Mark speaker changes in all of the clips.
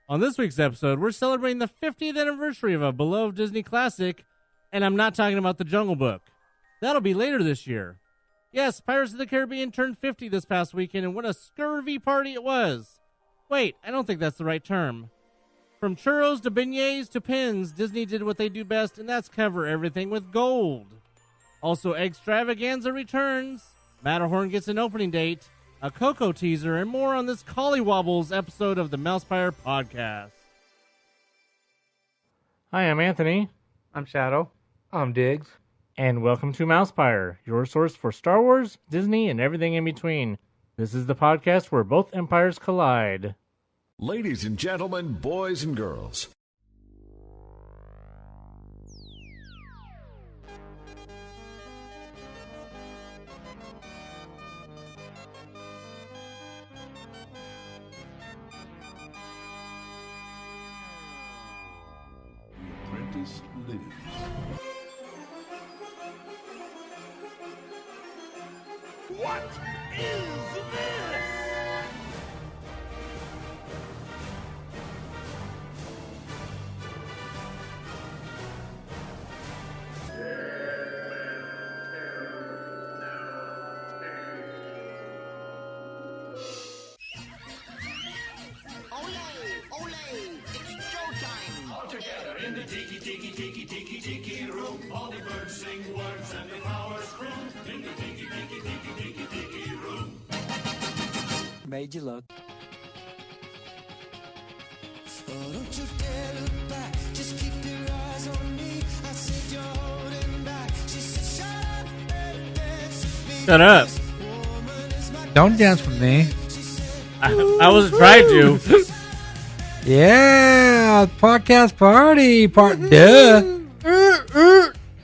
Speaker 1: On this week's episode, we're celebrating the 50th anniversary of a beloved Disney classic, and I'm not talking about The Jungle Book. That'll be later this year. Yes, Pirates of the Caribbean turned 50 this past weekend, and what a scurvy party it was. Wait, I don't think that's the right term. From churros to beignets to pins, Disney did what they do best, and that's cover everything with gold. Also, Egg-Stravaganza returns, Matterhorn gets an opening date, a Coco teaser, and more on this collywobbles episode of the MousePIRE Podcast. Hi, I'm Anthony.
Speaker 2: I'm Shadow. I'm Diggs.
Speaker 1: And welcome to MousePIRE, your source for Star Wars, Disney, and everything in between. This is the podcast where both empires collide.
Speaker 3: Ladies and gentlemen, boys and girls. The Apprentice lives.
Speaker 4: What is this?
Speaker 5: All together in the tiki room. All the birds sing words and the flowers bloom. In the tiki room.
Speaker 2: Made you look.
Speaker 6: Oh, don't you dare look back. Just keep your eyes on me. I said you're holding back. She said, shut up and dance with me.
Speaker 1: Shut up.
Speaker 6: This woman is my
Speaker 2: Don't dance with me.
Speaker 1: I wasn't trying to.
Speaker 2: Yeah, podcast party part. Duh.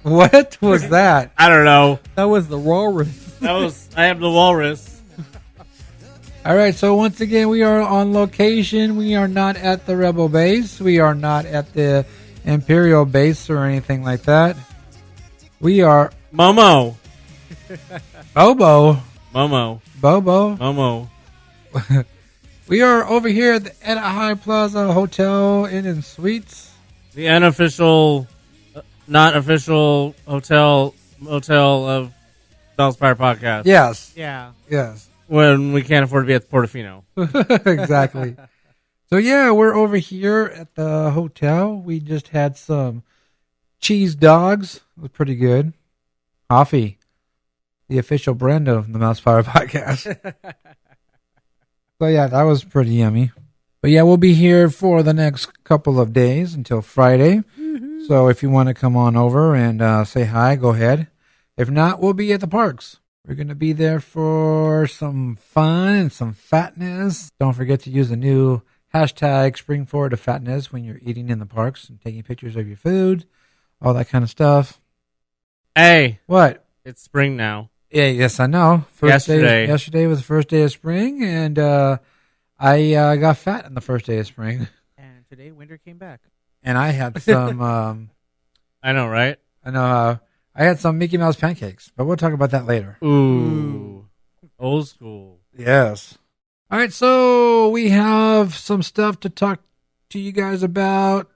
Speaker 2: What was that?
Speaker 1: I don't know.
Speaker 7: That was the walrus.
Speaker 1: I am the walrus.
Speaker 2: All right, so once again, we are on location. We are not at the Rebel base. We are not at the Imperial base or anything like that. We are
Speaker 1: Momo.
Speaker 2: Bobo.
Speaker 1: Momo.
Speaker 2: We are over here at the Anaheim Plaza Hotel Inn and Suites.
Speaker 1: The unofficial, not official motel of MousePIRE Podcast.
Speaker 2: Yes.
Speaker 7: Yeah.
Speaker 2: Yes.
Speaker 1: When we can't afford to be at the Portofino.
Speaker 2: Exactly. So yeah, we're over here at the hotel. We just had some cheese dogs. It was pretty good. Coffee, the official brand of the MousePIRE Podcast. So yeah, that was pretty yummy. But yeah, we'll be here for the next couple of days until Friday. Mm-hmm. So if you want to come on over and say hi, go ahead. If not, we'll be at the parks. We're going to be there for some fun and some fatness. Don't forget to use the new hashtag Spring Forward to Fatness when you're eating in the parks and taking pictures of your food, all that kind of stuff.
Speaker 1: Hey.
Speaker 2: What?
Speaker 1: It's spring now.
Speaker 2: Yeah, yes, I know. Yesterday was the first day of spring, and I got fat on the first day of spring.
Speaker 7: And today, winter came back.
Speaker 2: And I had some...
Speaker 1: I know, right?
Speaker 2: I know. I had some Mickey Mouse pancakes, but we'll talk about that later.
Speaker 1: Ooh. Old school.
Speaker 2: Yes. All right, so we have some stuff to talk to you guys about,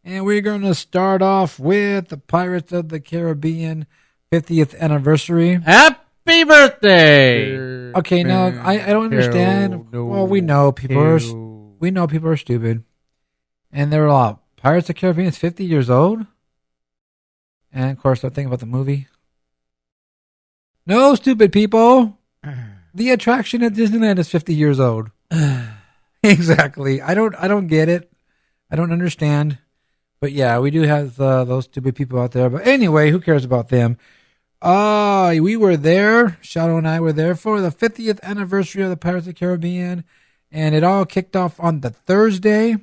Speaker 2: and we're going to start off with the Pirates of the Caribbean 50th anniversary.
Speaker 1: Happy birthday!
Speaker 2: Okay, now I don't understand. Well, we know people are stupid, and they're all Pirates of the Caribbean is 50 years old, and of course they're thinking about the movie. No, stupid people. The attraction at Disneyland is 50 years old. Exactly. I don't get it. I don't understand. But yeah, we do have those stupid people out there. But anyway, who cares about them? We were there. Shadow and I were there for the 50th anniversary of the Pirates of the Caribbean. And it all kicked off on the Thursday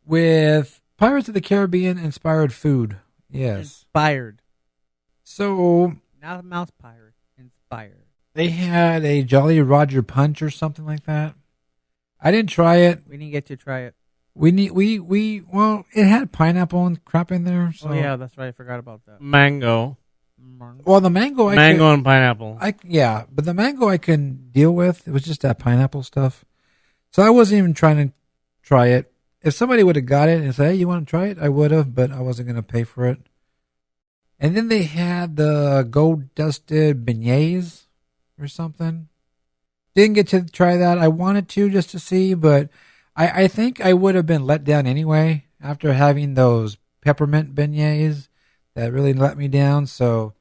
Speaker 2: with Pirates of the Caribbean inspired food. Yes.
Speaker 7: Inspired.
Speaker 2: So.
Speaker 7: Not a MousePIRE. Inspired.
Speaker 2: They had a Jolly Roger Punch or something like that. I didn't try it.
Speaker 7: We didn't get to try it.
Speaker 2: Well, it had pineapple and crap in there. So.
Speaker 7: Oh yeah, that's right. I forgot about that.
Speaker 1: Mango.
Speaker 2: Well, the mango.
Speaker 1: And pineapple.
Speaker 2: But the mango I can deal with. It was just that pineapple stuff. So I wasn't even trying to try it. if somebody would have got it and said, hey, you want to try it? I would have, but I wasn't going to pay for it. And then they had the gold dusted beignets or something. Didn't get to try that. I wanted to just to see, but I think I would have been let down anyway after having those peppermint beignets that really let me down. So,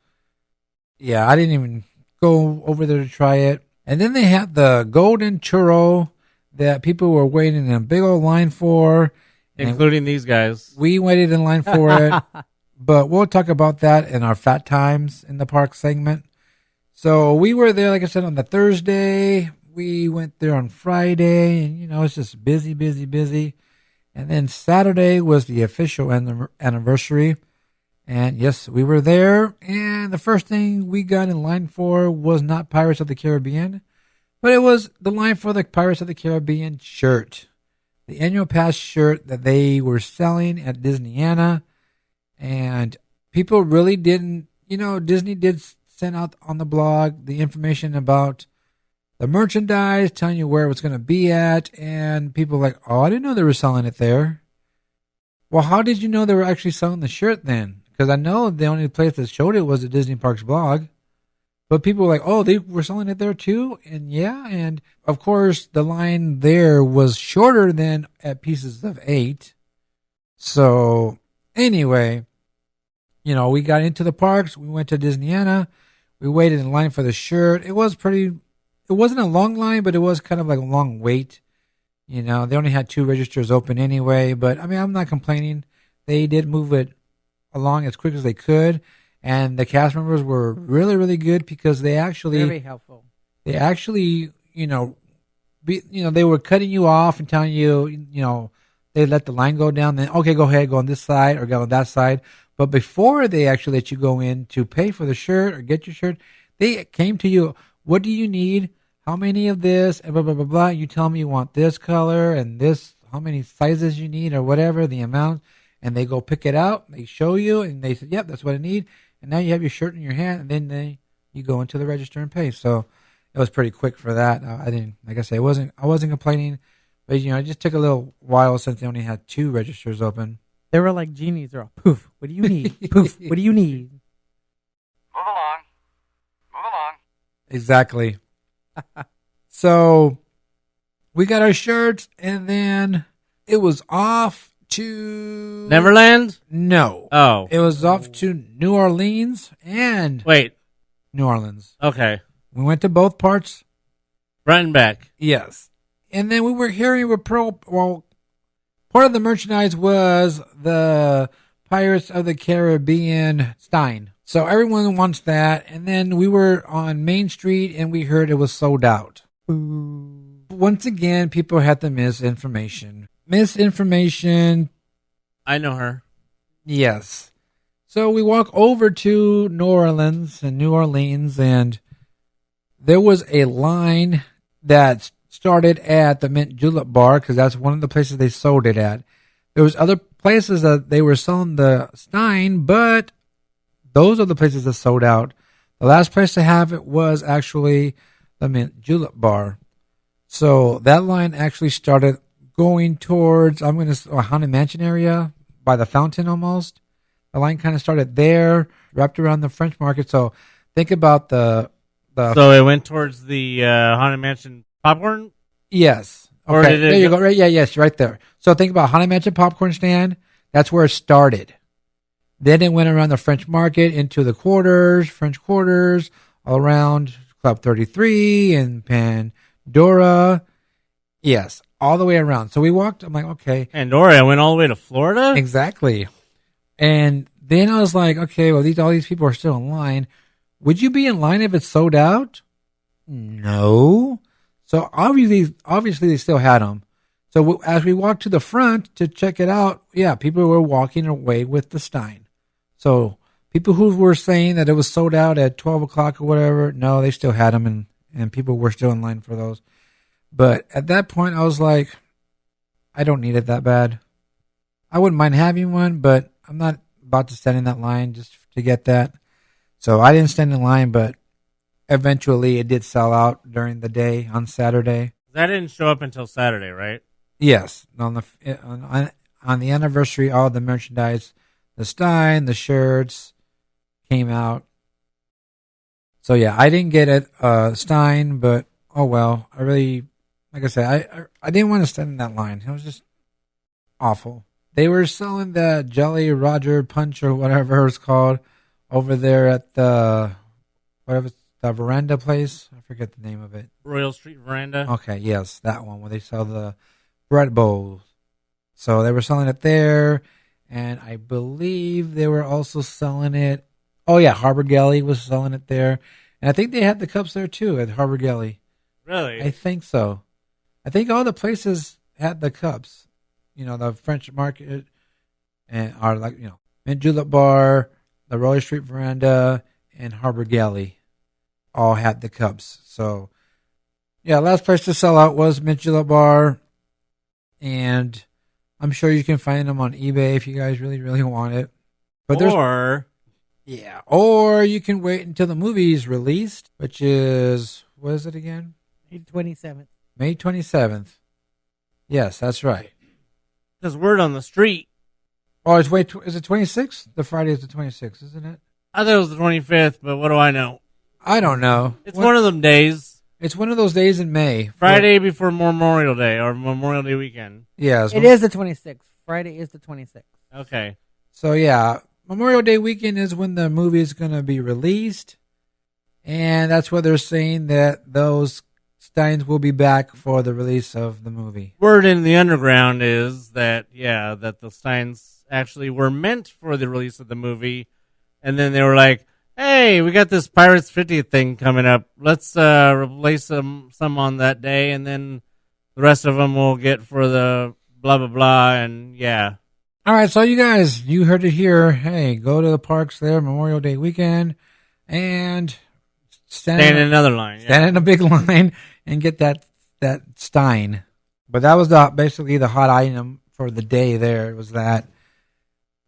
Speaker 2: yeah, I didn't even go over there to try it. And then they had the golden churro that people were waiting in a big old line for.
Speaker 1: Including these guys.
Speaker 2: We waited in line for it. But we'll talk about that in our Fat Times in the Park segment. So we were there, like I said, on the Thursday. We went there on Friday. And, it's just busy, busy, busy. And then Saturday was the official anniversary. And, yes, we were there. And the first thing we got in line for was not Pirates of the Caribbean. But it was the line for the Pirates of the Caribbean shirt. The annual pass shirt that they were selling at Disneyana. And people really didn't, Disney did send out on the blog the information about the merchandise, telling you where it was going to be at. And people were like, oh, I didn't know they were selling it there. Well, how did you know they were actually selling the shirt then? Because I know the only place that showed it was the Disney Parks blog. But people were like, oh, they were selling it there too? And yeah, and of course, the line there was shorter than at Pieces of 8. So, anyway, we got into the parks. We went to Disneyana. We waited in line for the shirt. It wasn't a long line, but it was kind of like a long wait. They only had 2 registers open anyway. But, I'm not complaining. They did move it along as quick as they could. And the cast members were really, really good because they actually...
Speaker 7: Very helpful.
Speaker 2: They actually, they were cutting you off and telling you, they let the line go down. Then, okay, go ahead, go on this side or go on that side. But before they actually let you go in to pay for the shirt or get your shirt, they came to you, what do you need? How many of this? And blah, blah, blah, blah. You tell me you want this color and this, how many sizes you need or whatever, the amount. And they go pick it out. They show you and they say, yep, that's what I need. And now you have your shirt in your hand and then you go into the register and pay. So it was pretty quick for that. I didn't, like I say, I wasn't complaining. But, it just took a little while since they only had 2 registers open.
Speaker 7: They were like genies. They're all, poof, what do you need? Poof, what do you need?
Speaker 5: Move along. Move along.
Speaker 2: Exactly. So we got our shirts and then it was off to...
Speaker 1: Neverland?
Speaker 2: No.
Speaker 1: Oh.
Speaker 2: It was off to New Orleans and...
Speaker 1: Wait.
Speaker 2: New Orleans.
Speaker 1: Okay.
Speaker 2: We went to both parts.
Speaker 1: Front and back.
Speaker 2: Yes. And then we were hearing part of the merchandise was the Pirates of the Caribbean Stein. So everyone wants that. And then we were on Main Street and we heard it was sold out.
Speaker 7: Ooh.
Speaker 2: Once again, people had the misinformation. Misinformation.
Speaker 1: I know her.
Speaker 2: Yes. So we walk over to New Orleans and there was a line that started at the Mint Julep Bar because that's one of the places they sold it at. There was other places that they were selling the Stein, but those are the places that sold out. The last place to have it was actually the Mint Julep Bar. So that line actually started going towards, Haunted Mansion area by the fountain almost. The line kind of started there, wrapped around the French Market. So think about the
Speaker 1: So it went towards the Haunted Mansion popcorn?
Speaker 2: Yes.
Speaker 1: Or
Speaker 2: Okay,
Speaker 1: did it
Speaker 2: there you go. Right, yeah, yes, right there. So think about Haunted Mansion popcorn stand. That's where it started. Then it went around the French Market into the French Quarters, all around Club 33 and Pandora. Yes, all the way around. So we walked. I'm like, okay.
Speaker 1: Pandora went all the way to Florida?
Speaker 2: Exactly. And then I was like, okay, well, all these people are still in line. Would you be in line if it's sold out? No. So obviously they still had them. So as we walked to the front to check it out, yeah, people were walking away with the Stein. So people who were saying that it was sold out at 12 o'clock or whatever, no, they still had them and people were still in line for those. But at that point, I was like, I don't need it that bad. I wouldn't mind having one, but I'm not about to stand in that line just to get that. So I didn't stand in line, but eventually it did sell out during the day on Saturday.
Speaker 1: That didn't show up until Saturday, right?
Speaker 2: Yes, on the anniversary, all the merchandise, the Stein, the shirts came out. So yeah, I didn't get it, Stein, but oh well. I really, like I said, I didn't want to stand in that line. It was just awful. They were selling the Jelly Roger Punch or whatever it's called over there at the veranda place. I forget the name of it.
Speaker 1: Royal Street Veranda.
Speaker 2: Okay, yes, that one where they sell the bread bowls. So they were selling it there, and I believe they were also selling it. Oh yeah, Harbor Galley was selling it there, and I think they had the cups there too at Harbor Galley.
Speaker 1: Really?
Speaker 2: I think so. I think all the places had the cups. The French Market, and are like Mint Julep Bar, the Royal Street Veranda, and Harbor Galley, all had the cups. So yeah, last place to sell out was Mint Julep Bar, and I'm sure you can find them on eBay if you guys really, really want it. But or you can wait until the movie's released, which is, what is it again?
Speaker 7: May 27th.
Speaker 2: May 27th. Yes, that's right.
Speaker 1: There's word on the street.
Speaker 2: Oh, is it 26th? The Friday is the 26th, isn't it?
Speaker 1: I thought it was the 25th, but what do I know?
Speaker 2: I don't know.
Speaker 1: It's one of them days.
Speaker 2: It's one of those days in May.
Speaker 1: Friday before Memorial Day or Memorial Day weekend.
Speaker 2: Yeah.
Speaker 7: It is the 26th. Friday is the 26th.
Speaker 1: Okay.
Speaker 2: So, yeah, Memorial Day weekend is when the movie is going to be released. And that's what they're saying, that those Steins will be back for the release of the movie.
Speaker 1: Word in the underground is that, that the Steins actually were meant for the release of the movie. And then they were like, hey, we got this Pirates 50th thing coming up. Let's replace some on that day, and then the rest of them we'll get for the blah, blah, blah, and yeah.
Speaker 2: All right, so you guys, you heard it here. Hey, go to the parks there, Memorial Day weekend, and stand
Speaker 1: in another line.
Speaker 2: Stand in a big line and get that Stein. But that was basically the hot item for the day there. It was that.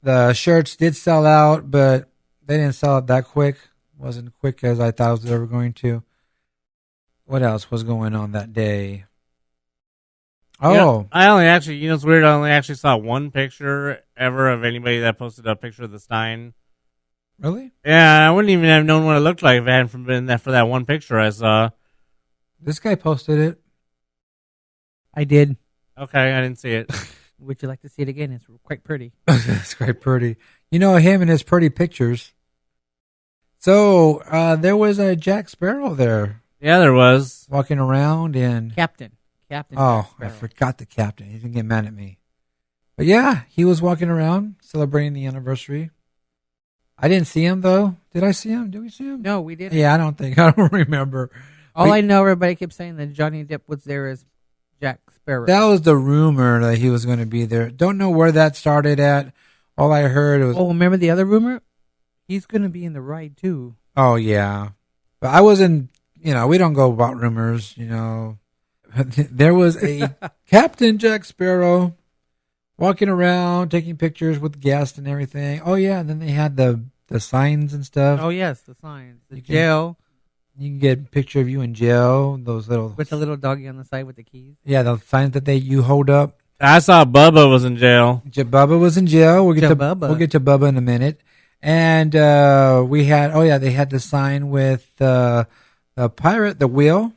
Speaker 2: The shirts did sell out, but they didn't sell it that quick. Wasn't quick as I thought they were going to. What else was going on that day? Oh.
Speaker 1: I only actually, it's weird, I only actually saw one picture ever of anybody that posted a picture of the Stein.
Speaker 2: Really?
Speaker 1: Yeah, I wouldn't even have known what it looked like if it hadn't been that for that one picture I saw.
Speaker 2: This guy posted it.
Speaker 7: I did.
Speaker 1: Okay, I didn't see it.
Speaker 7: Would you like to see it again? It's quite pretty.
Speaker 2: It's quite pretty. Him and his pretty pictures. So, there was a Jack Sparrow there.
Speaker 1: Yeah, there was.
Speaker 2: Walking around and...
Speaker 7: Captain.
Speaker 2: Oh, I forgot the captain. He didn't get mad at me. But yeah, he was walking around celebrating the anniversary. I didn't see him, though. Did I see him? Did we see him?
Speaker 7: No, we didn't.
Speaker 2: Yeah, I don't remember.
Speaker 7: All I know, everybody kept saying that Johnny Depp was there as Jack Sparrow.
Speaker 2: That was the rumor that he was going to be there. Don't know where that started at. All I heard was...
Speaker 7: Oh, remember the other rumor? He's going to be in the ride, too.
Speaker 2: Oh, yeah. But I wasn't... we don't go about rumors, There was a Captain Jack Sparrow walking around, taking pictures with guests and everything. Oh, yeah, and then they had the signs and stuff.
Speaker 7: Oh, yes, the signs. The jail.
Speaker 2: You can get a picture of you in jail. Those little...
Speaker 7: With the little doggy on the side with the keys.
Speaker 2: Yeah, the signs that you hold up.
Speaker 1: I saw Bubba was in jail.
Speaker 2: Bubba was in jail. We'll get to Bubba in a minute. And we had... Oh, yeah, they had the sign with the pirate, the wheel.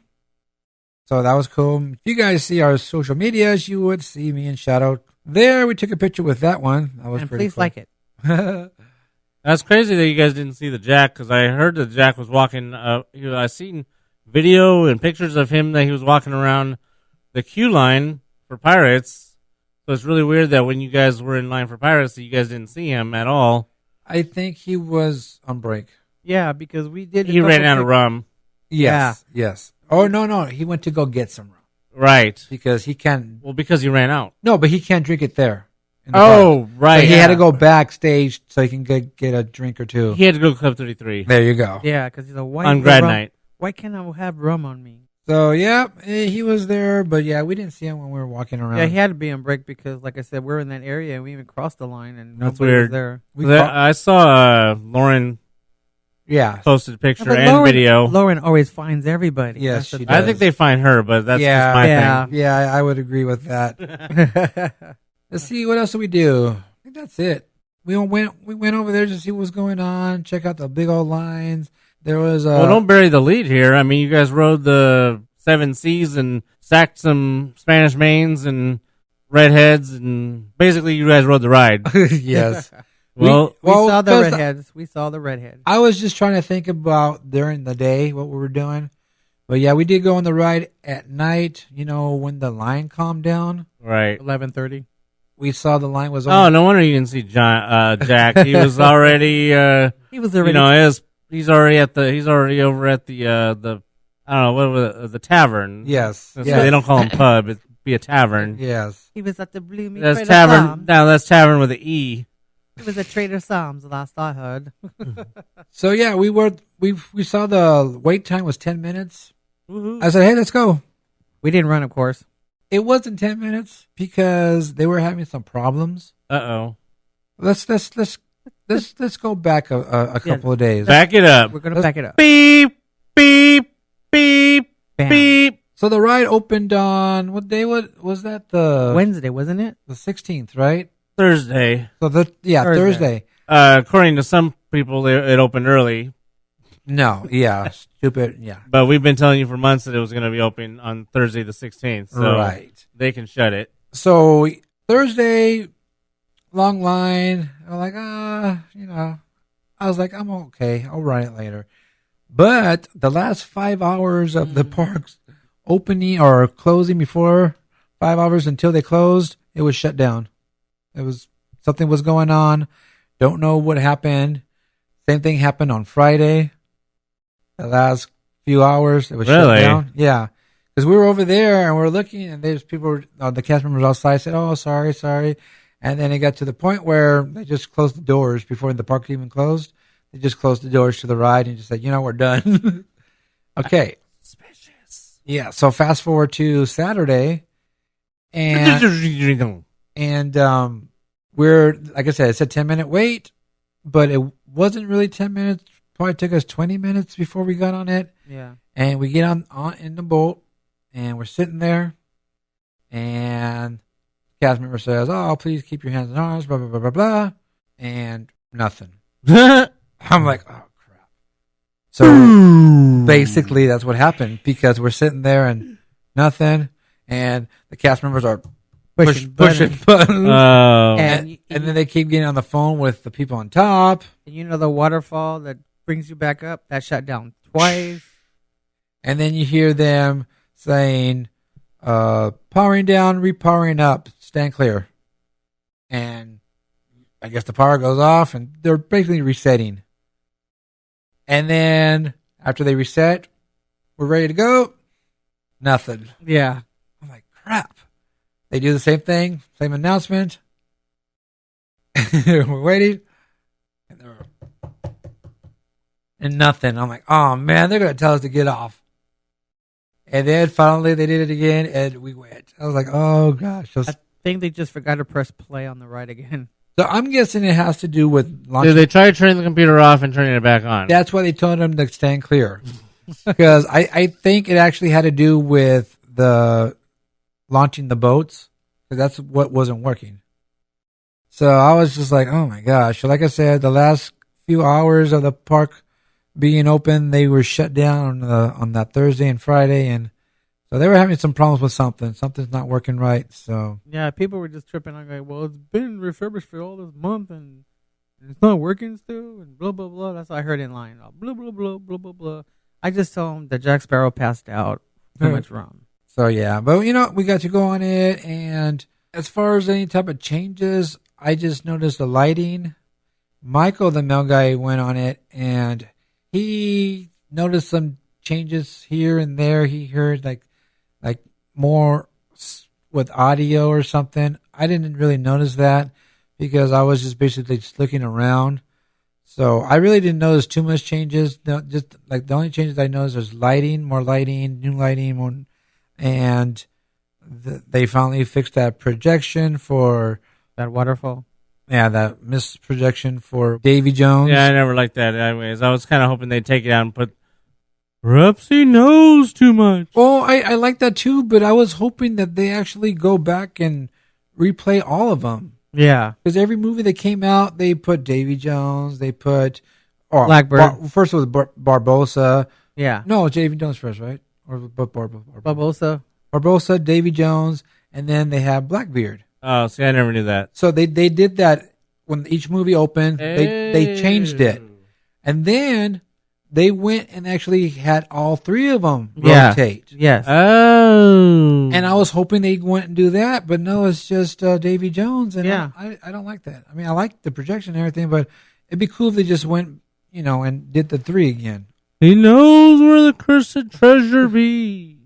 Speaker 2: So that was cool. If you guys see our social medias, you would see me and Shadow. There, we took a picture with that one. That was pretty
Speaker 7: please
Speaker 2: cool.
Speaker 7: like it.
Speaker 1: That's crazy that you guys didn't see the Jack, because I heard that Jack was walking. I seen video and pictures of him that he was walking around the queue line for Pirates. So it's really weird that when you guys were in line for Pirates, that you guys didn't see him at all.
Speaker 2: I think he was on break.
Speaker 7: Yeah, because we did.
Speaker 1: He ran out of rum.
Speaker 2: Yes. Oh, no. He went to go get some rum.
Speaker 1: Right.
Speaker 2: Because he can't...
Speaker 1: Well, because he ran out.
Speaker 2: No, but he can't drink it there.
Speaker 1: Oh, right.
Speaker 2: So he had to go backstage so he can get a drink or two.
Speaker 1: He had to go to Club 33.
Speaker 2: There you go.
Speaker 7: Yeah, because he's a white...
Speaker 1: On grad night.
Speaker 7: Why can't I have rum on me?
Speaker 2: So, yeah, he was there. But, yeah, we didn't see him when we were walking around.
Speaker 7: Yeah, he had to be on break because, like I said, we're in that area and we even crossed the line and
Speaker 1: that's
Speaker 7: nobody
Speaker 1: weird.
Speaker 7: was there.
Speaker 1: I saw Lauren
Speaker 2: Yeah.
Speaker 1: posted picture
Speaker 7: But
Speaker 1: and video.
Speaker 7: Lauren always finds everybody.
Speaker 2: Yes,
Speaker 7: That's the
Speaker 2: she
Speaker 7: thing.
Speaker 1: I think they find her, but that's
Speaker 2: Yeah.
Speaker 1: just my
Speaker 7: Yeah.
Speaker 1: thing.
Speaker 2: Yeah, I would agree with that. Let's see, what else do we do? I think that's it. We went over there to see what was going on, check out the big old lines. There was
Speaker 1: Well, don't bury the lead here. I mean, you guys rode the 7 Seas and sacked some Spanish mains and redheads, and basically you guys rode the ride.
Speaker 2: yes.
Speaker 1: Well,
Speaker 7: We saw the
Speaker 2: because
Speaker 7: redheads. We saw the redhead.
Speaker 2: I was just trying to think about during the day what we were doing. But yeah, we did go on the ride at night, when the line calmed down.
Speaker 1: right.
Speaker 7: 11:30.
Speaker 2: We saw the line was
Speaker 1: Oh, no wonder you didn't see Jack. He was already,
Speaker 7: He was already.
Speaker 1: he's already over at the I don't know, what was it, the tavern.
Speaker 2: Yes.
Speaker 1: So
Speaker 2: yes.
Speaker 1: they don't call him pub, it'd be a tavern.
Speaker 2: Yes.
Speaker 7: He was at the Blue Meat
Speaker 1: That's
Speaker 7: Trader
Speaker 1: tavern.
Speaker 7: Sam's.
Speaker 1: No, that's tavern with an E.
Speaker 7: It was at Trader Sam's. Last I heard.
Speaker 2: So yeah, we saw the wait time was 10 minutes.
Speaker 7: Woohoo.
Speaker 2: I said, "Hey, let's go."
Speaker 7: We didn't run, of course.
Speaker 2: It wasn't 10 minutes because they were having some problems.
Speaker 1: Uh-oh.
Speaker 2: Let's go back a couple of days.
Speaker 1: Back it up.
Speaker 7: We're gonna back it up.
Speaker 1: Beep, beep, beep,
Speaker 7: Bam.
Speaker 1: beep.
Speaker 2: So the ride opened on what day was that? The
Speaker 7: Wednesday, wasn't it?
Speaker 2: the 16th, right?
Speaker 1: Thursday.
Speaker 2: So Thursday.
Speaker 1: According to some people, it opened early,
Speaker 2: No, yeah, stupid, yeah.
Speaker 1: but we've been telling you for months that it was going to be open on Thursday the 16th. So
Speaker 2: Right.
Speaker 1: they can shut it.
Speaker 2: So Thursday, long line. I'm like, I was like, I'm okay. I'll run it later. But the last 5 hours of the park's opening or closing, before 5 hours until they closed, it was shut down. Something was going on. Don't know what happened. Same thing happened on Friday. The last few hours, it was shut
Speaker 1: Really?
Speaker 2: down. Yeah. Because we were over there and we were looking, and there's people, the cast members outside said, "Oh, sorry." And then it got to the point where they just closed the doors before the park even closed. They just closed the doors to the ride and just said, we're done. Okay.
Speaker 1: Suspicious.
Speaker 2: Yeah. So fast forward to Saturday, and we're, like I said, it's a 10-minute wait, but it wasn't really 10 minutes. Probably took us 20 minutes before we got on it.
Speaker 7: Yeah.
Speaker 2: And we get on in the boat, and we're sitting there, and the cast member says, "Oh, please keep your hands and arms, blah, blah, blah, blah, blah," and nothing. I'm like, oh, crap. So basically that's what happened, because we're sitting there and nothing, and the cast members are pushing buttons.
Speaker 1: Oh.
Speaker 7: And
Speaker 2: And then they keep getting on the phone with the people on top.
Speaker 7: the waterfall that brings you back up, that shut down twice.
Speaker 2: And then you hear them saying, powering down, repowering up, stand clear. And I guess the power goes off, and they're basically resetting. And then after they reset, we're ready to go. Nothing.
Speaker 7: Yeah.
Speaker 2: I'm like, crap. They do the same thing, same announcement. We're waiting. And nothing. I'm like, oh man, they're going to tell us to get off. And then finally they did it again, and we went. I was like, oh gosh.
Speaker 7: I think they just forgot to press play on the ride again.
Speaker 2: So I'm guessing it has to do with
Speaker 1: Did
Speaker 2: launching.
Speaker 1: they try turning the computer off and turning it back on?
Speaker 2: That's why they told them to stand clear. Because I think it actually had to do with the launching the boats, because that's what wasn't working. So I was just like, oh my gosh. So like I said, the last few hours of the park being open, they were shut down on that Thursday and Friday, and so they were having some problems with something. Something's not working right. So
Speaker 7: Yeah, people were just tripping on going, well, it's been refurbished for all this month and it's not working still, and blah, blah, blah. That's what I heard in line. Blah, blah, blah, blah, blah, blah. I just told them that Jack Sparrow passed out. Too much rum.
Speaker 2: So yeah, but we got to go on it, and as far as any type of changes, I just noticed the lighting. Michael, the mail guy, went on it, and he noticed some changes here and there. He heard like more with audio or something. I didn't really notice that because I was just basically just looking around. So I really didn't notice too much changes. No, just like the only changes I noticed was lighting, more lighting, new lighting, more, and they finally fixed that projection for
Speaker 7: That waterfall.
Speaker 2: Yeah, that missed projection for Davy Jones.
Speaker 1: Yeah, I never liked that. Anyways, I was kind of hoping they'd take it out and put. Perhaps he knows too much.
Speaker 2: Well, I like that too, but I was hoping that they actually go back and replay all of them.
Speaker 7: Yeah.
Speaker 2: Because every movie that came out, they put Davy Jones, they put
Speaker 7: Blackbird.
Speaker 2: First it was Barbosa.
Speaker 7: Yeah.
Speaker 2: No, Davy Jones first, right? Or
Speaker 7: Barbosa.
Speaker 2: Barbosa, Davy Jones, and then they have Blackbeard.
Speaker 1: Oh, see, I never knew that.
Speaker 2: So they did that when each movie opened. They changed it, and then they went and actually had all three of them rotate.
Speaker 7: Yes.
Speaker 1: Oh.
Speaker 2: And I was hoping they wouldn't do that, but no, it's just Davy Jones, and
Speaker 7: Yeah.
Speaker 2: I don't like that. I mean, I like the projection and everything, but it'd be cool if they just went, and did the three again.
Speaker 1: He knows where the cursed treasure be.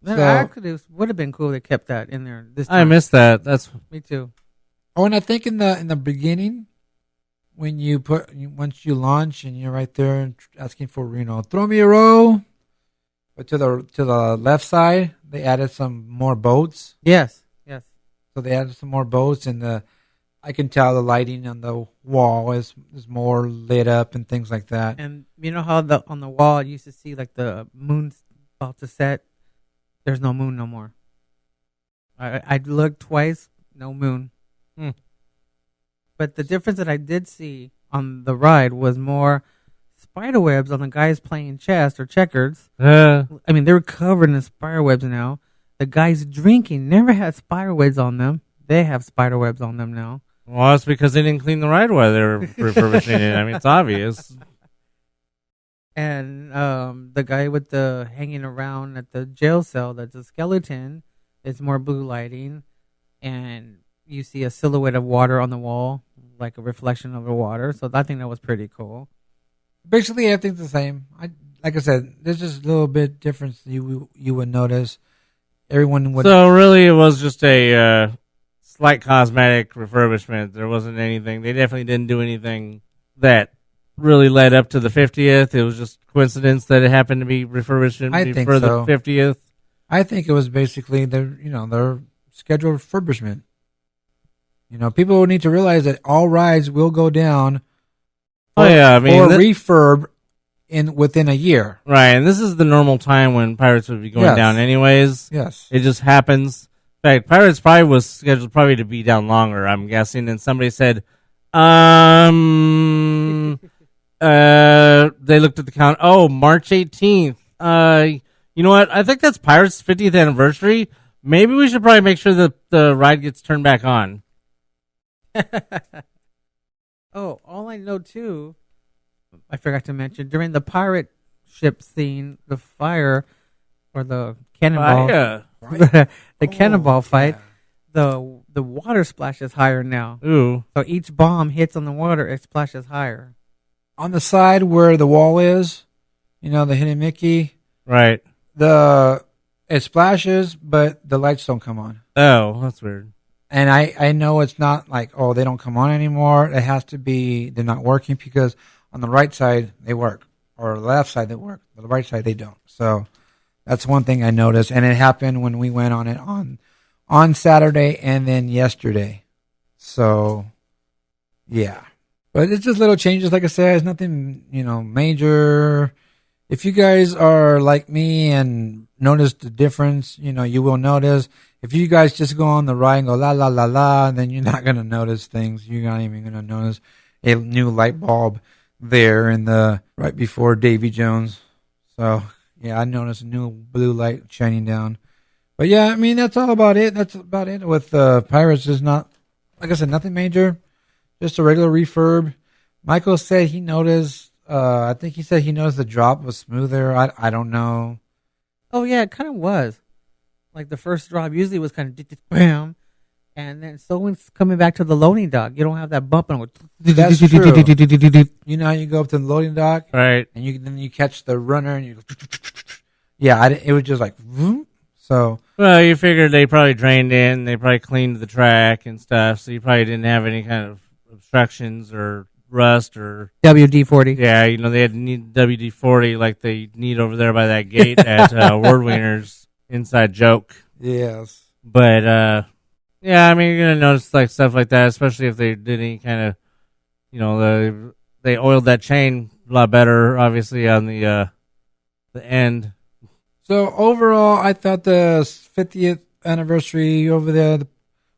Speaker 7: That
Speaker 2: So-
Speaker 7: actually would have been cool. They kept that in there this time.
Speaker 1: I missed that. That's
Speaker 7: Me too.
Speaker 2: Oh, and I think in the beginning, when once you launch and you're right there asking for throw me a row, but to the left side they added some more boats.
Speaker 7: Yes.
Speaker 2: So they added some more boats, and I can tell the lighting on the wall is more lit up and things like that.
Speaker 7: And you know how on the wall you used to see like the moon's about to set? There's no moon no more. I looked twice, no moon. But the difference that I did see on the ride was more spider webs on the guys playing chess or checkers. I mean, they're covered in spider webs now. The guys drinking never had spider webs on them. They have spider webs on them now.
Speaker 1: well, that's because they didn't clean the ride while they were refurbishing it. I mean, it's obvious.
Speaker 7: And the guy with the hanging around at the jail cell that's a skeleton, it's more blue lighting. And you see a silhouette of water on the wall, like a reflection of the water. So I think that was pretty cool.
Speaker 2: Basically, everything's the same. Like I said, there's just a little bit difference you would notice. Everyone would.
Speaker 1: So really, it was just a slight cosmetic refurbishment. There wasn't anything. They definitely didn't do anything that really led up to the 50th. It was just coincidence that it happened to be refurbished for the 50th.
Speaker 2: I think it was basically their scheduled refurbishment. People need to realize that all rides will go down.
Speaker 1: Oh yeah, I mean,
Speaker 2: or refurb within a year.
Speaker 1: Right, and this is the normal time when Pirates would be going down anyways.
Speaker 2: Yes.
Speaker 1: It just happens. In fact, Pirates probably was scheduled to be down longer, I'm guessing, and somebody said, they looked at the count. Oh, March 18th. You know what? I think that's Pirates' 50th anniversary. Maybe we should probably make sure that the ride gets turned back on.
Speaker 7: Oh, all I know too, I forgot to mention, during the pirate ship scene, the fire or the cannonball, the cannonball fight, the water splashes higher now.
Speaker 1: Ooh.
Speaker 7: So each bomb hits on the water, it splashes higher.
Speaker 2: On the side where the wall is, the hidden Mickey.
Speaker 1: Right.
Speaker 2: It splashes, but the lights don't come on.
Speaker 1: Oh, that's weird.
Speaker 2: And I know it's not like, they don't come on anymore. It has to be they're not working, because on the right side they work, or the left side they work, but the right side they don't. So that's one thing I noticed, and it happened when we went on it on Saturday and then yesterday. So yeah, but it's just little changes. Like I said, it's nothing major. If you guys are like me and notice the difference, you will notice. If you guys just go on the ride and go la la la la, then you're not gonna notice things. You're not even gonna notice a new light bulb there right before Davy Jones. So yeah, I noticed a new blue light shining down. But yeah, I mean that's all about it. That's about it with Pirates. Is not, like I said, nothing major, just a regular refurb. Michael said he noticed. I think he said he noticed the drop was smoother. I don't know.
Speaker 7: Oh yeah, it kind of was. Like the first drop usually was kind of bam, and then someone's coming back to the loading dock. You don't have that bump and
Speaker 2: That's true. You know how you go up to the loading dock,
Speaker 1: right?
Speaker 2: And then you catch the runner and you go. Yeah, it was just like. So.
Speaker 1: Well, you figured they probably drained in. They probably cleaned the track and stuff, so you probably didn't have any kind of obstructions or rust or
Speaker 7: WD-40.
Speaker 1: Yeah, they need WD-40 like they need over there by that gate at Word Wieners. Inside joke.
Speaker 2: Yes.
Speaker 1: But Yeah, I mean, you're gonna notice like stuff like that, especially if they did any kind of, they oiled that chain a lot better, obviously on the end.
Speaker 2: So overall, I thought the 50th anniversary over there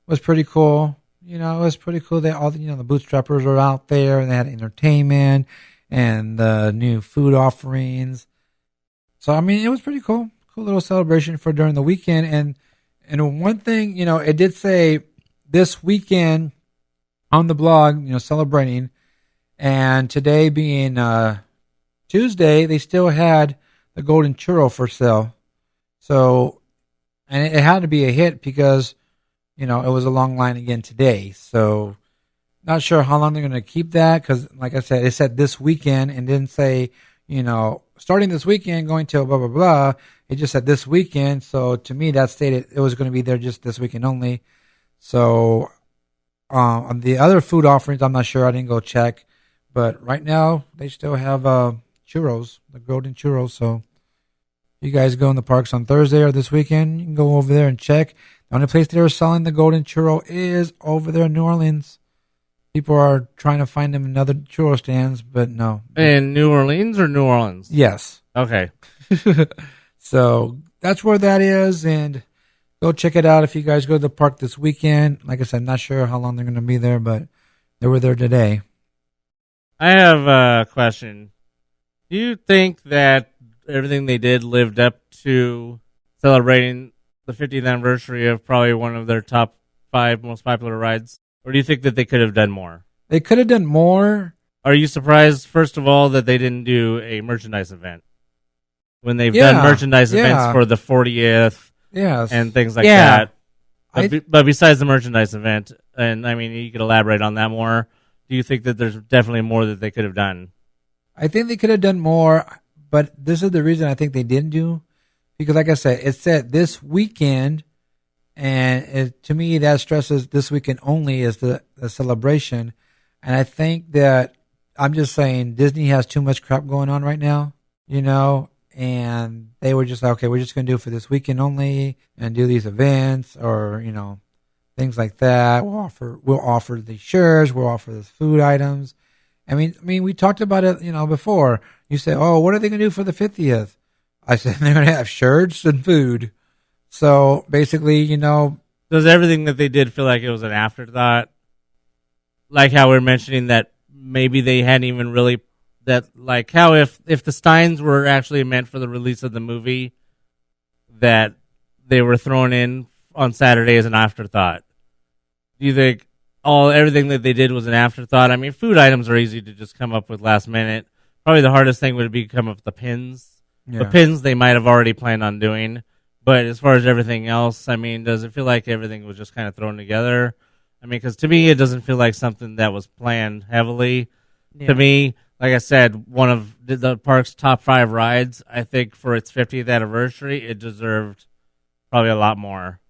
Speaker 2: was pretty cool. It was pretty cool. They all, the bootstrappers were out there, and they had entertainment and the new food offerings. So I mean, it was pretty cool. Cool little celebration for during the weekend. And one thing, it did say this weekend on the blog, celebrating, and today being Tuesday, they still had the golden churro for sale. So, and it had to be a hit because, it was a long line again today. So, not sure how long they're going to keep that because, like I said, it said this weekend and didn't say, starting this weekend, going till blah, blah, blah. It just said this weekend. So, to me, that stated it was going to be there just this weekend only. So, on the other food offerings, I'm not sure. I didn't go check. But right now, they still have churros, the golden churros. So, if you guys go in the parks on Thursday or this weekend, you can go over there and check. The only place they're selling the golden churro is over there in New Orleans. People are trying to find them in other churro stands, but no.
Speaker 1: In New Orleans or New Orleans?
Speaker 2: Yes.
Speaker 1: Okay.
Speaker 2: So that's where that is, and go check it out if you guys go to the park this weekend. Like I said, not sure how long they're going to be there, but they were there today.
Speaker 1: I have a question. Do you think that everything they did lived up to celebrating the 50th anniversary of probably one of their top 5 most popular rides? Or do you think that they could have done more?
Speaker 2: They could have done more.
Speaker 1: Are you surprised, first of all, that they didn't do a merchandise event? When they've done merchandise events for the 40th and things like that. But besides the merchandise event, and I mean, you could elaborate on that more, do you think that there's definitely more that they could have done?
Speaker 2: I think they could have done more, but this is the reason I think they didn't do. Because like I said, it said this weekend, and to me that stresses this weekend only is the celebration. And I think that, I'm just saying, Disney has too much crap going on right now, and they were just like, okay, we're just going to do it for this weekend only and do these events or, things like that. We'll offer the shirts, we'll offer the food items. I mean, we talked about it, before. You say, oh, what are they going to do for the 50th? I said, they're going to have shirts and food. So basically,
Speaker 1: Does everything that they did feel like it was an afterthought? Like how we're mentioning that maybe they hadn't even really, like how if the Steins were actually meant for the release of the movie, that they were thrown in on Saturday as an afterthought. Do you think everything that they did was an afterthought? I mean, food items are easy to just come up with last minute. Probably the hardest thing would be to come up with the pins. Yeah. The pins they might have already planned on doing. But as far as everything else, I mean, does it feel like everything was just kind of thrown together? I mean, because to me, it doesn't feel like something that was planned heavily. Yeah. To me, like I said, one of the park's top 5 rides, I think for its 50th anniversary, it deserved probably a lot more.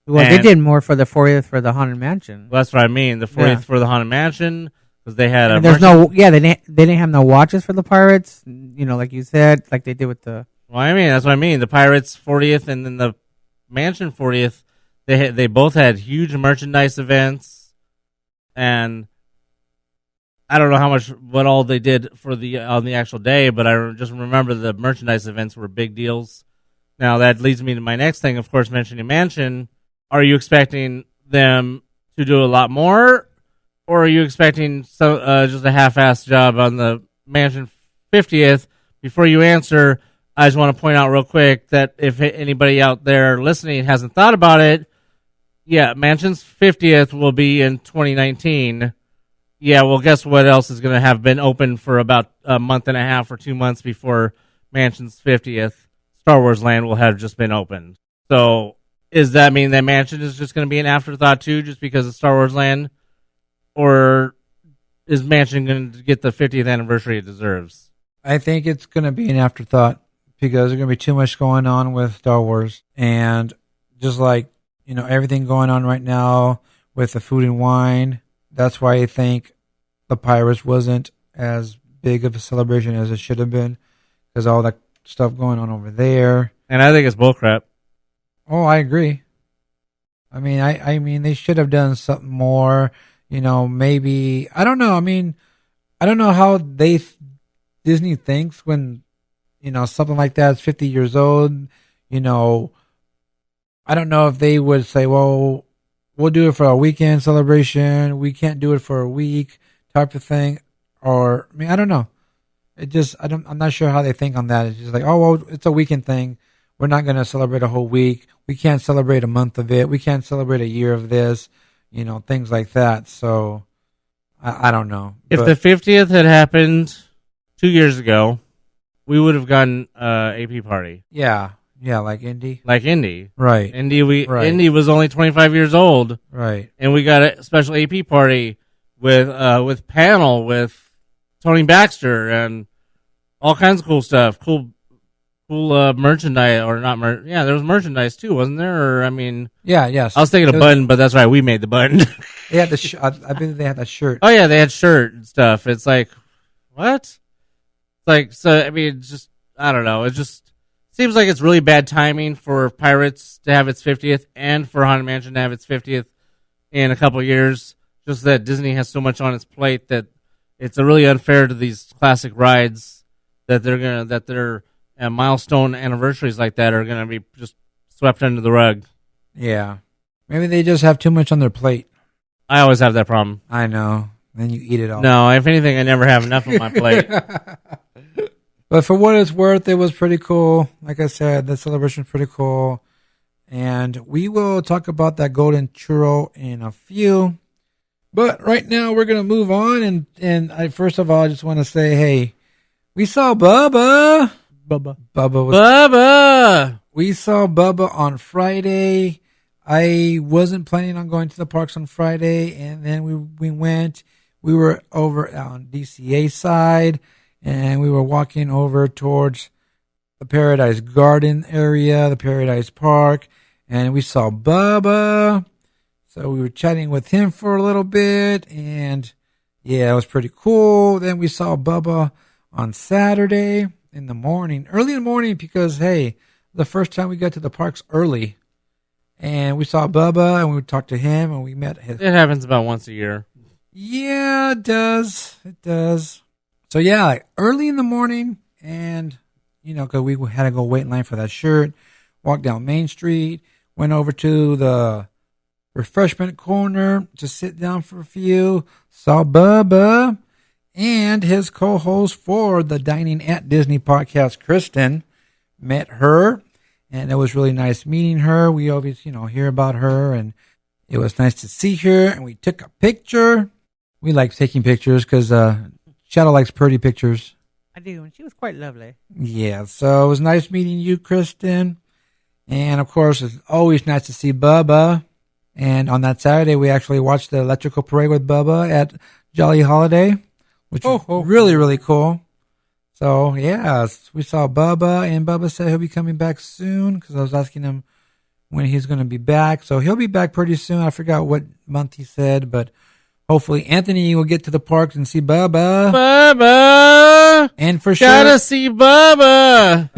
Speaker 7: Well, they did more for the 40th for the Haunted Mansion.
Speaker 1: Well, that's what I mean. The 40th for the Haunted Mansion, because they had
Speaker 7: they didn't have no watches for the Pirates, like you said, like they did with the...
Speaker 1: Well, I mean, that's what I mean. The Pirates 40th and then the Mansion 40th, they both had huge merchandise events, and I don't know what all they did for on the actual day, but I just remember the merchandise events were big deals. Now, that leads me to my next thing, of course, mentioning Mansion. Are you expecting them to do a lot more, or are you expecting just a half-assed job on the Mansion 50th? Before you answer, I just want to point out real quick that if anybody out there listening hasn't thought about it, Mansion's 50th will be in 2019. Yeah, well, guess what else is going to have been open for about a month and a half or 2 months before Mansion's 50th? Star Wars Land will have just been opened. So, does that mean that Mansion is just going to be an afterthought too, just because of Star Wars Land? Or is Mansion going to get the 50th anniversary it deserves?
Speaker 2: I think it's going to be an afterthought because there's going to be too much going on with Star Wars. And just like, everything going on right now with the food and wine, that's why I think the Pirates wasn't as big of a celebration as it should have been, because all that stuff going on over there.
Speaker 1: And I think it's bullcrap.
Speaker 2: Oh, I agree. I mean, they should have done something more. Maybe I don't know. I mean, I don't know how Disney thinks when something like that is 50 years old. I don't know if they would say, well, we'll do it for a weekend celebration. We can't do it for a week type of thing. Or, I mean, I don't know. I'm not sure how they think on that. It's just like, oh, well, it's a weekend thing. We're not going to celebrate a whole week. We can't celebrate a month of it. We can't celebrate a year of this, things like that. So, I don't know.
Speaker 1: If the 50th had happened 2 years ago, we would have gotten AP party.
Speaker 2: Yeah, like Indy. Right.
Speaker 1: Indy was only 25 years old.
Speaker 2: Right.
Speaker 1: And we got a special AP party with panel with Tony Baxter and all kinds of cool stuff. Cool merchandise, or not yeah, there was merchandise too, wasn't there? Or, I mean,
Speaker 2: yes.
Speaker 1: I was thinking a button, but that's right, we made the button.
Speaker 2: They had I believe they had that shirt.
Speaker 1: Oh yeah, they had shirt and stuff. It's like, what? It's like, so I mean, it's just, I don't know. It just seems like it's really bad timing for Pirates to have its 50th and for Haunted Mansion to have its 50th in a couple of years. Just that Disney has so much on its plate that it's really unfair to these classic rides that their milestone anniversaries like that are gonna be just swept under the rug.
Speaker 2: Yeah, maybe they just have too much on their plate.
Speaker 1: I always have that problem.
Speaker 2: I know. Then you eat it all.
Speaker 1: No, if anything, I never have enough on my plate.
Speaker 2: But for what it's worth, it was pretty cool. Like I said, the celebration's pretty cool. And we will talk about that golden churro in a few. But right now, we're going to move on. And I first of all, I just want to say, hey, we saw Bubba.
Speaker 1: Bubba!
Speaker 2: We saw Bubba on Friday. I wasn't planning on going to the parks on Friday, and then we went. We were over on DCA side, and we were walking over towards the Paradise Garden area, the Paradise Park, and we saw Bubba. So we were chatting with him for a little bit, and yeah, it was pretty cool. Then we saw Bubba on Saturday in the morning, early in the morning, because, hey, the first time we got to the parks early. And we saw Bubba, and we talked to him, and we met his...
Speaker 1: It happens about once a year.
Speaker 2: Yeah, it does. It does. So, yeah, like early in the morning, and, because we had to go wait in line for that shirt, walked down Main Street, went over to the refreshment corner to sit down for a few, saw Bubba, and his co-host for the Dining at Disney podcast, Kristen, met her. And it was really nice meeting her. We always, hear about her, and it was nice to see her. And we took a picture. We like taking pictures because Shadow likes pretty pictures.
Speaker 7: I do, and she was quite lovely.
Speaker 2: Yeah, so it was nice meeting you, Kristen. And, of course, it's always nice to see Bubba. And on that Saturday, we actually watched the electrical parade with Bubba at Jolly Holiday, which was really, really cool. So, yeah, we saw Bubba, and Bubba said he'll be coming back soon because I was asking him when he's going to be back. So he'll be back pretty soon. I forgot what month he said, but hopefully Anthony will get to the parks and see Bubba.
Speaker 1: Bubba!
Speaker 2: And for sure...
Speaker 1: Gotta see Bubba!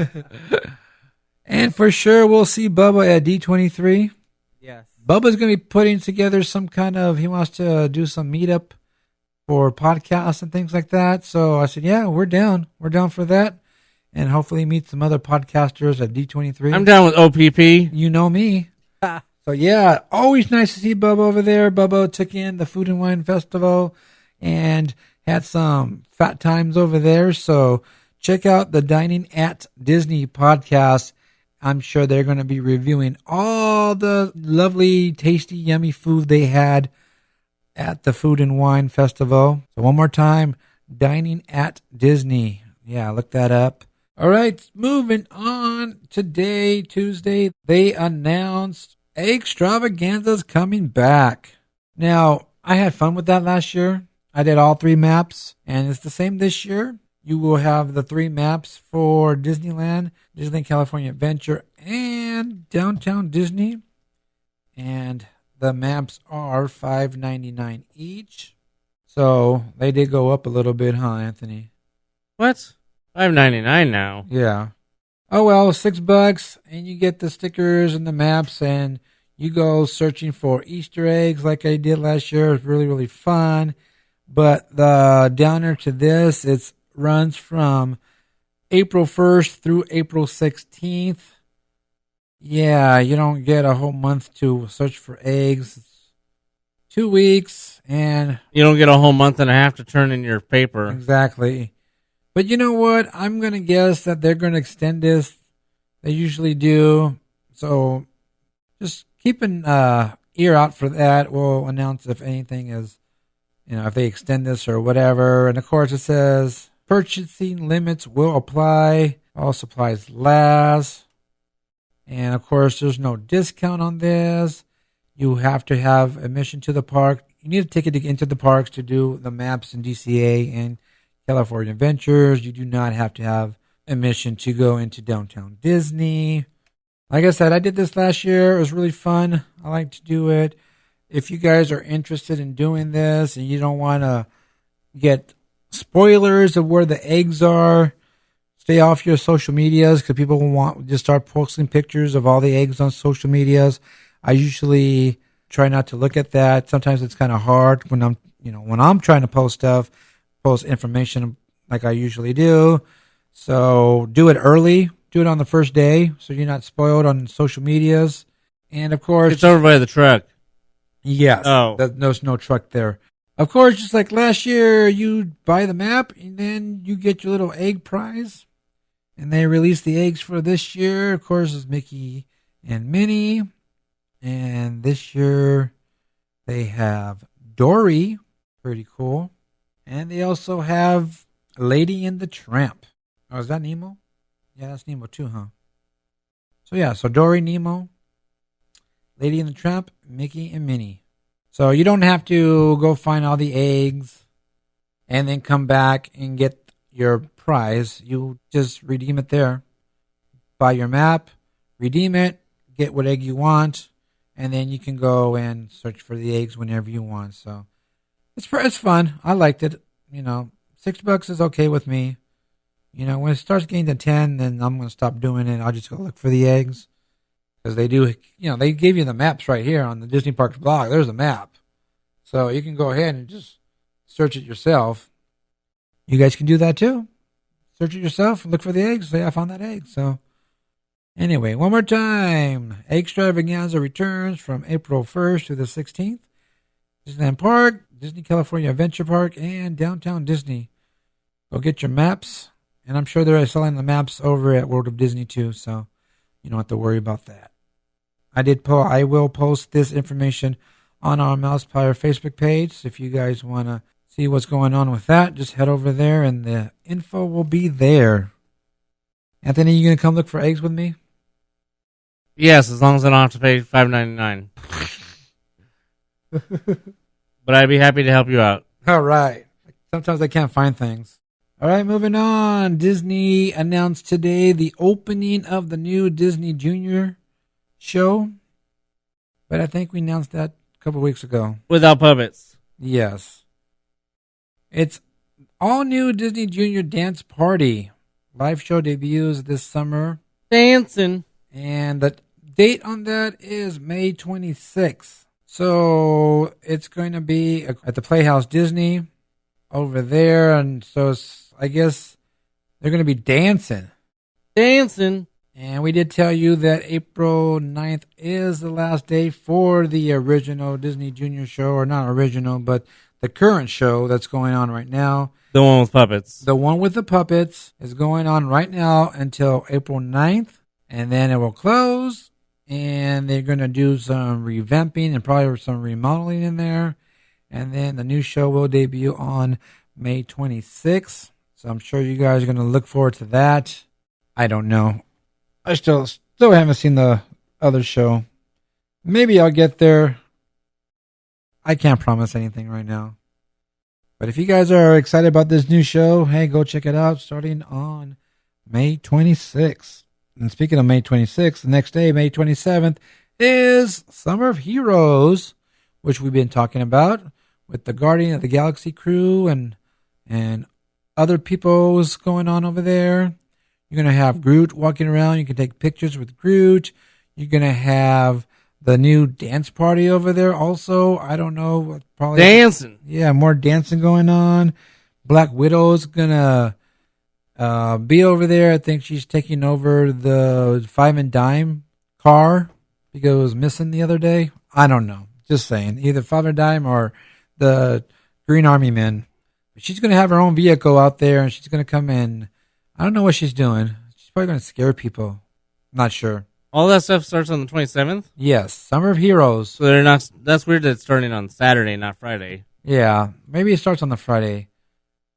Speaker 2: And for sure, we'll see Bubba at D23.
Speaker 7: Yes.
Speaker 2: Bubba's going to be putting together some kind of... He wants to do some meetup for podcasts and things like that. So I said, yeah, we're down. We're down for that. And hopefully meet some other podcasters at D23.
Speaker 1: I'm down with OPP.
Speaker 2: You know me. So yeah, always nice to see Bubba over there. Bubba took in the Food and Wine Festival and had some fat times over there. So check out the Dining at Disney podcast. I'm sure they're going to be reviewing all the lovely, tasty, yummy food they had at the Food and Wine Festival. So one more time, Dining at Disney. Yeah, look that up. All right, moving on. Today, Tuesday, they announced Egg-Stravaganza's coming back. Now, I had fun with that last year. I did all 3 maps, and it's the same this year. You will have the 3 maps for Disneyland, Disneyland California Adventure, and Downtown Disney. And the maps are $5.99 each. So they did go up a little bit, huh, Anthony?
Speaker 1: What? $5.99 now.
Speaker 2: Yeah. Oh well, $6, and you get the stickers and the maps, and You go searching for Easter eggs like I did last year. It's really, really fun. But the downer to this, it runs from April 1st through April 16th. Yeah, you don't get a whole month to search for eggs. It's 2 weeks, and
Speaker 1: You don't get a whole month and a half to turn in your paper.
Speaker 2: exactly. But you know what? I'm going to guess that they're going to extend this. They usually do. So just keep an ear out for that. We'll announce if anything is, if they extend this or whatever. And of course, it says purchasing limits will apply. All supplies last. And of course, there's no discount on this. You have to have admission to the park. You need a ticket to get into the parks to do the maps in DCA and California Adventures. You do not have to have admission to go into downtown Disney. Like I said, I did this last year. It was really fun. I like to do it. If you guys are interested in doing this and you don't want to get spoilers of where the eggs are, stay off your social medias because people will want just start posting pictures of all the eggs on social medias. I usually try not to look at that. Sometimes it's kind of hard when I'm trying to post information like I usually do. So do it early. Do it on the first day so you're not spoiled on social medias. And of course,
Speaker 1: It's over by the truck.
Speaker 2: yes,
Speaker 1: Oh.
Speaker 2: there's no truck there. Of course, just like last year, you buy the map and then you get your little egg prize. And they release the eggs for this year. Of course, it's Mickey and Minnie. And this year, they have Dory. Pretty cool. And they also have Lady and the Tramp. Oh, is that Nemo? Yeah, that's Nemo too, huh? So Dory, Nemo, Lady and the Tramp, Mickey, and Minnie. So you don't have to go find all the eggs and then come back and get your prize. You just redeem it there. Buy your map, redeem it, get what egg you want, and then you can go and search for the eggs whenever you want. So it's fun. I liked it. $6 is okay with me. When it starts getting to 10, then I'm going to stop doing it. I'll just go look for the eggs. Because they do, they give you the maps right here on the Disney Parks blog. There's a map. So you can go ahead and just search it yourself. You guys can do that too. Search it yourself, look for the eggs, say I found that egg. So anyway, one more time. Egg-Stravaganza returns from April 1st to the 16th. Disneyland Park, Disney California Adventure Park, and Downtown Disney. Go get your maps. And I'm sure they're selling the maps over at World of Disney too, so you don't have to worry about that. I will post this information on our MousePIRE Facebook page. So if you guys want to see what's going on with that, just head over there and the info will be there. Anthony, you going to come look for eggs with me?
Speaker 1: Yes, as long as I don't have to pay $5.99. But I'd be happy to help you out.
Speaker 2: All right. Sometimes I can't find things. All right, moving on. Disney announced today the opening of the new Disney Junior show. But I think we announced that a couple weeks ago.
Speaker 1: Without puppets.
Speaker 2: Yes. It's all new Disney Junior Dance Party. Live show debuts this summer.
Speaker 1: Dancing.
Speaker 2: And the date on that is May 26th. So it's going to be at the Playhouse Disney over there. And so I guess they're going to be dancing.
Speaker 1: Dancing.
Speaker 2: And we did tell you that April 9th is the last day for the original Disney Junior show. Or not original, but the current show that's going on right now.
Speaker 1: The one with puppets.
Speaker 2: The one with the puppets is going on right now until April 9th. And then it will close. And they're going to do some revamping and probably some remodeling in there. And then the new show will debut on May 26th. So I'm sure you guys are going to look forward to that. I don't know. I still haven't seen the other show. Maybe I'll get there. I can't promise anything right now. But if you guys are excited about this new show, hey, go check it out starting on May 26th. And speaking of May 26th, the next day, May 27th, is Summer of Heroes, which we've been talking about with the Guardian of the Galaxy crew and other people's going on over there. You're going to have Groot walking around. You can take pictures with Groot. You're going to have the new dance party over there also. I don't know. Probably
Speaker 1: Dancing.
Speaker 2: Yeah, more dancing going on. Black Widow's gonna be over there. I think she's taking over the Five and Dime car because it was missing the other day. I don't know. Just saying. Either Five and Dime or the Green Army Men. She's going to have her own vehicle out there, and she's going to come in. I don't know what she's doing. She's probably going to scare people. Not sure.
Speaker 1: All that stuff starts on the 27th?
Speaker 2: Yes. Summer of Heroes.
Speaker 1: So they're not. That's weird that it's starting on Saturday, not Friday.
Speaker 2: Yeah. Maybe it starts on the Friday.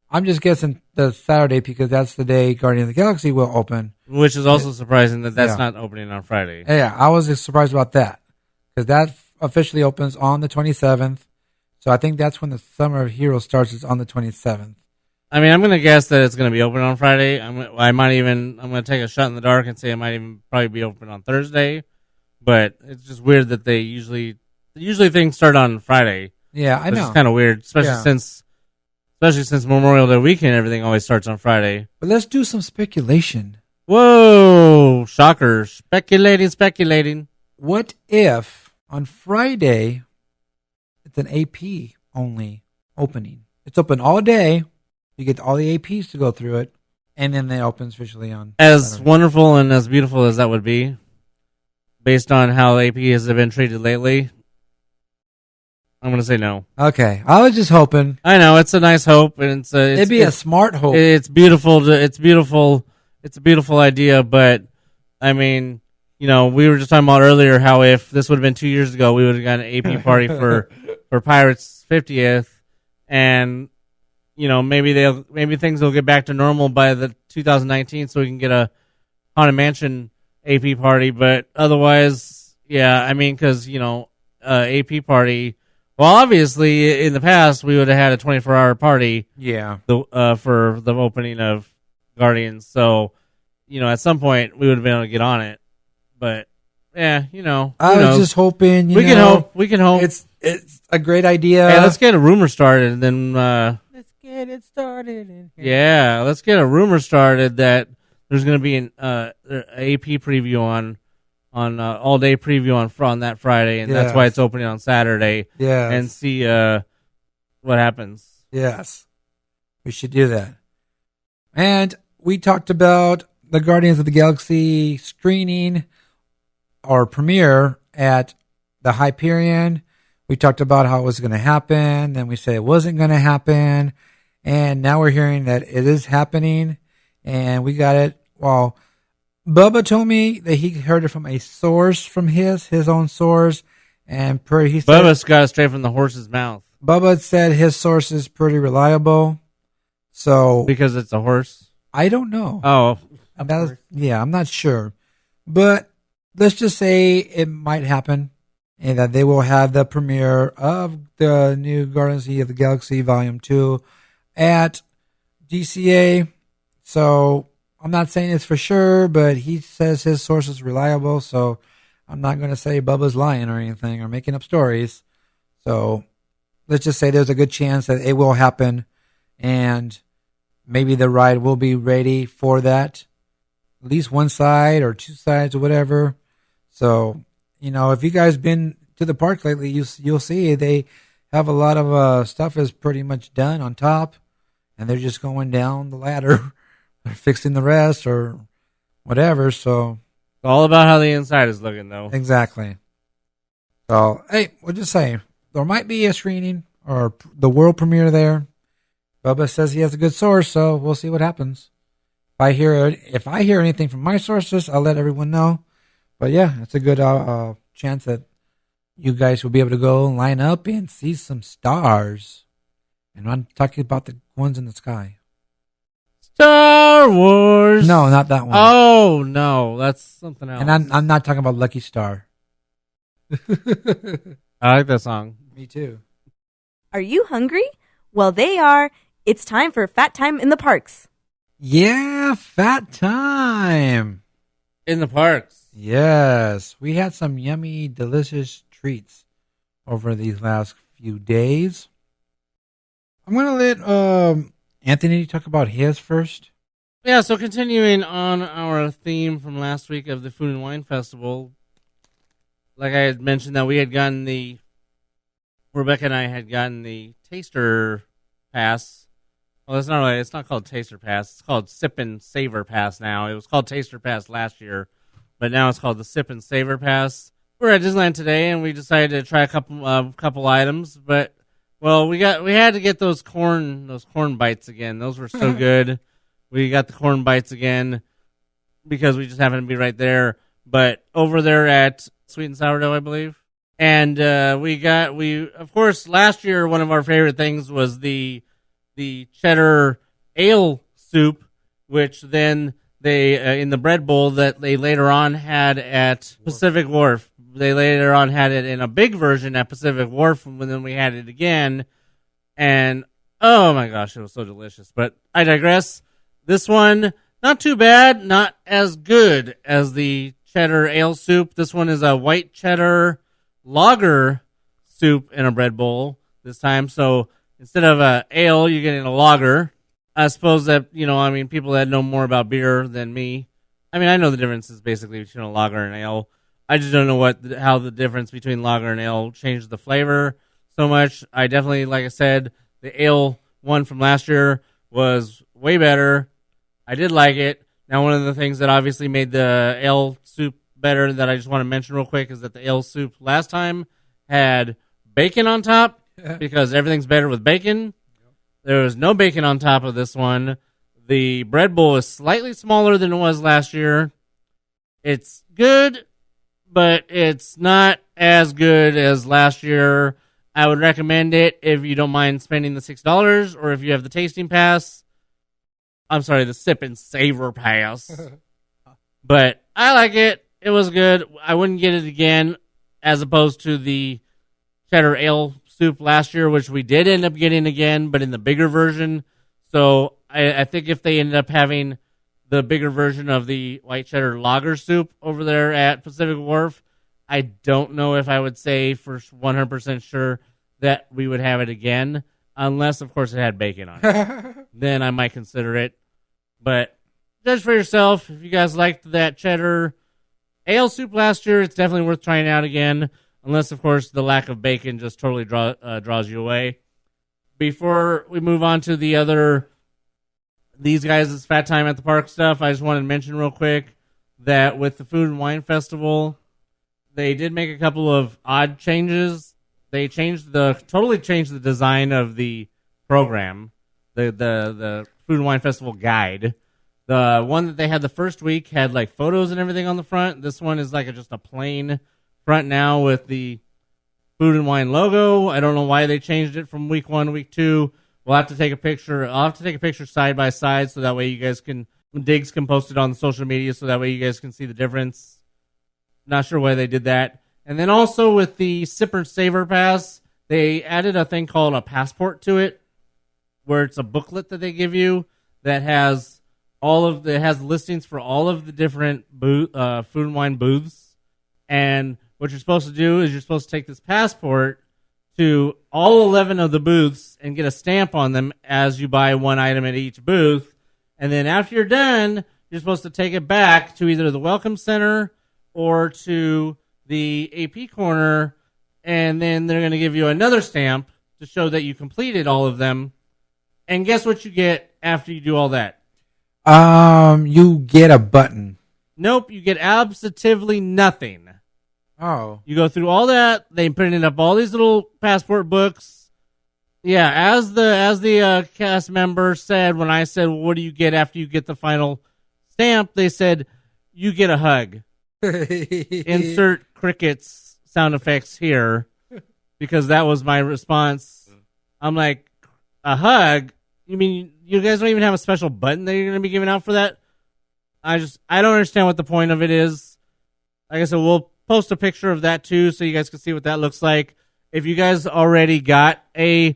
Speaker 2: I'm just guessing the Saturday because that's the day Guardian of the Galaxy will open.
Speaker 1: Which is also surprising that that's not opening on Friday.
Speaker 2: Yeah, I was surprised about that because that officially opens on the 27th. So I think that's when the Summer of Heroes starts. Is on the 27th.
Speaker 1: I mean, I'm going to guess that it's going to be open on Friday. I'm going to take a shot in the dark and say it might even probably be open on Thursday. But it's just weird that they usually things start on Friday.
Speaker 2: Yeah, I know.
Speaker 1: It's kind of weird, especially since Memorial Day weekend, everything always starts on Friday.
Speaker 2: But let's do some speculation.
Speaker 1: Whoa, shocker. Speculating.
Speaker 2: What if on Friday it's an AP only opening? It's open all day. You get all the APs to go through it, and then it opens officially on
Speaker 1: As
Speaker 2: Saturday.
Speaker 1: wonderful and as beautiful as that would be, based on how AP has been treated lately, I'm going to say no.
Speaker 2: Okay, I was just hoping.
Speaker 1: I know it's a nice hope, and
Speaker 2: It'd be a smart hope.
Speaker 1: It's beautiful. It's beautiful. It's a beautiful idea, but I mean, we were just talking about earlier how if this would have been 2 years ago, we would have got an AP party for Pirates 50th, and maybe things will get back to normal by the 2019, so we can get a Haunted Mansion AP party. But otherwise, yeah, I mean, because AP party. Well, obviously, in the past, we would have had a 24-hour party.
Speaker 2: Yeah.
Speaker 1: For the opening of Guardians. So, at some point, we would have been able to get on it. But, yeah,
Speaker 2: I was just hoping.
Speaker 1: We can hope. We can hope.
Speaker 2: It's a great idea.
Speaker 1: Hey, let's get a rumor started, and then.
Speaker 7: Let's get it started. In here.
Speaker 1: Yeah, let's get a rumor started that there's going to be an AP preview on all day preview on that Friday, and that's why it's opening on Saturday.
Speaker 2: Yeah,
Speaker 1: and see what happens.
Speaker 2: Yes, we should do that. And we talked about the Guardians of the Galaxy screening or premiere at the Hyperion. We talked about how it was going to happen. Then we said it wasn't going to happen. And now we're hearing that it is happening. And we got it. Well, Bubba told me that he heard it from a source from his own source. And he said,
Speaker 1: Bubba's got it straight from the horse's mouth.
Speaker 2: Bubba said his source is pretty reliable. So
Speaker 1: because it's a horse?
Speaker 2: I don't know.
Speaker 1: Oh.
Speaker 2: I'm not sure. But let's just say it might happen. And that they will have the premiere of the new Guardians of the Galaxy Volume 2 at DCA. So I'm not saying it's for sure, but he says his source is reliable. So I'm not going to say Bubba's lying or anything or making up stories. So let's just say there's a good chance that it will happen. And maybe the ride will be ready for that. At least one side or two sides or whatever. So... if you guys been to the park lately, you'll see they have a lot of stuff is pretty much done on top, and they're just going down the ladder, or fixing the rest or whatever. So
Speaker 1: it's all about how the inside is looking, though.
Speaker 2: Exactly. So hey, we'll just say there might be a screening or the world premiere there. Bubba says he has a good source, so we'll see what happens. If I hear anything from my sources, I'll let everyone know. But yeah, it's a good chance that you guys will be able to go and line up and see some stars. And I'm talking about the ones in the sky.
Speaker 1: Star Wars.
Speaker 2: No, not that one.
Speaker 1: Oh no, that's something else.
Speaker 2: And I'm not talking about Lucky Star.
Speaker 1: I like that song.
Speaker 2: Me too.
Speaker 8: Are you hungry? Well, they are. It's time for Fat Time in the Parks.
Speaker 2: Yeah, Fat Time.
Speaker 1: In the parks.
Speaker 2: Yes, we had some yummy, delicious treats over these last few days. I'm going to let Anthony talk about his first.
Speaker 1: Yeah, so continuing on our theme from last week of the Food and Wine Festival, like I had mentioned that we had gotten Rebecca and I had gotten the taster pass. Well, it's not called taster pass. It's called Sip and Savor Pass now. It was called taster pass last year, but now it's called the Sip and Savor Pass. We're at Disneyland today, and we decided to try a couple items. But we had to get those corn bites again. Those were so good. We got the corn bites again because we just happened to be right there. But over there at Sweet and Sourdough, I believe, and of course last year one of our favorite things was the cheddar ale soup, which then they in the bread bowl that they later on had at Pacific Wharf. They later on had it in a big version at Pacific Wharf, and then we had it again. And oh my gosh, it was so delicious. But I digress. This one, not too bad, not as good as the cheddar ale soup. This one is a white cheddar lager soup in a bread bowl this time. So instead of a ale, you're getting a lager. I suppose that, people that know more about beer than me. I mean, I know the differences basically between a lager and ale. I just don't know how the difference between lager and ale changed the flavor so much. I definitely, like I said, the ale one from last year was way better. I did like it. Now, one of the things that obviously made the ale soup better that I just want to mention real quick is that the ale soup last time had bacon on top because everything's better with bacon. There was no bacon on top of this one. The bread bowl is slightly smaller than it was last year. It's good, but it's not as good as last year. I would recommend it if you don't mind spending the $6 or if you have the tasting pass. I'm sorry, the Sip and Savor Pass. But I like it. It was good. I wouldn't get it again as opposed to the cheddar ale soup last year, which we did end up getting again, but in the bigger version. So I think if they ended up having the bigger version of the white cheddar lager soup over there at Pacific Wharf, I don't know if I would say for 100% sure that we would have it again, unless, of course, it had bacon on it. Then I might consider it. But judge for yourself. If you guys liked that cheddar ale soup last year, it's definitely worth trying out again, unless, of course, the lack of bacon just totally draws you away. Before we move on to these guys' Fat Time at the Park stuff, I just wanted to mention real quick that with the Food and Wine Festival, they did make a couple of odd changes. They totally changed the design of the program, the Food and Wine Festival guide. The one that they had the first week had like photos and everything on the front. This one is like just a plain front now with the Food and Wine logo. I don't know why they changed it from week 1 to week 2. We'll have to take a picture. I'll have to take a picture side by side so that way you guys Diggs can post it on the social media so that way you guys can see the difference. Not sure why they did that. And then also with the Sip and Savor Pass, they added a thing called a passport to it, where it's a booklet that they give you that has listings for all of the different food and wine booths. And what you're supposed to do is you're supposed to take this passport to all 11 of the booths and get a stamp on them as you buy one item at each booth. And then after you're done, you're supposed to take it back to either the Welcome Center or to the AP corner, and then they're going to give you another stamp to show that you completed all of them. And guess what you get after you do all that?
Speaker 2: You get a button.
Speaker 1: Nope, you get absolutely nothing.
Speaker 2: Oh.
Speaker 1: You go through all that. They printed up all these little passport books. Yeah, as the cast member said when I said, well, what do you get after you get the final stamp? They said, you get a hug. Insert crickets sound effects here, because that was my response. I'm like, a hug? You mean you guys don't even have a special button that you're going to be giving out for that? I don't understand what the point of it is. Like I said, we'll post a picture of that too so you guys can see what that looks like. If you guys already got a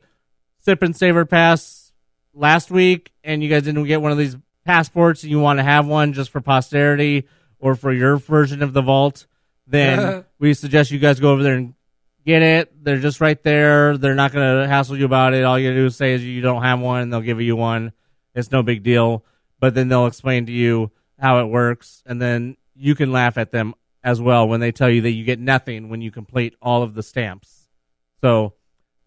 Speaker 1: Sip and Savor Pass last week and you guys didn't get one of these passports and you want to have one just for posterity or for your version of the vault, then we suggest you guys go over there and get it. They're just right there. They're not going to hassle you about it. All you do is say is you don't have one, and they'll give you one. It's no big deal. But then they'll explain to you how it works, and then you can laugh at them as well when they tell you that you get nothing when you complete all of the stamps. So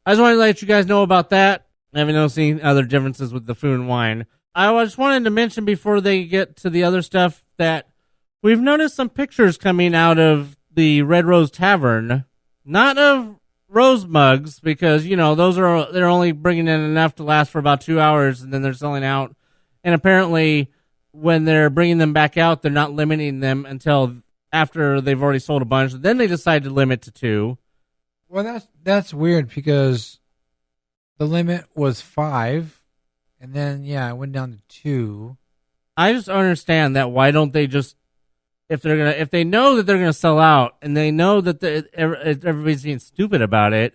Speaker 1: I just wanted to let you guys know about that. I haven't noticed any other differences with the food and wine. I just wanted to mention before they get to the other stuff that we've noticed some pictures coming out of the Red Rose Tavern, not of rose mugs, because, you know, they're only bringing in enough to last for about 2 hours and then they're selling out. And apparently when they're bringing them back out, they're not limiting them until after they've already sold a bunch. Then they decide to limit to 2.
Speaker 2: Well, that's weird because the limit was 5, and then it went down to 2.
Speaker 1: I just don't understand that. Why don't they just, if they know that they're gonna sell out and they know that everybody's being stupid about it,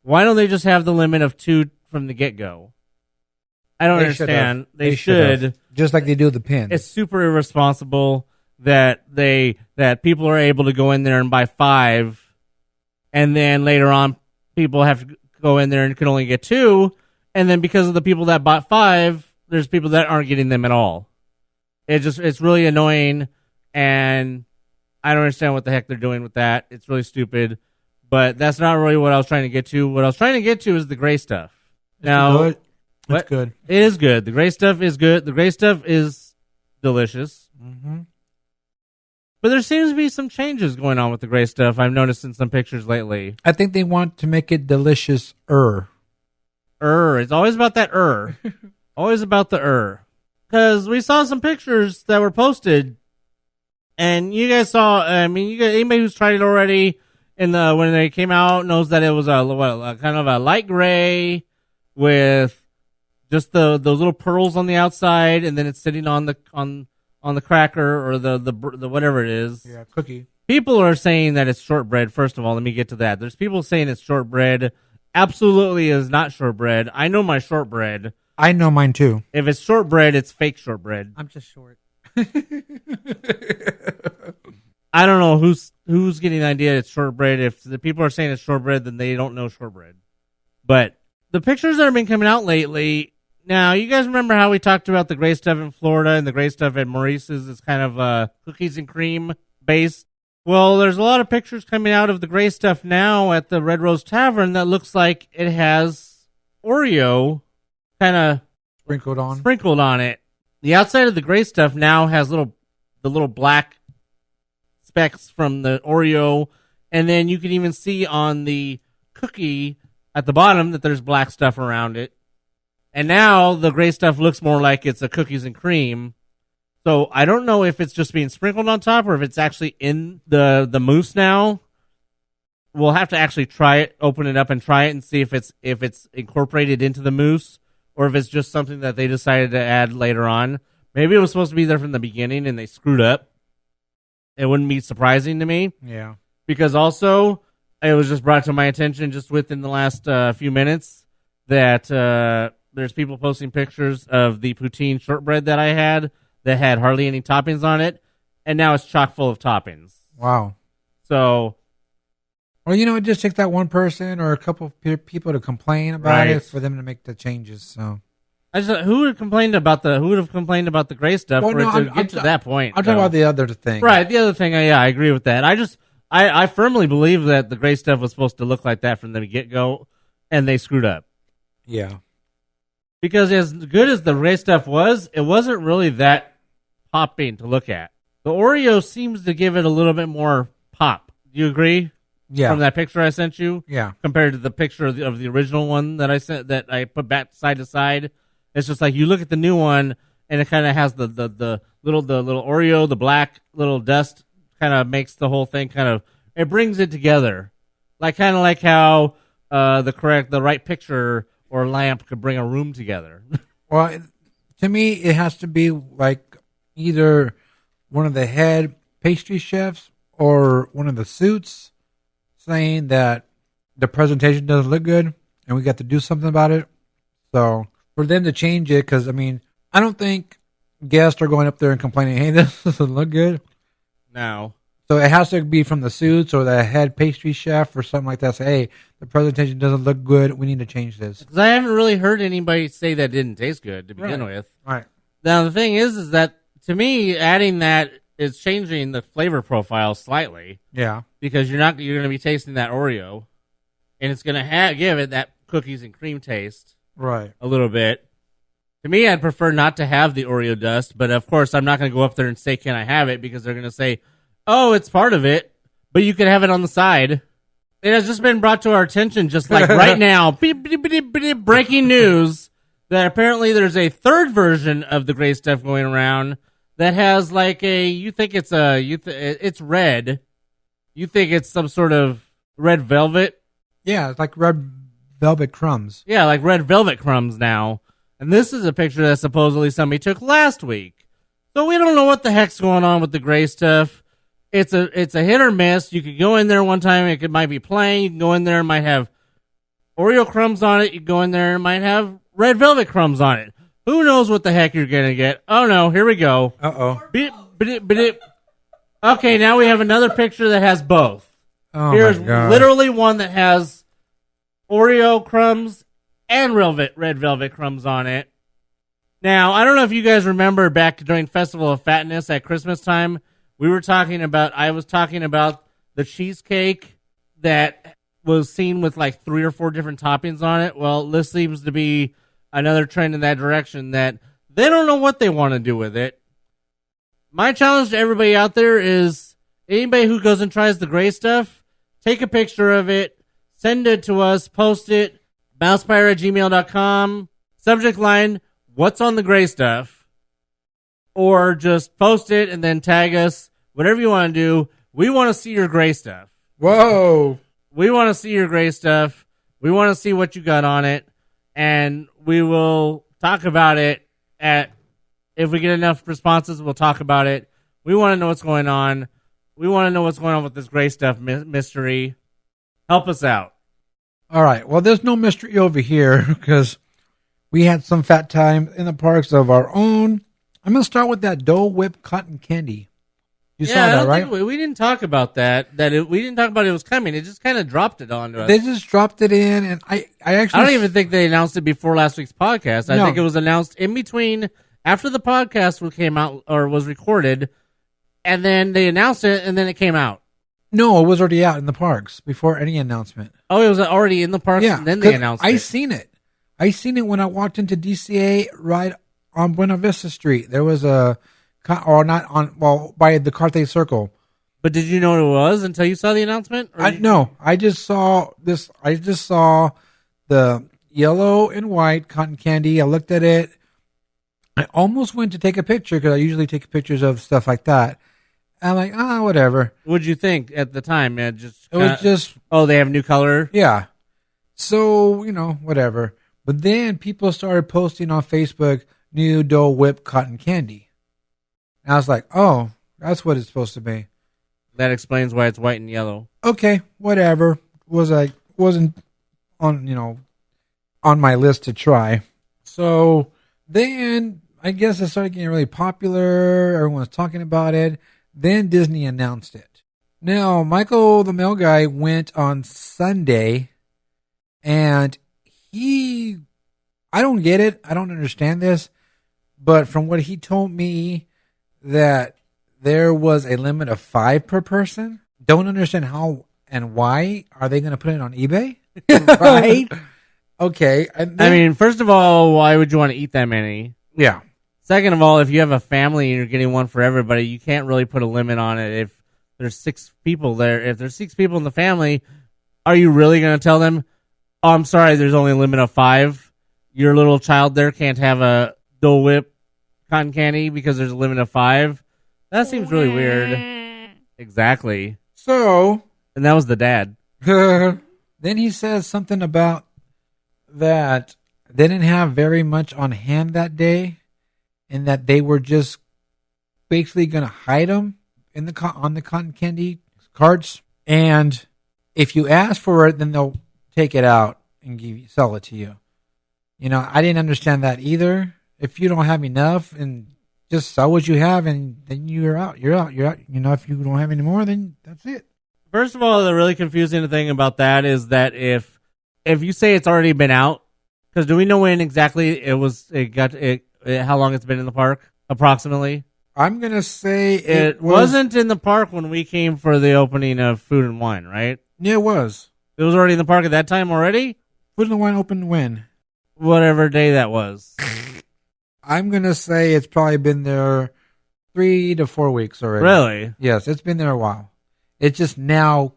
Speaker 1: why don't they just have the limit of 2 from the get go? I don't understand. They should,
Speaker 2: just like they do with the pins.
Speaker 1: It's super irresponsible that people are able to go in there and buy 5, and then later on people have to go in there and can only get 2, and then because of the people that bought 5, there's people that aren't getting them at all. It's really annoying, and I don't understand what the heck they're doing with that. It's really stupid, but that's not really what I was trying to get to. What I was trying to get to is the gray stuff. Now,
Speaker 2: it's good.
Speaker 1: It is good. The gray stuff is good. The gray stuff is delicious.
Speaker 2: Mm-hmm.
Speaker 1: But there seems to be some changes going on with the gray stuff. I've noticed in some pictures lately.
Speaker 2: I think they want to make it delicious-er.
Speaker 1: It's always about that Always about the Because we saw some pictures that were posted, and you guys saw, anybody who's tried it already when they came out knows that it was a kind of a light gray with just those little pearls on the outside, and then it's sitting on the cracker or the whatever it is.
Speaker 2: Yeah, cookie.
Speaker 1: People are saying that it's shortbread. First of all, let me get to that. There's people saying it's shortbread. Absolutely is not shortbread. I know my shortbread.
Speaker 2: I know mine too.
Speaker 1: If it's shortbread, it's fake shortbread.
Speaker 7: I'm just short.
Speaker 1: I don't know who's getting the idea it's shortbread. If the people are saying it's shortbread, then they don't know shortbread. But the pictures that have been coming out lately. Now, you guys remember how we talked about the gray stuff in Florida and the gray stuff at Maurice's is kind of cookies and cream based? Well, there's a lot of pictures coming out of the gray stuff now at the Red Rose Tavern that looks like it has Oreo kind of sprinkled on it. The outside of the gray stuff now has the little black specks from the Oreo, and then you can even see on the cookie at the bottom that there's black stuff around it. And now the gray stuff looks more like it's a cookies and cream. So I don't know if it's just being sprinkled on top or if it's actually in the mousse now. We'll have to actually try it, open it up and try it and see if it's incorporated into the mousse or if it's just something that they decided to add later on. Maybe it was supposed to be there from the beginning and they screwed up. It wouldn't be surprising to me.
Speaker 2: Yeah.
Speaker 1: Because also, it was just brought to my attention just within the last few minutes that there's people posting pictures of the poutine shortbread that I had that had hardly any toppings on it, and now it's chock full of toppings.
Speaker 2: Wow.
Speaker 1: So,
Speaker 2: well, it just takes that one person or a couple of people to complain about it for them to make the changes. So,
Speaker 1: who would have complained about the gray stuff for it to get to that point?
Speaker 2: I'm talking about the other thing.
Speaker 1: Right, the other thing. I agree with that. I firmly believe that the gray stuff was supposed to look like that from the get-go, and they screwed up.
Speaker 2: Yeah.
Speaker 1: Because as good as the gray stuff was, it wasn't really that popping to look at. The Oreo seems to give it a little bit more pop. Do you agree?
Speaker 2: Yeah.
Speaker 1: From that picture I sent you?
Speaker 2: Yeah.
Speaker 1: Compared to the picture of the original one that I sent, that I put back side to side. It's just like you look at the new one, and it kind of has the little Oreo, the black little dust kind of makes the whole thing it brings it together. Like how the right picture or lamp could bring a room together.
Speaker 2: Well, to me, it has to be like either one of the head pastry chefs or one of the suits saying that the presentation doesn't look good and we got to do something about it. So for them to change it, because, I don't think guests are going up there and complaining, hey, this doesn't look good.
Speaker 1: No.
Speaker 2: So it has to be from the suits or the head pastry chef or something like that. Say, hey, the presentation doesn't look good. We need to change this.
Speaker 1: Because I haven't really heard anybody say that didn't taste good to begin with.
Speaker 2: Right.
Speaker 1: Now, the thing is that to me, adding that it's changing the flavor profile slightly.
Speaker 2: Yeah.
Speaker 1: Because you're going to be tasting that Oreo, and it's going to give it that cookies and cream taste.
Speaker 2: Right.
Speaker 1: A little bit. To me, I'd prefer not to have the Oreo dust, but of course, I'm not going to go up there and say, "Can I have it?" Because they're going to say, "Oh, it's part of it, but you can have it on the side." It has just been brought to our attention, just like right now, beep, beep, beep, beep, breaking news that apparently there's a third version of the gray stuff going around that has like it's red. You think it's some sort of red velvet?
Speaker 2: Yeah, it's like red velvet crumbs.
Speaker 1: Yeah, like red velvet crumbs now. And this is a picture that supposedly somebody took last week. So we don't know what the heck's going on with the gray stuff. It's a hit or miss. You could go in there one time, it might be plain. You can go in there, it might have Oreo crumbs on it. You go in there, it might have red velvet crumbs on it. Who knows what the heck you're gonna get? Oh no, here we go. Okay, now we have another picture that has both.
Speaker 2: Oh,
Speaker 1: here's
Speaker 2: my God.
Speaker 1: literally one that has Oreo crumbs and red velvet crumbs on it. Now, I don't know if you guys remember back during Festival of Fatness at Christmas time, I was talking about the cheesecake that was seen with like 3 or 4 different toppings on it. Well, this seems to be another trend in that direction that they don't know what they want to do with it. My challenge to everybody out there is anybody who goes and tries the gray stuff, take a picture of it, send it to us, post it, mousepire@gmail.com, subject line, what's on the gray stuff? Or just post it and then tag us. Whatever you want to do. We want to see your gray stuff.
Speaker 2: Whoa.
Speaker 1: We want to see your gray stuff. We want to see what you got on it. And we will talk about it if we get enough responses, we'll talk about it. We want to know what's going on. We want to know what's going on with this gray stuff mystery. Help us out.
Speaker 2: All right. Well, there's no mystery over here because we had some fat time in the parks of our own. I'm going to start with that Dole Whip cotton candy. You saw that, right?
Speaker 1: We didn't talk about that. We didn't talk about it was coming. It just kind of dropped it onto us.
Speaker 2: They just dropped it in, and I
Speaker 1: don't even think they announced it before last week's podcast. I think it was announced in between after the podcast came out or was recorded, and then they announced it, and then it came out.
Speaker 2: No, it was already out in the parks before any announcement.
Speaker 1: Oh, it was already in the parks, and then they announced it.
Speaker 2: I seen it. I seen it when I walked into DCA right on Buena Vista Street. There was by the Carthay Circle.
Speaker 1: But did you know what it was until you saw the announcement?
Speaker 2: No, I just saw this. I just saw the yellow and white cotton candy. I looked at it. I almost went to take a picture because I usually take pictures of stuff like that. I'm like, whatever.
Speaker 1: What'd you think at the time?
Speaker 2: It was just,
Speaker 1: they have a new color?
Speaker 2: Yeah. So, whatever. But then people started posting on Facebook new Dole Whip cotton candy. And I was like, oh, that's what it's supposed to be.
Speaker 1: That explains why it's white and yellow.
Speaker 2: Okay, whatever. Wasn't on my list to try. So then I guess it started getting really popular. Everyone was talking about it. Then Disney announced it. Now, Michael, the mail guy, went on Sunday, and I don't get it. I don't understand this. But from what he told me, that there was a limit of 5 per person. Don't understand how and why. Are they going to put it on eBay? Right? Okay.
Speaker 1: First of all, why would you want to eat that many?
Speaker 2: Yeah.
Speaker 1: Second of all, if you have a family and you're getting one for everybody, you can't really put a limit on it. If there's 6 people there, if there's 6 people in the family, are you really going to tell them, oh, I'm sorry, there's only a limit of 5? Your little child there can't have a Dole Whip cotton candy because there's a limit of 5? That seems really weird. Exactly.
Speaker 2: So.
Speaker 1: And that was the dad.
Speaker 2: Then he says something about that they didn't have very much on hand that day, and that they were just basically going to hide them on the cotton candy carts. And if you ask for it, then they'll take it out and sell it to you. I didn't understand that either. If you don't have enough, and just sell what you have, and then you're out. You're out. If you don't have any more, then that's it.
Speaker 1: First of all, the really confusing thing about that is that if you say it's already been out, because do we know when exactly how long it's been in the park, approximately?
Speaker 2: I'm going to say
Speaker 1: It wasn't in the park when we came for the opening of Food and Wine, right?
Speaker 2: Yeah, it was.
Speaker 1: It was already in the park at that time already?
Speaker 2: Food and Wine opened when?
Speaker 1: Whatever day that was.
Speaker 2: I'm going to say it's probably been there 3 to 4 weeks already.
Speaker 1: Really?
Speaker 2: Yes, it's been there a while. It's just now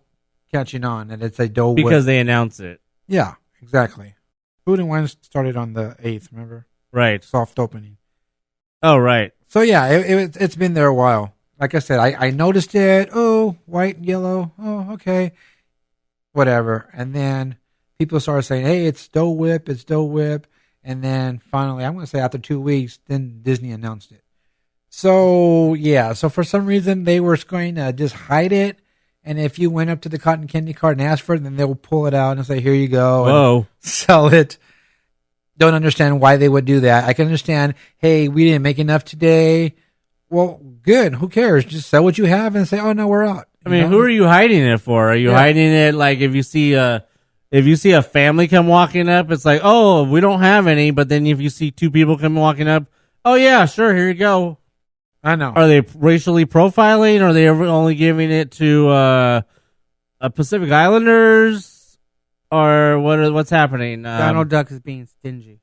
Speaker 2: catching on, and it's a Dole Whip.
Speaker 1: Because they announce it.
Speaker 2: Yeah, exactly. Food and Wine started on the 8th, remember?
Speaker 1: Right.
Speaker 2: Soft opening.
Speaker 1: Oh, right.
Speaker 2: So, yeah, it's been there a while. Like I said, I noticed it. Oh, white and yellow. Oh, okay. Whatever. And then people started saying, hey, it's Dole Whip. It's Dole Whip. And then finally, I'm going to say after 2 weeks, then Disney announced it. So, yeah. So, for some reason, they were going to just hide it. And if you went up to the cotton candy cart and asked for it, then they'll pull it out and say, here you go.
Speaker 1: Whoa.
Speaker 2: And sell it. Don't understand why they would do that. I can understand, hey, we didn't make enough today. Well, good. Who cares? Just sell what you have and say, oh, no, we're out.
Speaker 1: I mean, who are you hiding it for? Are you hiding it like if you see a family come walking up, it's like, oh, we don't have any. But then if you see two people come walking up, oh, yeah, sure, here you go.
Speaker 2: I know.
Speaker 1: Are they racially profiling? Or are they only giving it to Pacific Islanders? Or what's happening?
Speaker 7: Donald Duck is being stingy.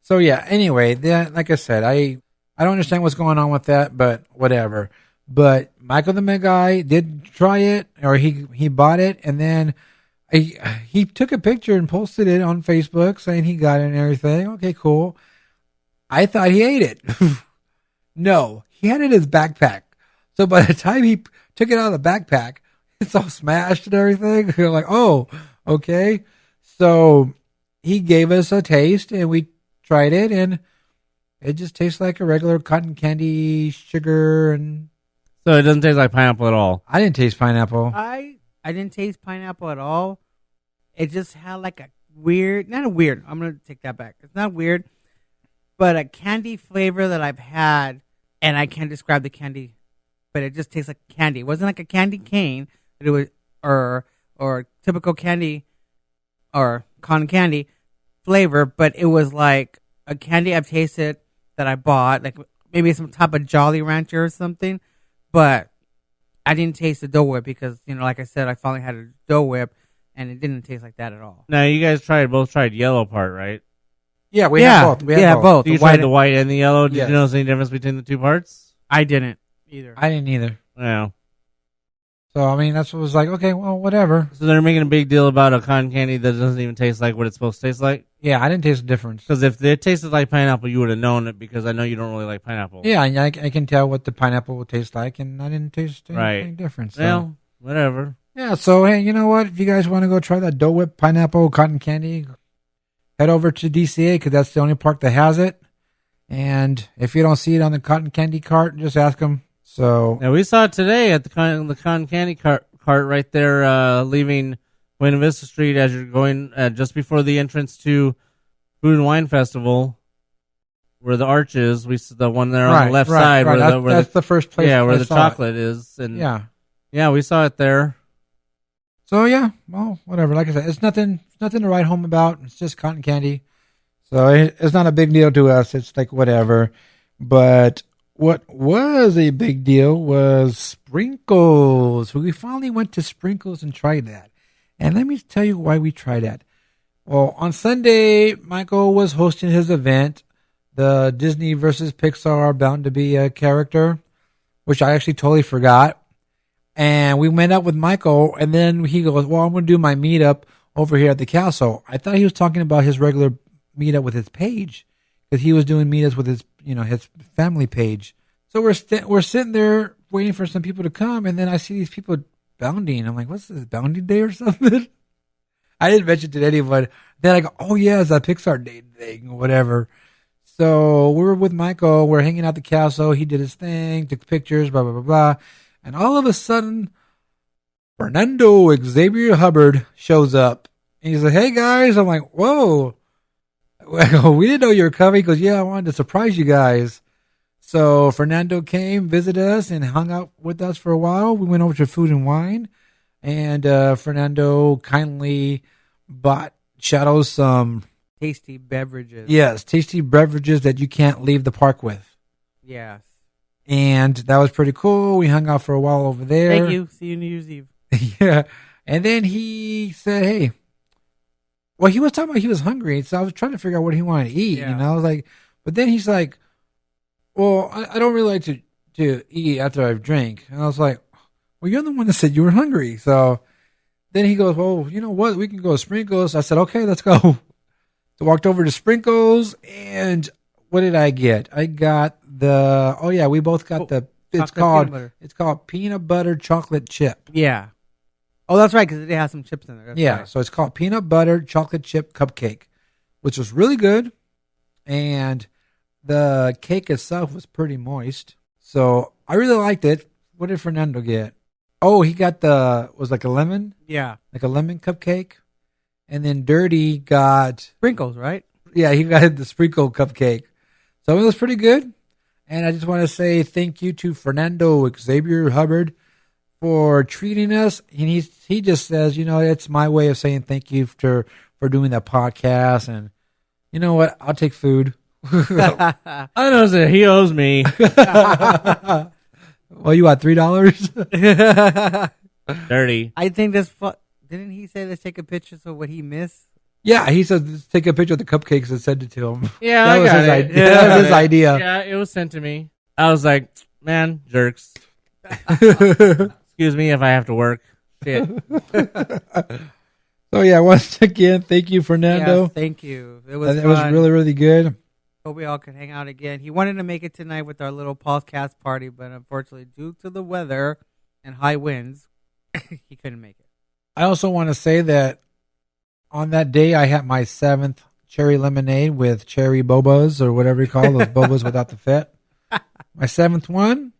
Speaker 2: So, yeah, anyway, like I said, I don't understand what's going on with that, but whatever. But Michael the Magi did try it, or he bought it, and then he took a picture and posted it on Facebook saying he got it and everything. Okay, cool. I thought he ate it. No, he had it in his backpack. So by the time he took it out of the backpack, it's all smashed and everything. You're like, oh, okay. So he gave us a taste, and we tried it, and it just tastes like a regular cotton candy, sugar, and...
Speaker 1: So it doesn't taste like pineapple at all?
Speaker 2: I didn't taste pineapple.
Speaker 7: I didn't taste pineapple at all. It just had like a weird, not a weird, I'm going to take that back. It's not weird, but a candy flavor that I've had, and I can't describe the candy, but it just tastes like candy. It wasn't like a candy cane, but it was, or typical candy, or cotton candy flavor, but it was like a candy I've tasted that I bought, like maybe some type of Jolly Rancher or something, but I didn't taste the Dole Whip because, like I said, I finally had a Dole Whip, and it didn't taste like that at all.
Speaker 1: Now, you guys both tried yellow part, right?
Speaker 2: Yeah, we had both. We had both.
Speaker 1: You tried the white and the yellow. Did
Speaker 2: Yes.
Speaker 1: you notice any difference between the two parts?
Speaker 7: I didn't either.
Speaker 2: I didn't either.
Speaker 1: No.
Speaker 2: So, I mean, that's what was like, okay, well, whatever.
Speaker 1: So they're making a big deal about a cotton candy that doesn't even taste like what it's supposed to taste like?
Speaker 2: Yeah, I didn't taste the difference.
Speaker 1: Because if it tasted like pineapple, you would have known it, because I know you don't really like pineapple.
Speaker 2: Yeah, and I can tell what the pineapple will taste like, and I didn't taste anything different. So.
Speaker 1: Well, whatever.
Speaker 2: Yeah, so, hey, you know what? If you guys want to go try that Dole Whip pineapple cotton candy, head over to DCA, because that's the only park that has it. And if you don't see it on the cotton candy cart, just ask them. So,
Speaker 1: Now, we saw it today at the cotton candy cart right there, leaving Buena Vista Street as you're going just before the entrance to Food and Wine Festival, where the arch is. The one there on the left side.
Speaker 2: Right.
Speaker 1: Where
Speaker 2: that's the first place.
Speaker 1: Yeah, where
Speaker 2: I
Speaker 1: the
Speaker 2: saw
Speaker 1: chocolate is. And yeah, we saw it there.
Speaker 2: So yeah, well, whatever. Like I said, it's nothing to write home about. It's just cotton candy, so it's not a big deal to us. It's like whatever. But what was a big deal was Sprinkles. We finally went to Sprinkles and tried that. And let me tell you why we tried that. Well, on Sunday, Michael was hosting his event, the Disney versus Pixar Bound to Be a Character, which I actually totally forgot. And we met up with Michael, and then he goes, well, I'm going to do my meetup over here at the castle. I thought he was talking about his regular meetup with his page, because he was doing meetups with his, his family page. So we're sitting there waiting for some people to come, and then I see these people bounding. I'm like, what's this, bounding day or something? I didn't mention it to anyone. Then I go, oh yeah, it's that Pixar day thing or whatever. So we were with Michael. We're hanging out at the castle. He did his thing, took pictures, blah, blah, blah, blah. And all of a sudden, Fernando Xavier Hubbard shows up. And he's like, hey guys. I'm like, whoa. We didn't know you were coming. He goes, yeah, I wanted to surprise you guys. So Fernando came, visited us, and hung out with us for a while. We went over to Food and Wine, and Fernando kindly bought Shadow some
Speaker 7: tasty beverages.
Speaker 2: Yes, tasty beverages that you can't leave the park with.
Speaker 7: Yes.
Speaker 2: And that was pretty cool. We hung out for a while over there.
Speaker 7: Thank you. See you New Year's Eve.
Speaker 2: Yeah. And then he said, hey, well, he was talking about he was hungry. So I was trying to figure out what he wanted to eat.
Speaker 7: Yeah.
Speaker 2: You know, I was like, but then he's like, well, I don't really like to eat after I've drank. And I was like, well, you're the one that said you were hungry. So then he goes, well, you know what? We can go to Sprinkles. I said, okay, let's go. So walked over to Sprinkles, and what did I get? I got we both got it's called peanut butter chocolate chip.
Speaker 7: Yeah. Oh, that's right, because it has some chips in there. That's right.
Speaker 2: So it's called peanut butter chocolate chip cupcake, which was really good. And the cake itself was pretty moist. So I really liked it. What did Fernando get? Oh, he got was like a lemon?
Speaker 7: Yeah.
Speaker 2: Like a lemon cupcake. And then Dirty got...
Speaker 7: Sprinkles, right?
Speaker 2: Yeah, he got the sprinkle cupcake. So it was pretty good. And I just want to say thank you to Fernando Xavier Hubbard for treating us. And he just says, you know, it's my way of saying thank you for doing that podcast. And you know what? I'll take food.
Speaker 1: I know that he owes me.
Speaker 2: Well, you want $3?
Speaker 1: Dirty.
Speaker 7: I think that's didn't he say let's take a picture of what he missed?
Speaker 2: Yeah, he said let's take a picture of the cupcakes and send it to him.
Speaker 1: Yeah,
Speaker 2: that
Speaker 1: I
Speaker 2: was
Speaker 1: got
Speaker 2: his
Speaker 1: it.
Speaker 2: idea.
Speaker 1: Yeah,
Speaker 2: That was his idea.
Speaker 1: Yeah, it was sent to me. I was like, man, jerks. Excuse me if I have to work. Shit.
Speaker 2: So yeah, once again, thank you, Fernando.
Speaker 7: Yes, thank you. It was
Speaker 2: really, really good.
Speaker 7: Hope we all could hang out again. He wanted to make it tonight with our little podcast party, but unfortunately, due to the weather and high winds, he couldn't make it.
Speaker 2: I also want to say that on that day, I had my 7th cherry lemonade with cherry bobas or whatever you call those bobas without the fat. My 7th one,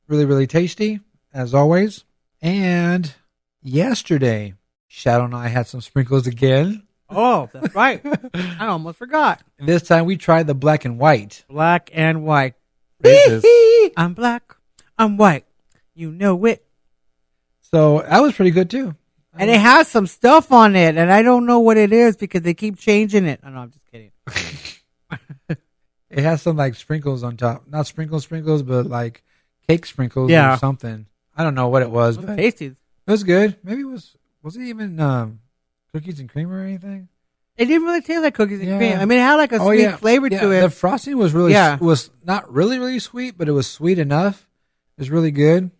Speaker 2: really, really tasty, as always. And yesterday, Shadow and I had some sprinkles again.
Speaker 7: Oh, that's right. I almost forgot.
Speaker 2: And this time we tried the black and white.
Speaker 7: Black and white.
Speaker 1: Racist.
Speaker 7: I'm black. I'm white. You know it.
Speaker 2: So that was pretty good too.
Speaker 7: And it has some stuff on it, and I don't know what it is because they keep changing it. Oh, no, I'm just kidding.
Speaker 2: It has some like sprinkles on top. Not sprinkles, but like cake sprinkles
Speaker 7: Yeah.
Speaker 2: or something. I don't know what it was, but
Speaker 7: Tasty.
Speaker 2: it was good. Maybe it was it even cookies and cream or anything?
Speaker 7: It didn't really taste like cookies and
Speaker 2: Yeah.
Speaker 7: cream. I mean, it had like a sweet flavor to it.
Speaker 2: The frosting was really was not really, really sweet, but it was sweet enough. It was really good.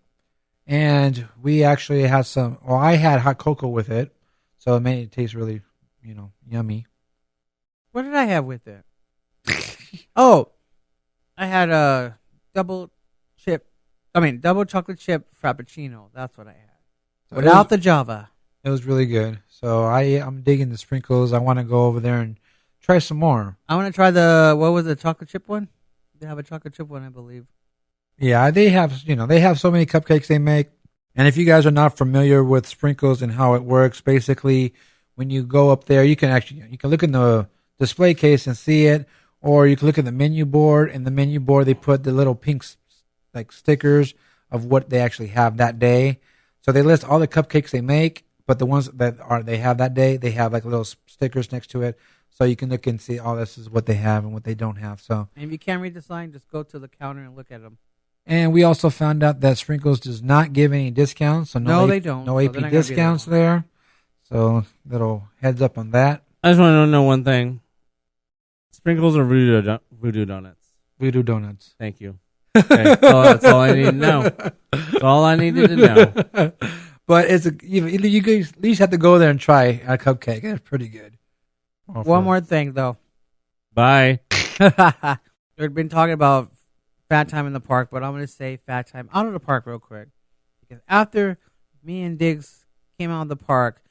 Speaker 2: And we actually had I had hot cocoa with it. So it made it taste really, yummy.
Speaker 7: What did I have with it? Oh, I had a double chocolate chip frappuccino. That's what I had.
Speaker 2: So
Speaker 7: Without the Java.
Speaker 2: It was really good. So I'm digging the sprinkles. I want to go over there and try some more.
Speaker 7: I want to try what was the chocolate chip one? They have a chocolate chip one, I believe.
Speaker 2: Yeah, they have so many cupcakes they make. And if you guys are not familiar with sprinkles and how it works, basically when you go up there, you can look in the display case and see it, or you can look at the menu board. And the menu board, they put the little pink like stickers of what they actually have that day. So they list all the cupcakes they make, but the ones that they have that day, they have like little stickers next to it. So you can look and see, this is what they have and what they don't have. So,
Speaker 7: and if you can't read the sign, just go to the counter and look at them.
Speaker 2: And we also found out that Sprinkles does not give any discounts. So
Speaker 7: no, they don't.
Speaker 2: No AP discounts there. So little heads up on that.
Speaker 1: I just want to know one thing. Sprinkles or voodoo donuts?
Speaker 2: Voodoo donuts.
Speaker 1: Thank you. Okay, that's all I need to know. That's all I needed to know.
Speaker 2: But you guys at least have to go there and try a cupcake. It's pretty good.
Speaker 7: One more thing, though.
Speaker 1: Bye.
Speaker 7: We've been talking about fat time in the park, but I'm going to say fat time out of the park real quick. Because after me and Diggs came out of the park,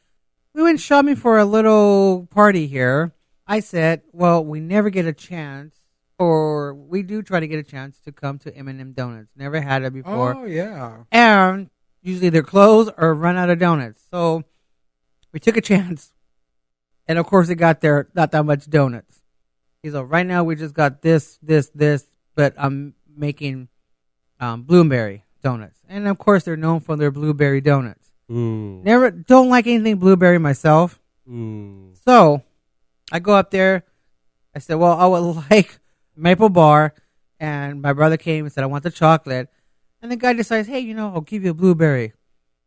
Speaker 7: we went shopping for a little party here. I said, well, we never get a chance, or we do try to get a chance to come to M&M Donuts. Never had it before.
Speaker 2: Oh, yeah.
Speaker 7: And usually they're closed or run out of donuts. So we took a chance. And, of course, it got there not that much donuts. He's like, right now we just got this, but I'm making blueberry donuts. And, of course, they're known for their blueberry donuts.
Speaker 1: Ooh.
Speaker 7: Don't like anything blueberry myself.
Speaker 1: Ooh.
Speaker 7: So I go up there. I said, well, I would like maple bar. And my brother came and said, I want the chocolate. And the guy decides, hey, I'll give you a blueberry.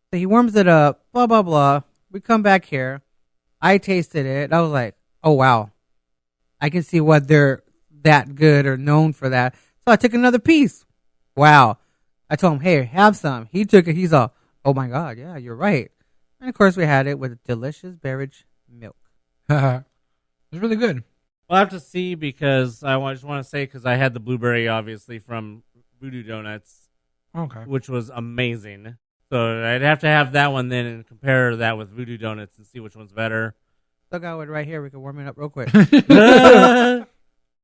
Speaker 7: So he warms it up, blah, blah, blah. We come back here. I tasted it. I was like, oh, wow. I can see what they're that good or known for that. So I took another piece. Wow. I told him, hey, have some. He took it. He's all, oh, my God. Yeah, you're right. And, of course, we had it with delicious beverage milk.
Speaker 2: It's really good.
Speaker 1: We'll have to see because I just want to say because I had the blueberry, obviously, from Voodoo Donuts,
Speaker 2: Okay.
Speaker 1: which was amazing. So I'd have to have that one then and compare that with Voodoo Donuts and see which one's better.
Speaker 7: Still got one right here. We can warm it up real quick.
Speaker 2: So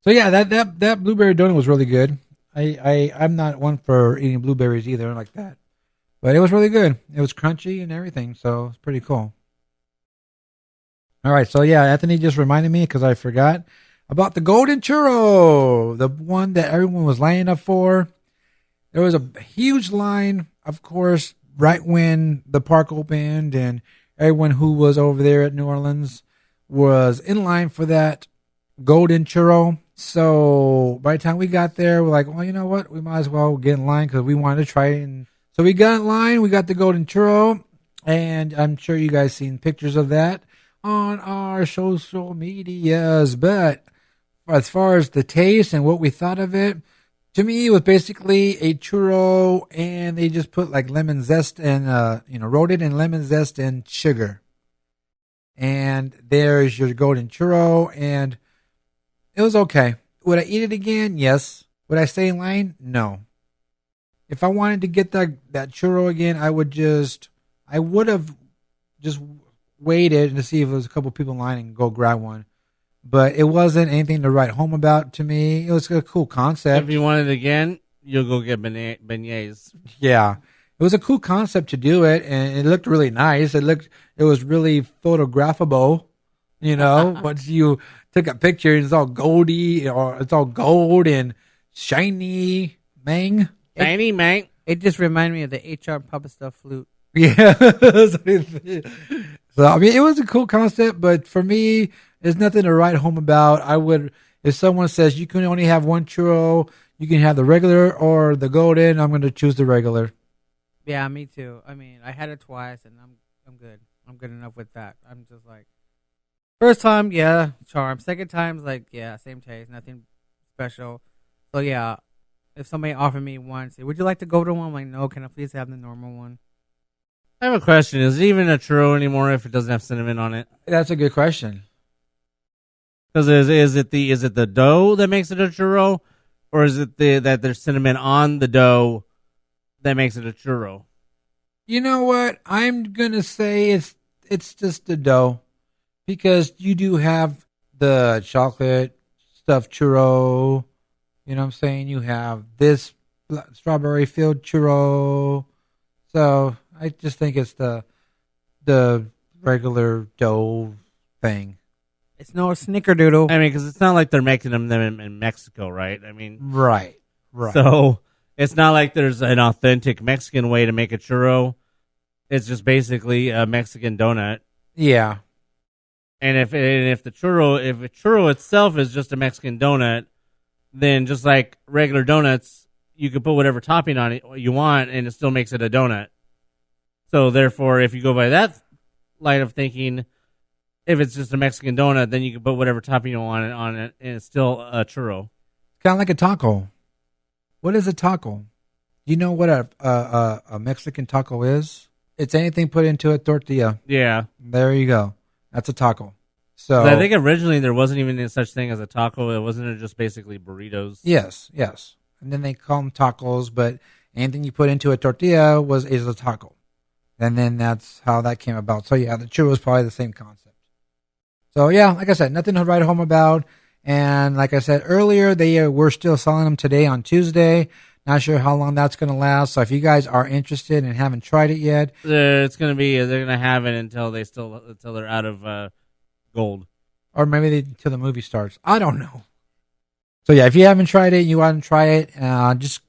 Speaker 2: yeah, that blueberry donut was really good. I'm not one for eating blueberries either like that, but it was really good. It was crunchy and everything, so it's pretty cool. All right, so yeah, Anthony just reminded me because I forgot about the golden churro, the one that everyone was lining up for. There was a huge line, of course, right when the park opened, and everyone who was over there at New Orleans was in line for that golden churro. So by the time we got there, we're like, well, you know what? We might as well get in line because we wanted to try it. And so we got in line. We got the golden churro, and I'm sure you guys seen pictures of that on our social medias. But as far as the taste and what we thought of it, to me, it was basically a churro, and they just put like lemon zest and wrote it in lemon zest and sugar. And there's your golden churro, and it was okay. Would I eat it again? Yes. Would I stay in line? No. If I wanted to get that churro again, I would have just waited to see if there was a couple people in line and go grab one. But it wasn't anything to write home about to me. It was a cool concept.
Speaker 1: If you want it again, you'll go get beignets.
Speaker 2: Yeah. It was a cool concept to do it, and it looked really nice. It was really photographable, once you took a picture, it's all goldy, or it's all gold and shiny, mang.
Speaker 1: Shiny, mang.
Speaker 7: It just reminded me of the HR Papa Stuff flute.
Speaker 2: Yeah. So, I mean, it was a cool concept, but for me, there's nothing to write home about. If someone says you can only have one churro, you can have the regular or the golden, I'm going to choose the regular.
Speaker 7: Yeah, me too. I mean, I had it twice, and I'm good. I'm good enough with that. I'm just like, first time, yeah, charm. Second time's like, yeah, same taste, nothing special. So yeah, if somebody offered me one, say, would you like the golden one? I'm like, no, can I please have the normal one?
Speaker 1: I have a question. Is it even a churro anymore if it doesn't have cinnamon on it?
Speaker 2: That's a good question.
Speaker 1: Because is it the dough that makes it a churro, or is it that there's cinnamon on the dough that makes it a churro?
Speaker 2: You know what? I'm gonna say it's just the dough, because you do have the chocolate stuffed churro. You know what I'm saying? You have this strawberry filled churro. So I just think it's the regular dough thing.
Speaker 7: It's no snickerdoodle.
Speaker 1: I mean, because it's not like they're making them in Mexico, right? I mean,
Speaker 2: right.
Speaker 1: So it's not like there's an authentic Mexican way to make a churro. It's just basically a Mexican donut.
Speaker 2: Yeah.
Speaker 1: And if a churro itself is just a Mexican donut, then just like regular donuts, you can put whatever topping on it you want, and it still makes it a donut. So therefore, if you go by that line of thinking, if it's just a Mexican donut, then you can put whatever topping you want on it, and it's still a churro.
Speaker 2: Kind of like a taco. What is a taco? Do you know what a Mexican taco is? It's anything put into a tortilla.
Speaker 1: Yeah.
Speaker 2: There you go. That's a taco. So
Speaker 1: I think originally there wasn't even any such thing as a taco. It wasn't just basically burritos.
Speaker 2: Yes. And then they call them tacos, but anything you put into a tortilla is a taco. And then that's how that came about. So yeah, the churro is probably the same concept. So yeah, like I said, nothing to write home about. And like I said earlier, we're still selling them today on Tuesday. Not sure how long that's going to last. So if you guys are interested and haven't tried it yet,
Speaker 1: they're going to have it until they're out of gold,
Speaker 2: or maybe until the movie starts. I don't know. So yeah, if you haven't tried it, you want to try it, just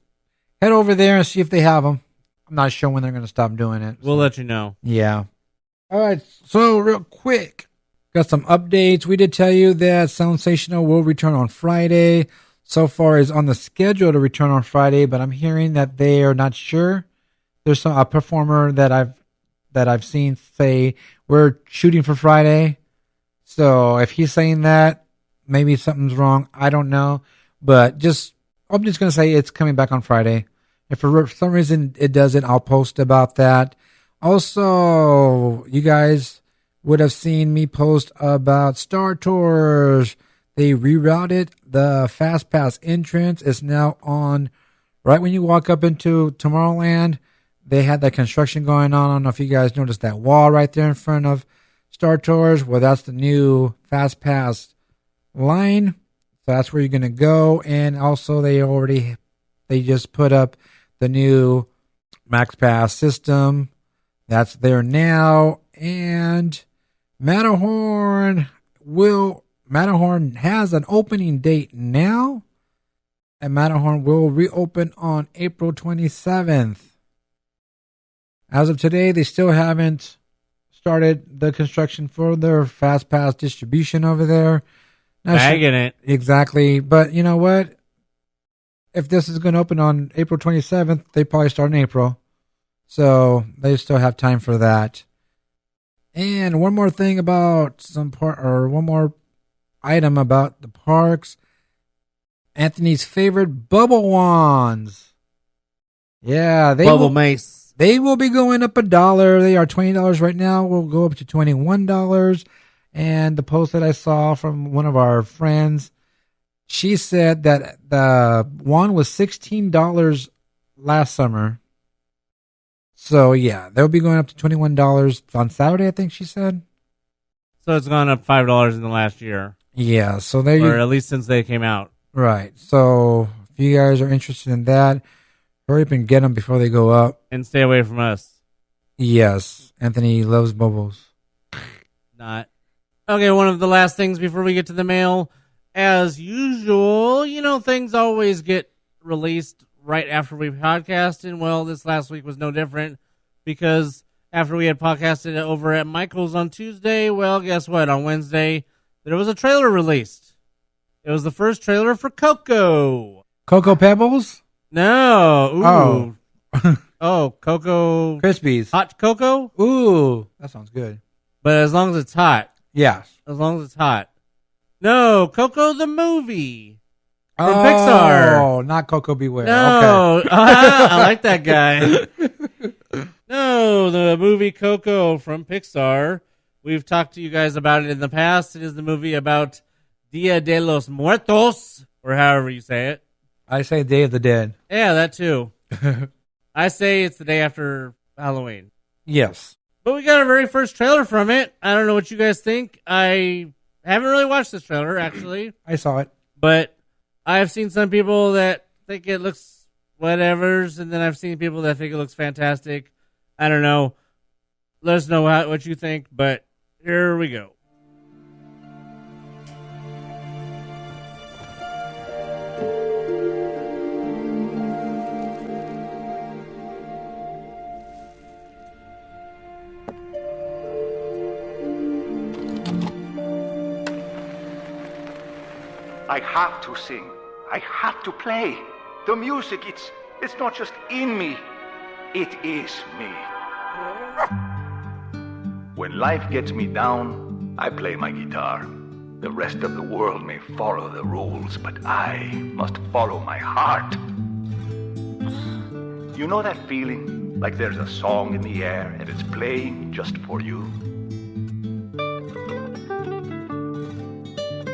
Speaker 2: head over there and see if they have them. I'm not sure when they're going to stop doing it.
Speaker 1: We'll let you know.
Speaker 2: Yeah. All right. So real quick, Got some updates. We did tell you that Soundsational will return on Friday. So far is on the schedule to return on Friday, but I'm hearing that they are not sure. There's a performer that I've seen say we're shooting for Friday. So if he's saying that, maybe something's wrong. I don't know, but I'm just gonna say it's coming back on Friday. If for some reason it doesn't, I'll post about that. Also, you guys would have seen me post about Star Tours. They rerouted the Fast Pass entrance. It's now on right when you walk up into Tomorrowland. They had that construction going on. I don't know if you guys noticed that wall right there in front of Star Tours. Well, that's the new Fast Pass line. So that's where you're going to go. And also they just put up the new Max Pass system. That's there now. And Matterhorn has an opening date now. And Matterhorn will reopen on April 27th. As of today, they still haven't started the construction for their Fast Pass distribution over there.
Speaker 1: Bagging it.
Speaker 2: Exactly. But you know what? If this is going to open on April 27th, they probably start in April. So they still have time for that. And one more thing about one more item about the parks. Anthony's favorite bubble wands. Yeah,
Speaker 1: Bubble mace.
Speaker 2: They will be going up $1. They are $20 right now. Will go up to $21. And the post that I saw from one of our friends, she said that the wand was $16 last summer. So yeah, they'll be going up to $21 on Saturday, I think she said.
Speaker 1: So it's gone up $5 in the last year.
Speaker 2: Yeah, so there
Speaker 1: or at least since they came out.
Speaker 2: Right. So if you guys are interested in that, hurry up and get them before they go up.
Speaker 1: And stay away from us.
Speaker 2: Yes. Anthony loves bubbles.
Speaker 1: Not. Okay, one of the last things before we get to the mail. As usual, things always get released right after we podcast. And, well, this last week was no different. Because after we had podcasted over at Michael's on Tuesday, well, guess what? On Wednesday, there was a trailer released. It was the first trailer for Coco.
Speaker 2: Cocoa Pebbles?
Speaker 1: No. Ooh.
Speaker 2: Oh.
Speaker 1: Oh, Cocoa.
Speaker 2: Krispies.
Speaker 1: Hot cocoa?
Speaker 2: Ooh. That sounds good.
Speaker 1: But as long as it's hot.
Speaker 2: Yes.
Speaker 1: As long as it's hot. No, Coco the movie. From Pixar.
Speaker 2: Oh, not Coco Beware.
Speaker 1: No.
Speaker 2: Okay.
Speaker 1: I like that guy. No, the movie Coco from Pixar. We've talked to you guys about it in the past. It is the movie about Dia de los Muertos, or however you say it.
Speaker 2: I say Day of the Dead.
Speaker 1: Yeah, that too. I say it's the day after Halloween.
Speaker 2: Yes.
Speaker 1: But we got our very first trailer from it. I don't know what you guys think. I haven't really watched this trailer, actually.
Speaker 2: I saw it.
Speaker 1: But I've seen some people that think it looks whatevers, and then I've seen people that think it looks fantastic. I don't know. Let us know what you think, but here we go.
Speaker 9: I have to sing. I have to play. The music, it's not just in me. It is me. When life gets me down, I play my guitar. The rest of the world may follow the rules, but I must follow my heart. You know that feeling? Like there's a song in the air and it's playing just for you?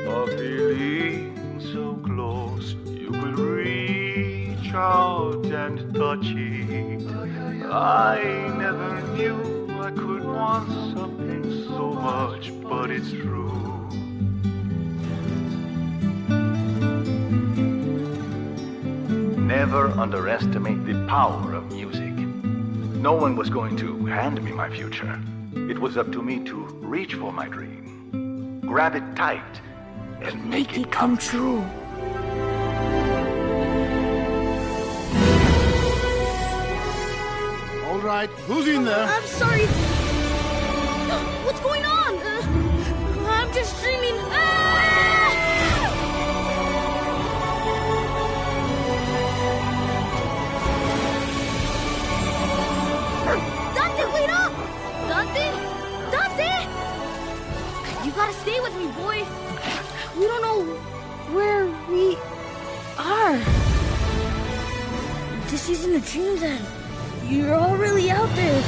Speaker 9: A feeling so close, you could reach out and touch it. I never knew I could want something so much, but it's true. Never underestimate the power of music. No one was going to hand me my future. It was up to me to reach for my dream, grab it tight, and make it come true.
Speaker 4: All right, who's in there?
Speaker 10: I'm sorry. What's going on? Stay with me, boy. We don't know where we are. This isn't a dream then. You're all really out there.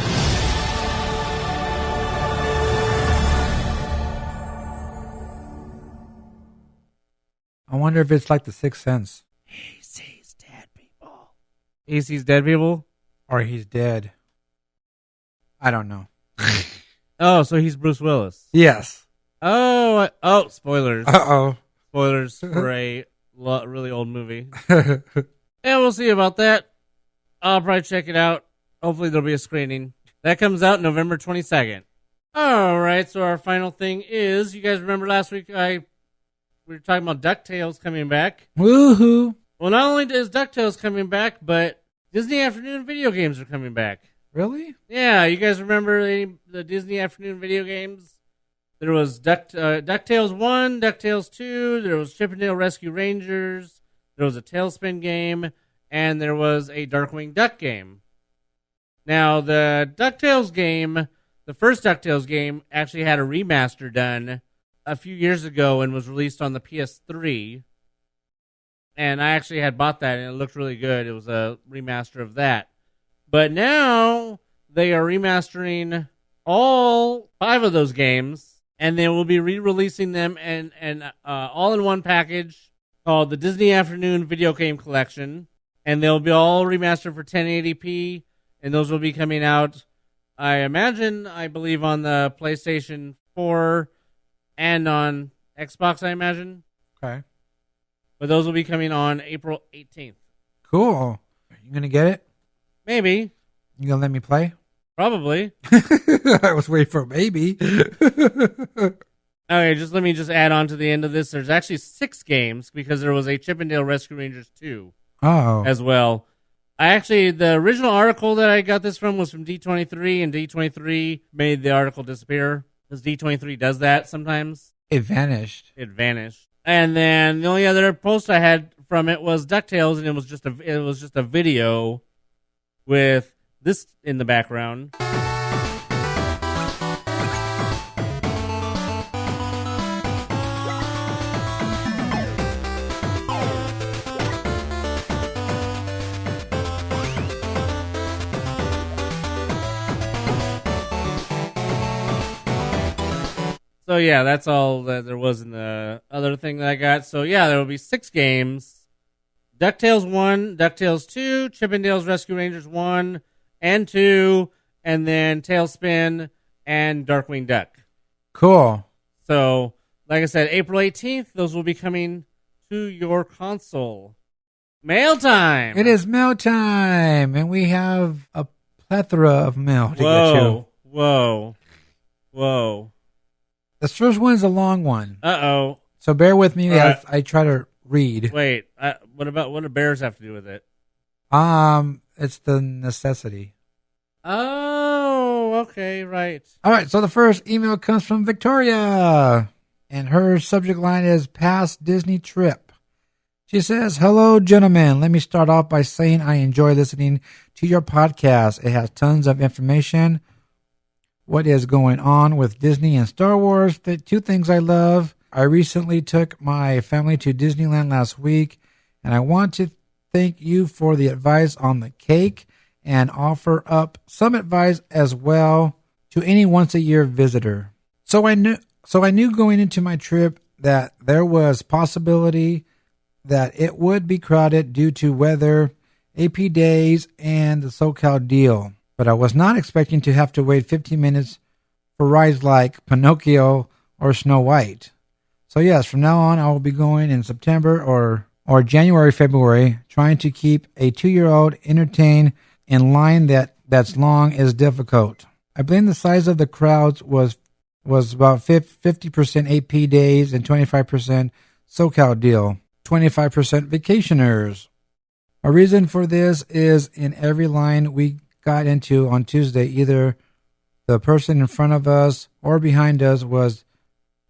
Speaker 2: I wonder if it's like the Sixth Sense.
Speaker 1: He sees dead people. He sees dead people?
Speaker 2: Or he's dead. I don't know.
Speaker 1: Oh, so he's Bruce Willis.
Speaker 2: Yes.
Speaker 1: Oh, spoilers.
Speaker 2: Uh-oh.
Speaker 1: Spoilers for a really old movie. And we'll see about that. I'll probably check it out. Hopefully there'll be a screening. That comes out November 22nd. All right, so our final thing is, you guys remember last week we were talking about DuckTales coming back.
Speaker 2: Woohoo.
Speaker 1: Well, not only is DuckTales coming back, but Disney Afternoon video games are coming back.
Speaker 2: Really?
Speaker 1: Yeah, you guys remember the Disney Afternoon video games? There was DuckTales 1, DuckTales 2, there was Chip 'n Dale Rescue Rangers, there was a Tailspin game, and there was a Darkwing Duck game. Now, the DuckTales game, the first DuckTales game, actually had a remaster done a few years ago and was released on the PS3. And I actually had bought that, and it looked really good. It was a remaster of that. But now they are remastering all 5 of those games, and they will be re-releasing them and all in one package called the Disney Afternoon Video Game Collection. And they'll be all remastered for 1080p, and those will be coming out, I believe, on the PlayStation 4 and on Xbox, I imagine.
Speaker 2: Okay.
Speaker 1: But those will be coming on April 18th.
Speaker 2: Cool. You going to get it?
Speaker 1: Maybe.
Speaker 2: You going to let me play?
Speaker 1: Probably.
Speaker 2: I was waiting for a maybe.
Speaker 1: Okay, let me add on to the end of this. There's actually 6 games because there was a Chip 'n Dale Rescue Rangers 2 as well. The original article that I got this from was from D23, and D23 made the article disappear because D23 does that sometimes.
Speaker 2: It vanished.
Speaker 1: And then the only other post I had from it was DuckTales, and it was just a video with this in the background. So yeah, that's all that there was in the other thing that I got. So yeah, there will be 6 games. DuckTales 1, DuckTales 2, Chip 'n Dale's Rescue Rangers 1 and 2, and then Tailspin and Darkwing Duck.
Speaker 2: Cool.
Speaker 1: So, like I said, April 18th, those will be coming to your console. Mail time!
Speaker 2: It is mail time, and we have a plethora of mail to get to.
Speaker 1: Whoa.
Speaker 2: This first one is a long one.
Speaker 1: Uh-oh.
Speaker 2: So bear with me as I try to read.
Speaker 1: Wait, what do bears have to do with it?
Speaker 2: It's the necessity.
Speaker 1: Oh, okay, right.
Speaker 2: All right, so the first email comes from Victoria, and her subject line is past Disney trip. She says, "Hello, gentlemen. Let me start off by saying I enjoy listening to your podcast. It has tons of information. What is going on with Disney and Star Wars? The 2 things I love. I recently took my family to Disneyland last week, and I want to thank you for the advice on the cake and offer up some advice as well to any once-a-year visitor. So I knew going into my trip that there was possibility that it would be crowded due to weather, AP days, and the SoCal deal. But I was not expecting to have to wait 15 minutes for rides like Pinocchio or Snow White. So yes, from now on, I will be going in September or January, February, trying to keep a 2-year-old entertained in line that's long is difficult. I believe the size of the crowds was about 50% AP days and 25% SoCal deal, 25% vacationers. A reason for this is in every line we got into on Tuesday, either the person in front of us or behind us was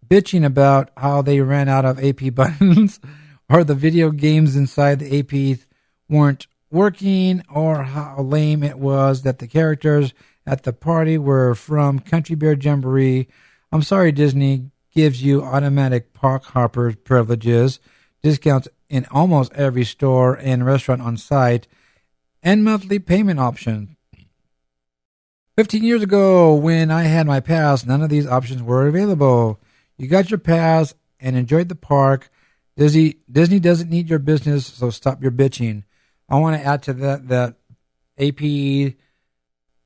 Speaker 2: bitching about how they ran out of AP buttons or the video games inside the AP weren't working or how lame it was that the characters at the party were from Country Bear Jamboree. I'm sorry, Disney. gives you automatic park hopper privileges, discounts in almost every store and restaurant on site, and monthly payment options. 15 years ago, when I had my pass, none of these options were available. You got your pass and enjoyed the park. Disney doesn't need your business, so stop your bitching. I want to add to that AP.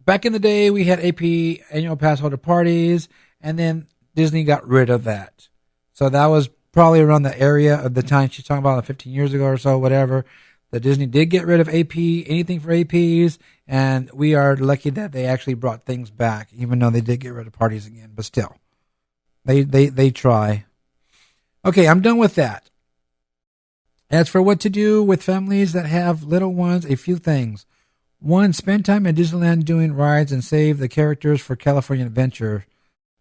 Speaker 2: Back in the day, we had AP annual pass holder parties, and then Disney got rid of that. So that was probably around the area of the time she's talking about, 15 years ago or so, whatever. That Disney did get rid of AP, anything for APs, and we are lucky that they actually brought things back, even though they did get rid of parties again. But still, they try. Okay, I'm done with that. As for what to do with families that have little ones, a few things. 1, spend time at Disneyland doing rides and save the characters for California Adventure.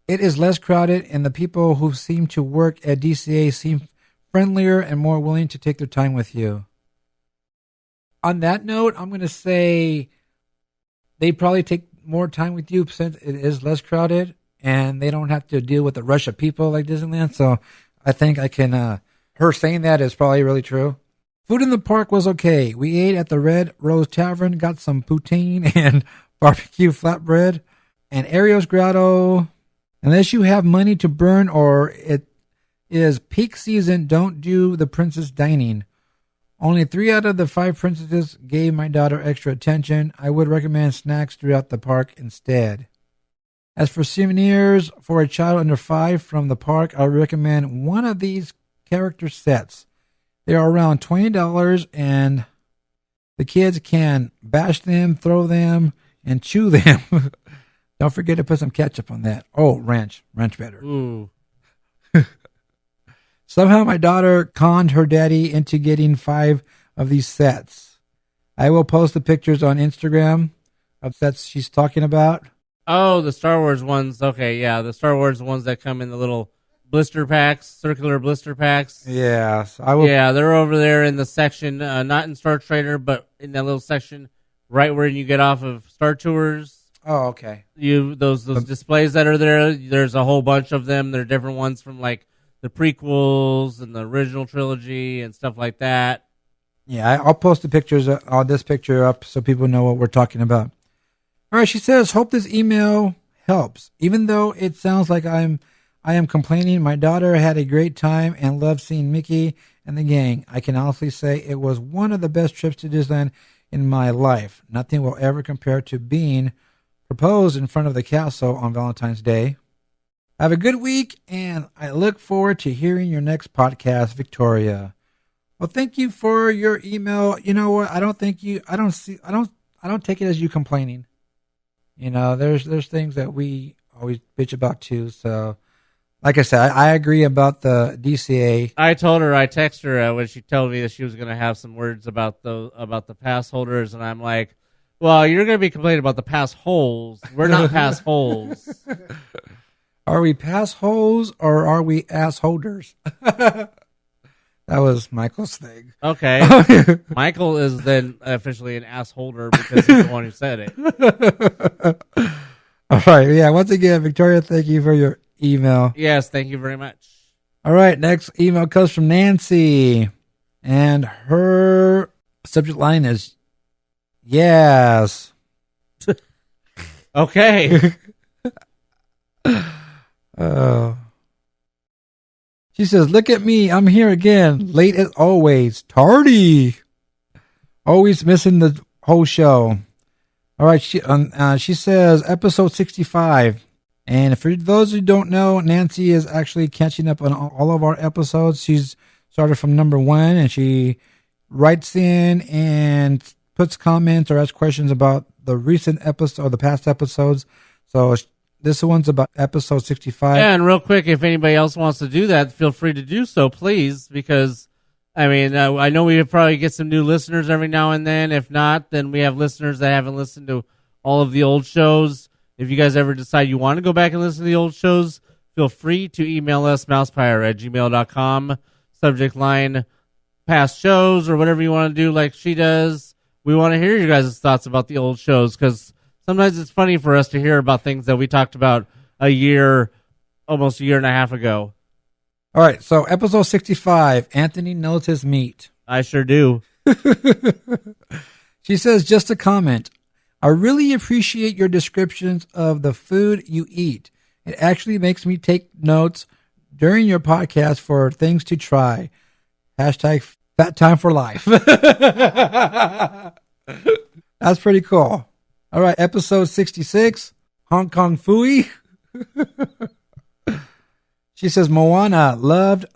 Speaker 2: It is less crowded, and the people who seem to work at DCA seem friendlier and more willing to take their time with you. On that note, I'm going to say they probably take more time with you since it is less crowded, and they don't have to deal with the rush of people like Disneyland. So I think her saying that is probably really true. Food in the park was okay. We ate at the Red Rose Tavern, got some poutine and barbecue flatbread, and Ariel's Grotto. Unless you have money to burn or it is peak season, don't do the princess dining. Only 3 out of the 5 princesses gave my daughter extra attention. I would recommend snacks throughout the park instead. As for souvenirs for a child under 5 from the park, I recommend one of these character sets. They are around $20, and the kids can bash them, throw them, and chew them. Don't forget to put some ketchup on that. Oh, ranch better.
Speaker 1: Ooh.
Speaker 2: Somehow my daughter conned her daddy into getting 5 of these sets. I will post the pictures on Instagram of sets she's talking about.
Speaker 1: Oh, the Star Wars ones. Okay, yeah, the Star Wars ones that come in the little blister packs, circular blister packs.
Speaker 2: Yes, I will.
Speaker 1: Yeah, they're over there in the section, not in Star Trader, but in that little section right where you get off of Star Tours.
Speaker 2: Oh, okay.
Speaker 1: Those displays that are there. There's a whole bunch of them. They're different ones from like the prequels and the original trilogy and stuff like that.
Speaker 2: Yeah, I'll post the pictures on this picture up so people know what we're talking about. All right, she says, hope this email helps. Even though it sounds like I am complaining, my daughter had a great time and loved seeing Mickey and the gang. I can honestly say it was one of the best trips to Disneyland in my life. Nothing will ever compare to being proposed in front of the castle on Valentine's Day. Have a good week, and I look forward to hearing your next podcast, Victoria. Well, thank you for your email. You know what? I don't take it as you complaining. You know, there's things that we always bitch about too. So, like I said, I agree about the DCA.
Speaker 1: I texted her when she told me that she was going to have some words about the pass holders, and I'm like, well, you're going to be complaining about the pass holes. We're not pass holes.
Speaker 2: Are we pass holes or are we ass holders? That was Michael's thing.
Speaker 1: Okay. Michael is then officially an ass holder because he's the one who said it.
Speaker 2: All right. Yeah. Once again, Victoria, thank you for your email.
Speaker 1: Yes. Thank you very much.
Speaker 2: All right. Next email comes from Nancy, and her subject line is yes.
Speaker 1: Okay.
Speaker 2: She says, look at me. I'm here again. Late as always. Tardy. Always missing the whole show. All right. She says episode 65. And for those who don't know, Nancy is actually catching up on all of our episodes. She's started from number 1, and she writes in and puts comments or asks questions about the recent episode or the past episodes. So this one's about episode 65.
Speaker 1: Yeah, and real quick, if anybody else wants to do that, feel free to do so, please, because, I mean, I know we probably get some new listeners every now and then. If not, then we have listeners that haven't listened to all of the old shows. If you guys ever decide you want to go back and listen to the old shows, feel free to email us, mousepire@gmail.com, subject line, past shows, or whatever you want to do like she does. We want to hear your guys' thoughts about the old shows, because sometimes it's funny for us to hear about things that we talked about almost a year and a half ago.
Speaker 2: All right, so episode 65, Anthony knows his meat.
Speaker 1: I sure do.
Speaker 2: She says, just a comment. I really appreciate your descriptions of the food you eat. It actually makes me take notes during your podcast for things to try. Hashtag fat time for life. That's pretty cool. All right, episode 66, Hong Kong Phooey. She says, Moana, loved,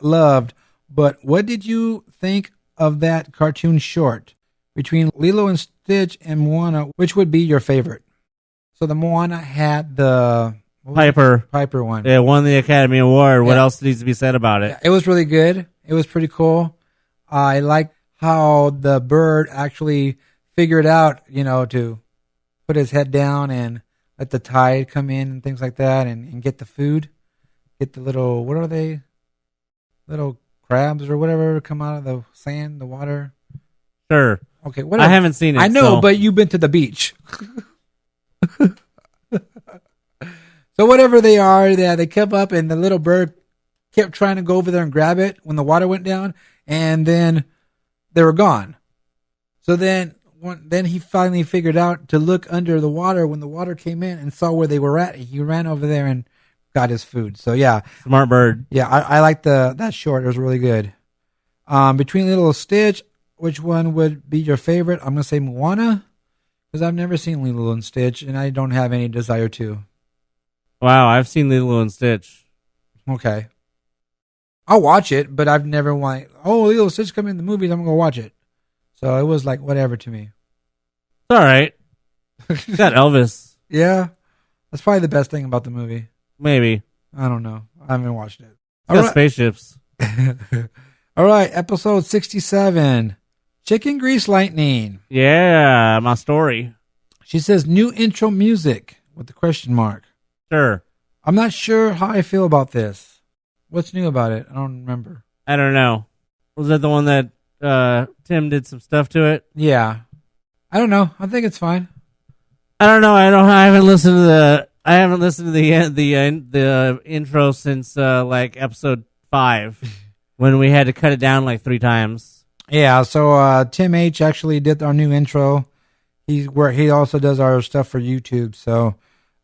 Speaker 2: but what did you think of that cartoon short? Between Lilo and Stitch and Moana, which would be your favorite? So the Moana had the
Speaker 1: Piper
Speaker 2: one.
Speaker 1: Yeah, won the Academy Award. What
Speaker 2: Yeah.
Speaker 1: else needs to be said about it?
Speaker 2: Yeah, it was really good. It was pretty cool. I like how the bird actually figured out, to put his head down and let the tide come in and things like that and get the food. Get the little, what are they? Little crabs or whatever come out of the sand, the water.
Speaker 1: Sure.
Speaker 2: Okay, whatever.
Speaker 1: I haven't seen it.
Speaker 2: I know,
Speaker 1: so.
Speaker 2: but you've been to the beach. So whatever they are, they kept up and the little bird kept trying to go over there and grab it when the water went down, and then they were gone. So then he finally figured out to look under the water when the water came in and saw where they were at. He ran over there and got his food. So yeah.
Speaker 1: Smart bird.
Speaker 2: Yeah, I like that short. It was really good. Between Lilo and Stitch, which one would be your favorite? I'm going to say Moana, because I've never seen Lilo and Stitch, and I don't have any desire to.
Speaker 1: Wow, I've seen Lilo and Stitch.
Speaker 2: Okay. I'll watch it, but I've never Lilo and Stitch come in the movies, I'm going to go watch it. So it was like whatever to me.
Speaker 1: It's all right. Got Elvis.
Speaker 2: Yeah. That's probably the best thing about the movie.
Speaker 1: Maybe.
Speaker 2: I don't know. I haven't watched it.
Speaker 1: Got spaceships.
Speaker 2: All right, episode 67, Chicken Grease Lightning.
Speaker 1: Yeah, my story.
Speaker 2: She says, new intro music with the question mark.
Speaker 1: Sure.
Speaker 2: I'm not sure how I feel about this. What's new about it? I don't remember.
Speaker 1: I don't know. Was that the one that Tim did some stuff to it?
Speaker 2: Yeah. I don't know. I think it's fine.
Speaker 1: I don't know. I haven't listened to the intro since like episode 5 when we had to cut it down like 3 times.
Speaker 2: Yeah, so Tim H actually did our new intro. He also does our stuff for YouTube. So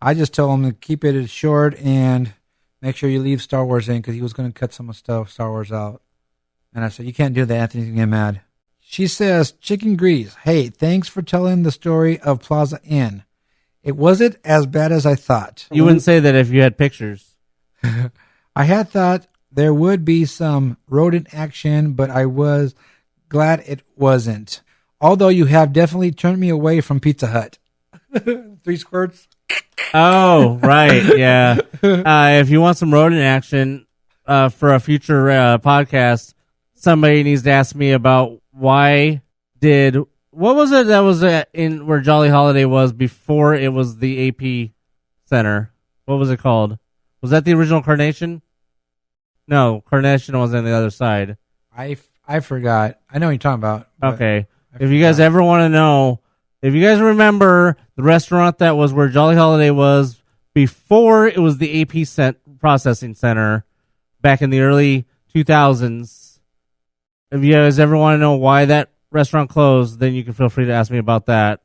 Speaker 2: I just told him to keep it short and make sure you leave Star Wars in, because he was going to cut some stuff Star Wars out. And I said, you can't do that. Anthony's going to get mad. She says, Chicken Grease. Hey, thanks for telling the story of Plaza Inn. It wasn't as bad as I thought.
Speaker 1: You wouldn't say that if you had pictures.
Speaker 2: I had thought there would be some rodent action, but I was glad it wasn't. Although you have definitely turned me away from Pizza Hut. 3 squirts.
Speaker 1: Oh, right. Yeah. If you want some rodent action for a future podcast, somebody needs to ask me about what was it that was in where Jolly Holiday was before it was the AP Center? What was it called? Was that the original Carnation? No, Carnation was on the other side.
Speaker 2: I forgot. I know what you're talking about.
Speaker 1: Okay. If you guys ever want to know, if you guys remember the restaurant that was where Jolly Holiday was before it was the AP Processing Center back in the early 2000s, if you guys ever want to know why that restaurant closed, then you can feel free to ask me about that.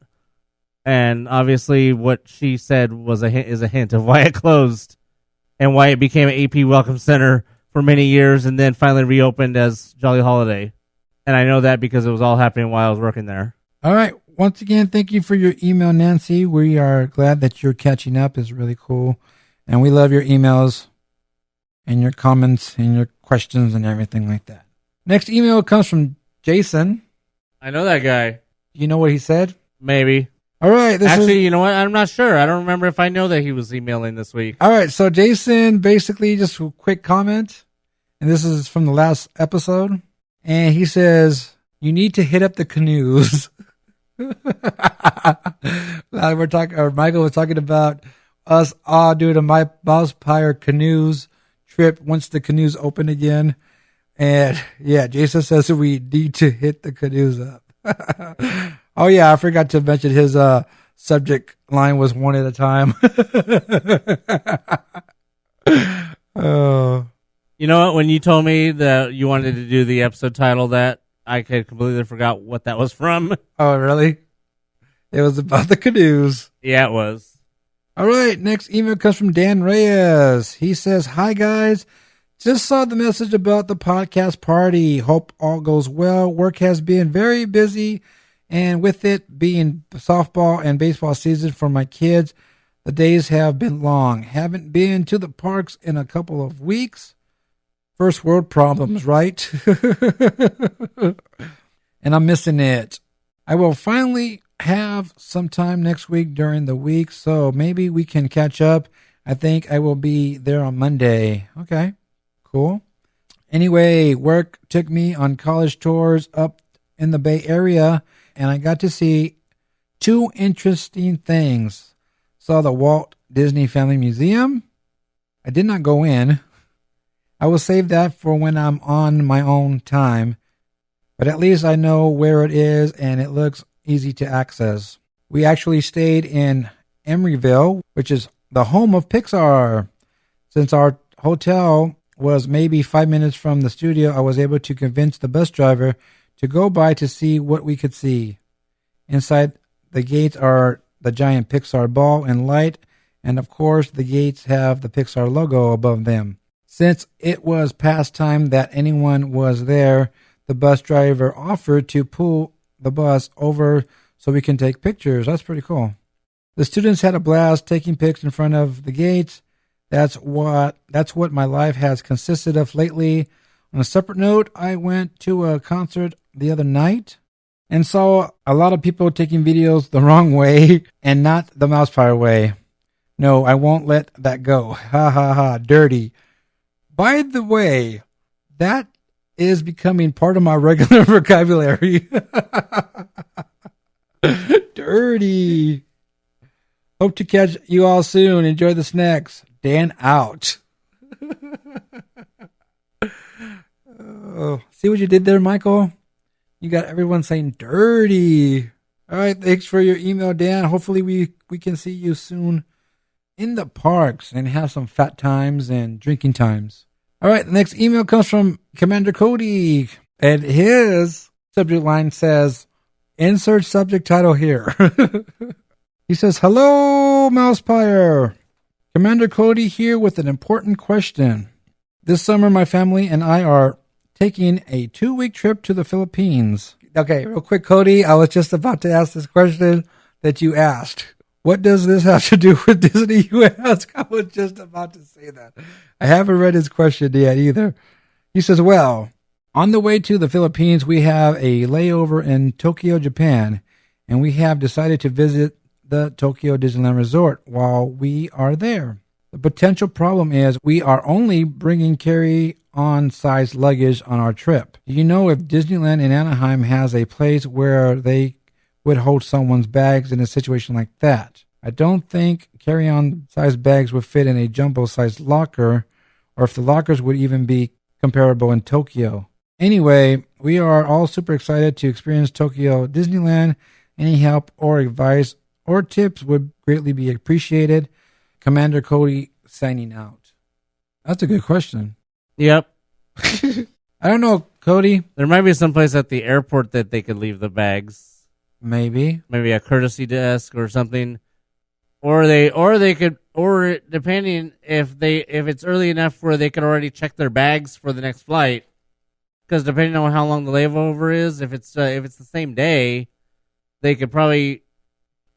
Speaker 1: And obviously what she said is a hint of why it closed and why it became an AP Welcome Center for many years and then finally reopened as Jolly Holiday. And I know that because it was all happening while I was working there.
Speaker 2: All right. Once again, thank you for your email, Nancy. We are glad that you're catching up. It's really cool. And we love your emails and your comments and your questions and everything like that. Next email comes from Jason.
Speaker 1: I know that guy.
Speaker 2: You know what he said?
Speaker 1: Maybe.
Speaker 2: All right.
Speaker 1: Actually, you know what? I'm not sure. I don't remember if I know that he was emailing this week.
Speaker 2: All right. So Jason, basically just a quick comment. And this is from the last episode. And he says, you need to hit up the canoes. Michael was talking about us all doing a MousePIRE canoes trip once the canoes open again. And yeah, Jason says that we need to hit the canoes up. Oh yeah, I forgot to mention his subject line was one at a time. Oh,
Speaker 1: You know what? When you told me that you wanted to do the episode title, that I had completely forgot what that was from.
Speaker 2: Oh, really? It was about the canoes.
Speaker 1: Yeah, it was.
Speaker 2: All right. Next email comes from Dan Reyes. He says, "Hi, guys. Just saw the message about the podcast party. Hope all goes well. Work has been very busy, and with it being softball and baseball season for my kids, the days have been long. Haven't been to the parks in a couple of weeks. First world problems, right? And I'm missing it. I will finally have some time next week during the week, so maybe we can catch up. I think I will be there on Monday." Okay, cool. Anyway, work took me on college tours up in the Bay Area, and I got to see 2 interesting things. Saw the Walt Disney Family Museum. I did not go in. I will save that for when I'm on my own time, but at least I know where it is and it looks easy to access. We actually stayed in Emeryville, which is the home of Pixar. Since our hotel was maybe 5 minutes from the studio, I was able to convince the bus driver to go by to see what we could see. Inside the gates are the giant Pixar ball and light, and of course the gates have the Pixar logo above them. Since it was past time that anyone was there, the bus driver offered to pull the bus over so we can take pictures. That's pretty cool. The students had a blast taking pics in front of the gates. That's what my life has consisted of lately. On a separate note, I went to a concert the other night and saw a lot of people taking videos the wrong way and not the MousePIRE way. No, I won't let that go. Ha ha ha, dirty. By the way, that is becoming part of my regular vocabulary. Dirty. Hope to catch you all soon. Enjoy the snacks. Dan out. Oh, see what you did there, Michael? You got everyone saying dirty. All right, thanks for your email, Dan. Hopefully we can see you soon in the parks and have some fat times and drinking times. All right, the next email comes from Commander Cody, and his subject line says, "Insert subject title here." He says, "Hello, MousePIRE. Commander Cody here with an important question. This summer, my family and I are taking a 2-week trip to the Philippines." Okay, real quick, Cody, I was just about to ask this question that you asked. What does this have to do with Disney, you ask? I was just about to say that. I haven't read his question yet either. He says, "Well, on the way to the Philippines, we have a layover in Tokyo, Japan, and we have decided to visit the Tokyo Disneyland Resort while we are there. The potential problem is we are only bringing carry-on size luggage on our trip. Do you know if Disneyland in Anaheim has a place where they would hold someone's bags in a situation like that? I don't think carry-on size bags would fit in a jumbo-sized locker, or if the lockers would even be comparable in Tokyo. Anyway, we are all super excited to experience Tokyo Disneyland. Any help or advice or tips would greatly be appreciated. Commander Cody signing out." That's a good question.
Speaker 1: Yep.
Speaker 2: I don't know, Cody.
Speaker 1: There might be some place at the airport that they could leave the bags.
Speaker 2: Maybe
Speaker 1: a courtesy desk or something. Or depending if it's early enough where they could already check their bags for the next flight. Because depending on how long the layover is, if it's the same day, they could probably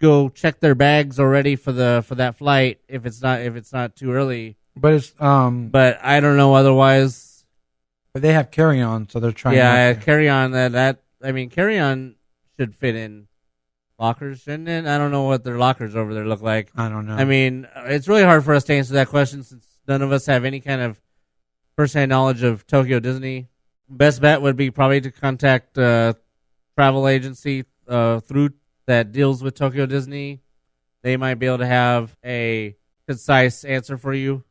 Speaker 1: go check their bags already for that flight if it's not too early.
Speaker 2: But it's
Speaker 1: But I don't know otherwise.
Speaker 2: But they have carry on, so they're trying.
Speaker 1: Yeah, carry on carry on should fit in lockers, shouldn't it? I don't know what their lockers over there look like.
Speaker 2: I don't know.
Speaker 1: I mean, it's really hard for us to answer that question since none of us have any kind of first-hand knowledge of Tokyo Disney. Best bet would be probably to contact a travel agency through that deals with Tokyo Disney. They might be able to have a concise answer for you.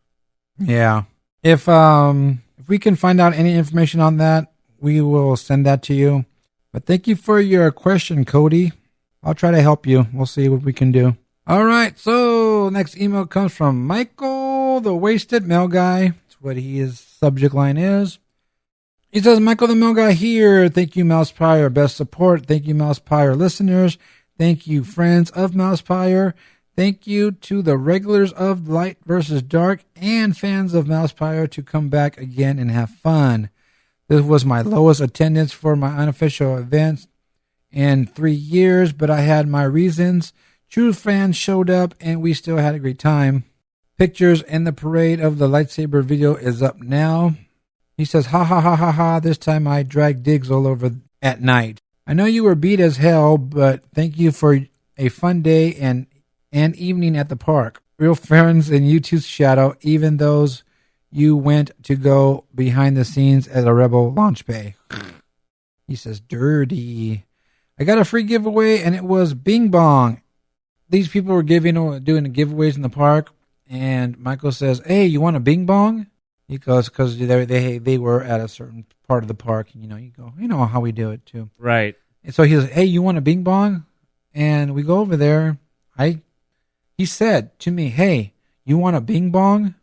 Speaker 2: Yeah. If we can find out any information on that, we will send that to you. But thank you for your question, Cody. I'll try to help you. We'll see what we can do. All right. So next email comes from Michael, the wasted mail guy. That's what his subject line is. He says, Michael the Mill Guy here. Thank you, MousePIRE. Best support. Thank you, MousePIRE listeners. Thank you, friends of MousePIRE. Thank you to the regulars of Light versus Dark and fans of MousePIRE to come back again and have fun. This was my lowest attendance for my unofficial events in 3 years, but I had my reasons. True fans showed up and we still had a great time. Pictures and the parade of the lightsaber video is up now. He says, ha ha ha ha ha, this time I dragged Diggs all over at night. I know you were beat as hell, but thank you for a fun day and evening at the park. Real friends in YouTube's shadow, even those you went to go behind the scenes at a Rebel launch bay. He says, dirty. I got a free giveaway and it was Bing Bong. These people were doing giveaways in the park, and Michael says, hey, you want a Bing Bong? He goes, because they were at a certain part of the park. And, you go, you know how we do it too.
Speaker 1: Right.
Speaker 2: And so he says, hey, you want a Bing Bong? And we go over there. He said to me, hey, you want a Bing Bong?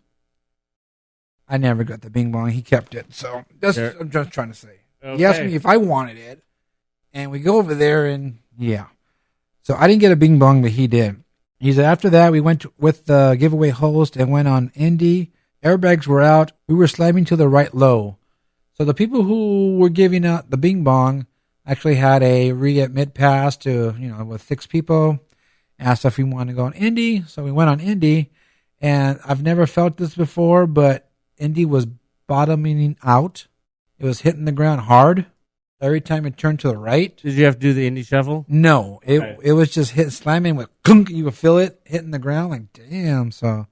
Speaker 2: I never got the Bing Bong. He kept it. So that's what I'm just trying to say. Okay. He asked me if I wanted it. And we go over there and yeah. So I didn't get a Bing Bong, but he did. He said after that, we went with the giveaway host and went on Indy. Airbags were out. We were slamming to the right low. So the people who were giving out the Bing Bong actually had a re-admit pass to, with 6 people. Asked if we wanted to go on Indy. So we went on Indy. And I've never felt this before, but Indy was bottoming out. It was hitting the ground hard. Every time it turned to the right.
Speaker 1: Did you have to do the Indy shuffle?
Speaker 2: No. It was just slamming with clunk. You would feel it hitting the ground like, damn. So,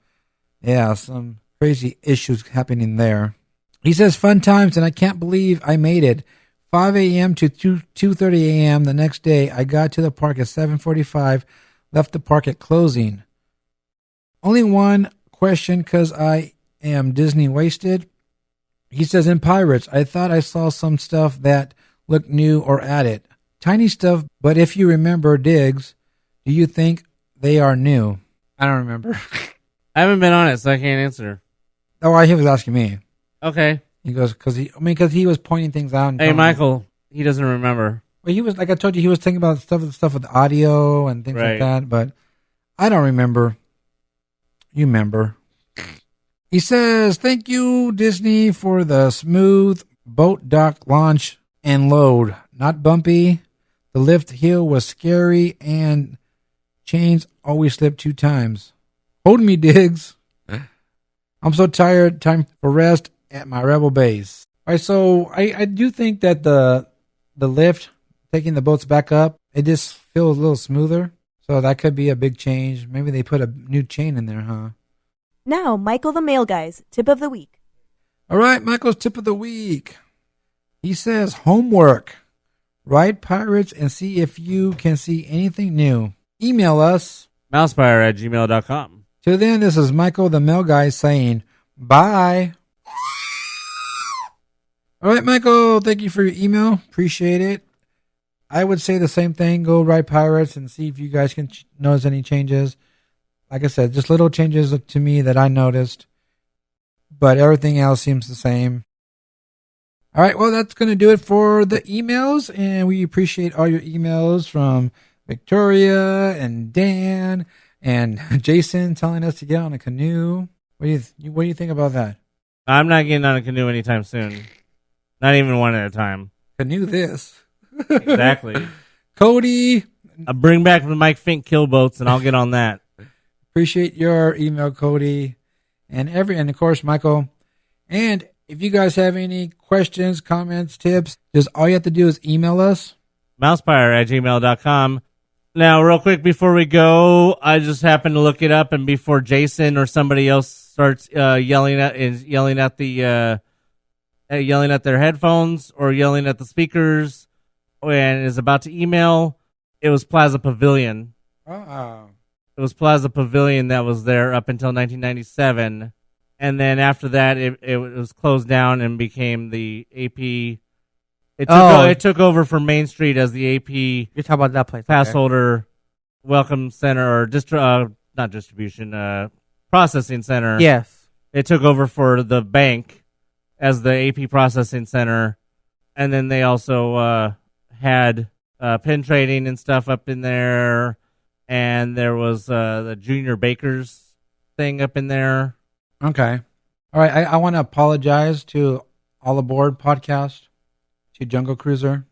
Speaker 2: yeah, some crazy issues happening there. He says, fun times, and I can't believe I made it. 5 a.m. to 2:30 a.m. the next day. I got to the park at 7:45, left the park at closing. Only one question because I am Disney wasted. He says, in Pirates, I thought I saw some stuff that looked new or added. Tiny stuff, but if you remember Diggs, do you think they are new? I don't remember.
Speaker 1: I haven't been on it, so I can't answer.
Speaker 2: Oh, he was asking me.
Speaker 1: Okay.
Speaker 2: He goes, because he was pointing things out. And
Speaker 1: hey, Michael, he doesn't remember.
Speaker 2: Well, he was, like I told you, he was thinking about stuff with audio and things like that, but I don't remember. You remember. He says, thank you, Disney, for the smooth boat dock launch and load. Not bumpy. The lift hill was scary, and chains always slip 2 times. Hold me, Diggs. I'm so tired. Time for rest at my Rebel base. All right, so I do think that the lift, taking the boats back up, it just feels a little smoother. So that could be a big change. Maybe they put a new chain in there, huh?
Speaker 8: Now, Michael the Mail Guy's tip of the week.
Speaker 2: All right, Michael's tip of the week. He says, homework. Write Pirates and see if you can see anything new. Email us.
Speaker 1: MousePIRE@gmail.com.
Speaker 2: Till then, this is Michael the Mail Guy saying bye. All right, Michael, thank you for your email. Appreciate it. I would say the same thing. Go write Pirates and see if you guys can notice any changes. Like I said, just little changes to me that I noticed. But everything else seems the same. All right, well, that's going to do it for the emails. And we appreciate all your emails from Victoria and Dan and Jason telling us to get on a canoe. What do you think about that?
Speaker 1: I'm not getting on a canoe anytime soon. Not even one at a time.
Speaker 2: Canoe this.
Speaker 1: Exactly.
Speaker 2: Cody.
Speaker 1: I'll bring back the Mike Fink kill boats and I'll get on that.
Speaker 2: Appreciate your email, Cody. And of course, Michael. And if you guys have any questions, comments, tips, just all you have to do is email us.
Speaker 1: MousePIRE@gmail.com. Now, real quick before we go, I just happened to look it up, and before Jason or somebody else starts yelling at their headphones or yelling at the speakers and is about to email, it was Plaza Pavilion.
Speaker 2: Oh.
Speaker 1: It was Plaza Pavilion that was there up until 1997, and then after that, it was closed down and became the AP. It took over from Main Street as the AP.
Speaker 7: You're talking about that place.
Speaker 1: Pass holder welcome center or processing center.
Speaker 7: Yes.
Speaker 1: It took over for the bank as the AP processing center. And then they also had pin trading and stuff up in there. And there was the Junior Bakers thing up in there.
Speaker 2: Okay. All right. I want to apologize to All Aboard Podcast, to Jungle Cruiser.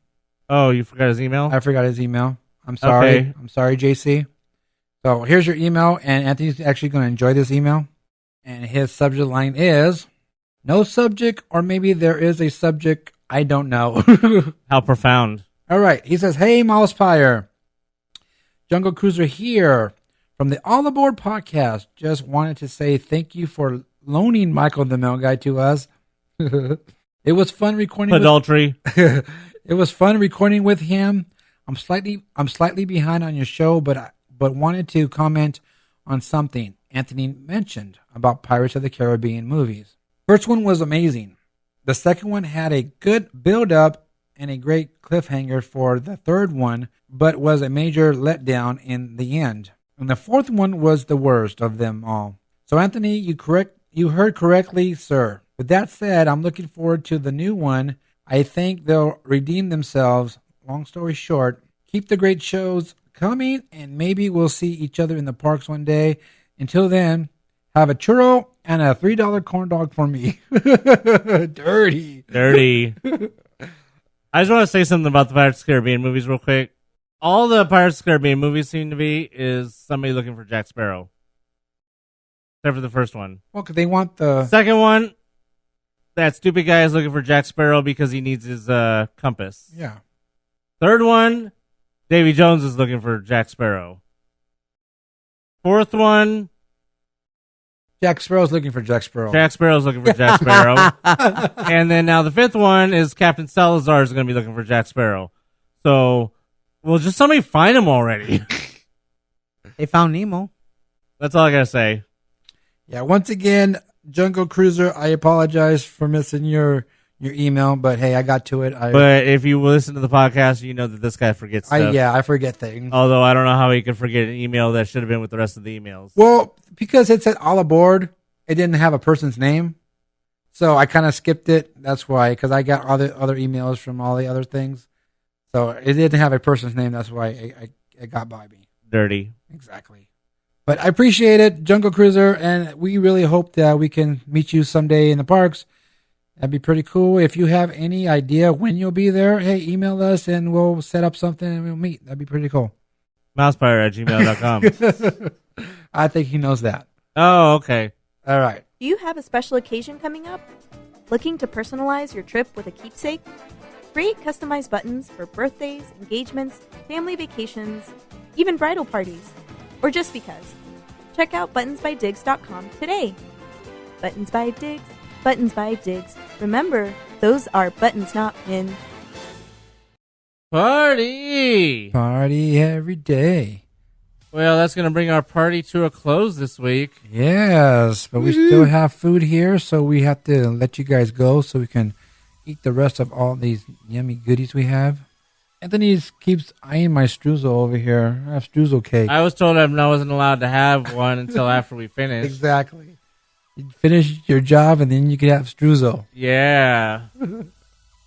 Speaker 1: Oh, you forgot his email?
Speaker 2: I forgot his email. I'm sorry.
Speaker 1: Okay.
Speaker 2: I'm sorry, JC. So here's your email, and Anthony's actually going to enjoy this email. And his subject line is, no subject, or maybe there is a subject, I don't know.
Speaker 1: How profound.
Speaker 2: All right. He says, hey, MousePIRE. Jungle Cruiser here from the All Aboard Podcast. Just wanted to say thank you for loaning Michael the Mail Guy to us. It was fun recording.
Speaker 1: Adultery.
Speaker 2: It was fun recording with him. I'm slightly behind on your show, but wanted to comment on something Anthony mentioned about Pirates of the Caribbean movies. First one was amazing. The second one had a good build-up and a great cliffhanger for the third one, but was a major letdown in the end. And the fourth one was the worst of them all. So Anthony, you heard correctly, sir. With that said, I'm looking forward to the new one. I think they'll redeem themselves. Long story short, keep the great shows coming, and maybe we'll see each other in the parks one day. Until then, have a churro and a $3 corn dog for me. Dirty.
Speaker 1: I just want to say something about the Pirates of the Caribbean movies real quick. All the Pirates of the Caribbean movies seem to be is somebody looking for Jack Sparrow. Except for the first one.
Speaker 2: Well, because they want the...
Speaker 1: Second one, that stupid guy is looking for Jack Sparrow because he needs his compass.
Speaker 2: Yeah.
Speaker 1: Third one, Davy Jones is looking for Jack Sparrow. Fourth one,
Speaker 2: Jack Sparrow's looking for Jack Sparrow.
Speaker 1: Jack Sparrow's looking for Jack Sparrow. And then now the fifth one is Captain Salazar is going to be looking for Jack Sparrow. So, well, just somebody find him already.
Speaker 7: They found Nemo.
Speaker 1: That's all I got to say.
Speaker 2: Yeah, once again, Jungle Cruiser, I apologize for missing your email, but hey, I got to it.
Speaker 1: But if you listen to the podcast, you know that this guy forgets stuff.
Speaker 2: I forget things.
Speaker 1: Although I don't know how he could forget an email that should have been with the rest of the emails.
Speaker 2: Well, because it said all aboard, it didn't have a person's name. So I kind of skipped it. That's why, because I got other emails from all the other things. So it didn't have a person's name. That's why it got by me.
Speaker 1: Dirty.
Speaker 2: Exactly. But I appreciate it, Jungle Cruiser, and we really hope that we can meet you someday in the parks. That'd be pretty cool. If you have any idea when you'll be there, hey, email us and we'll set up something and we'll meet. That'd be pretty cool.
Speaker 1: MousePIRE@gmail.com.
Speaker 2: I think he knows that.
Speaker 1: Oh, okay.
Speaker 2: All right.
Speaker 8: Do you have a special occasion coming up? Looking to personalize your trip with a keepsake? Create customized buttons for birthdays, engagements, family vacations, even bridal parties, or just because. Check out buttonsbydiggs.com today. Buttons by Diggs. Buttons by Diggs. Remember, those are buttons, not pins.
Speaker 1: Party
Speaker 2: every day.
Speaker 1: Well, that's going to bring our party to a close this week.
Speaker 2: Yes, but we still have food here, so we have to let you guys go so we can eat the rest of all these yummy goodies we have. Anthony keeps eyeing my streusel over here. I have streusel cake.
Speaker 1: I was told I wasn't allowed to have one until after we finished.
Speaker 2: Exactly. You finish your job and then you can have streusel.
Speaker 1: Yeah.
Speaker 2: All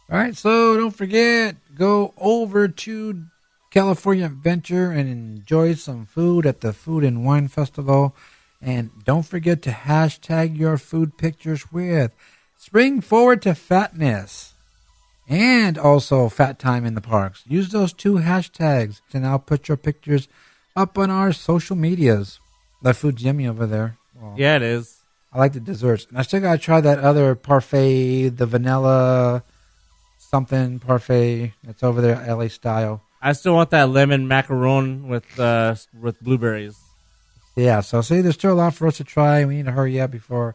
Speaker 2: right, so don't forget, go over to California Adventure and enjoy some food at the Food and Wine Festival. And don't forget to hashtag your food pictures with Spring Forward to Fatness and also Fat Time in the Parks. Use those two hashtags and I'll put your pictures up on our social medias. That food's yummy over there. Well,
Speaker 1: yeah, it is.
Speaker 2: I like the desserts. And I still got to try that other parfait, the vanilla something parfait that's over there, LA style.
Speaker 1: I still want that lemon macaron with blueberries.
Speaker 2: Yeah, so see, there's still a lot for us to try. We need to hurry up before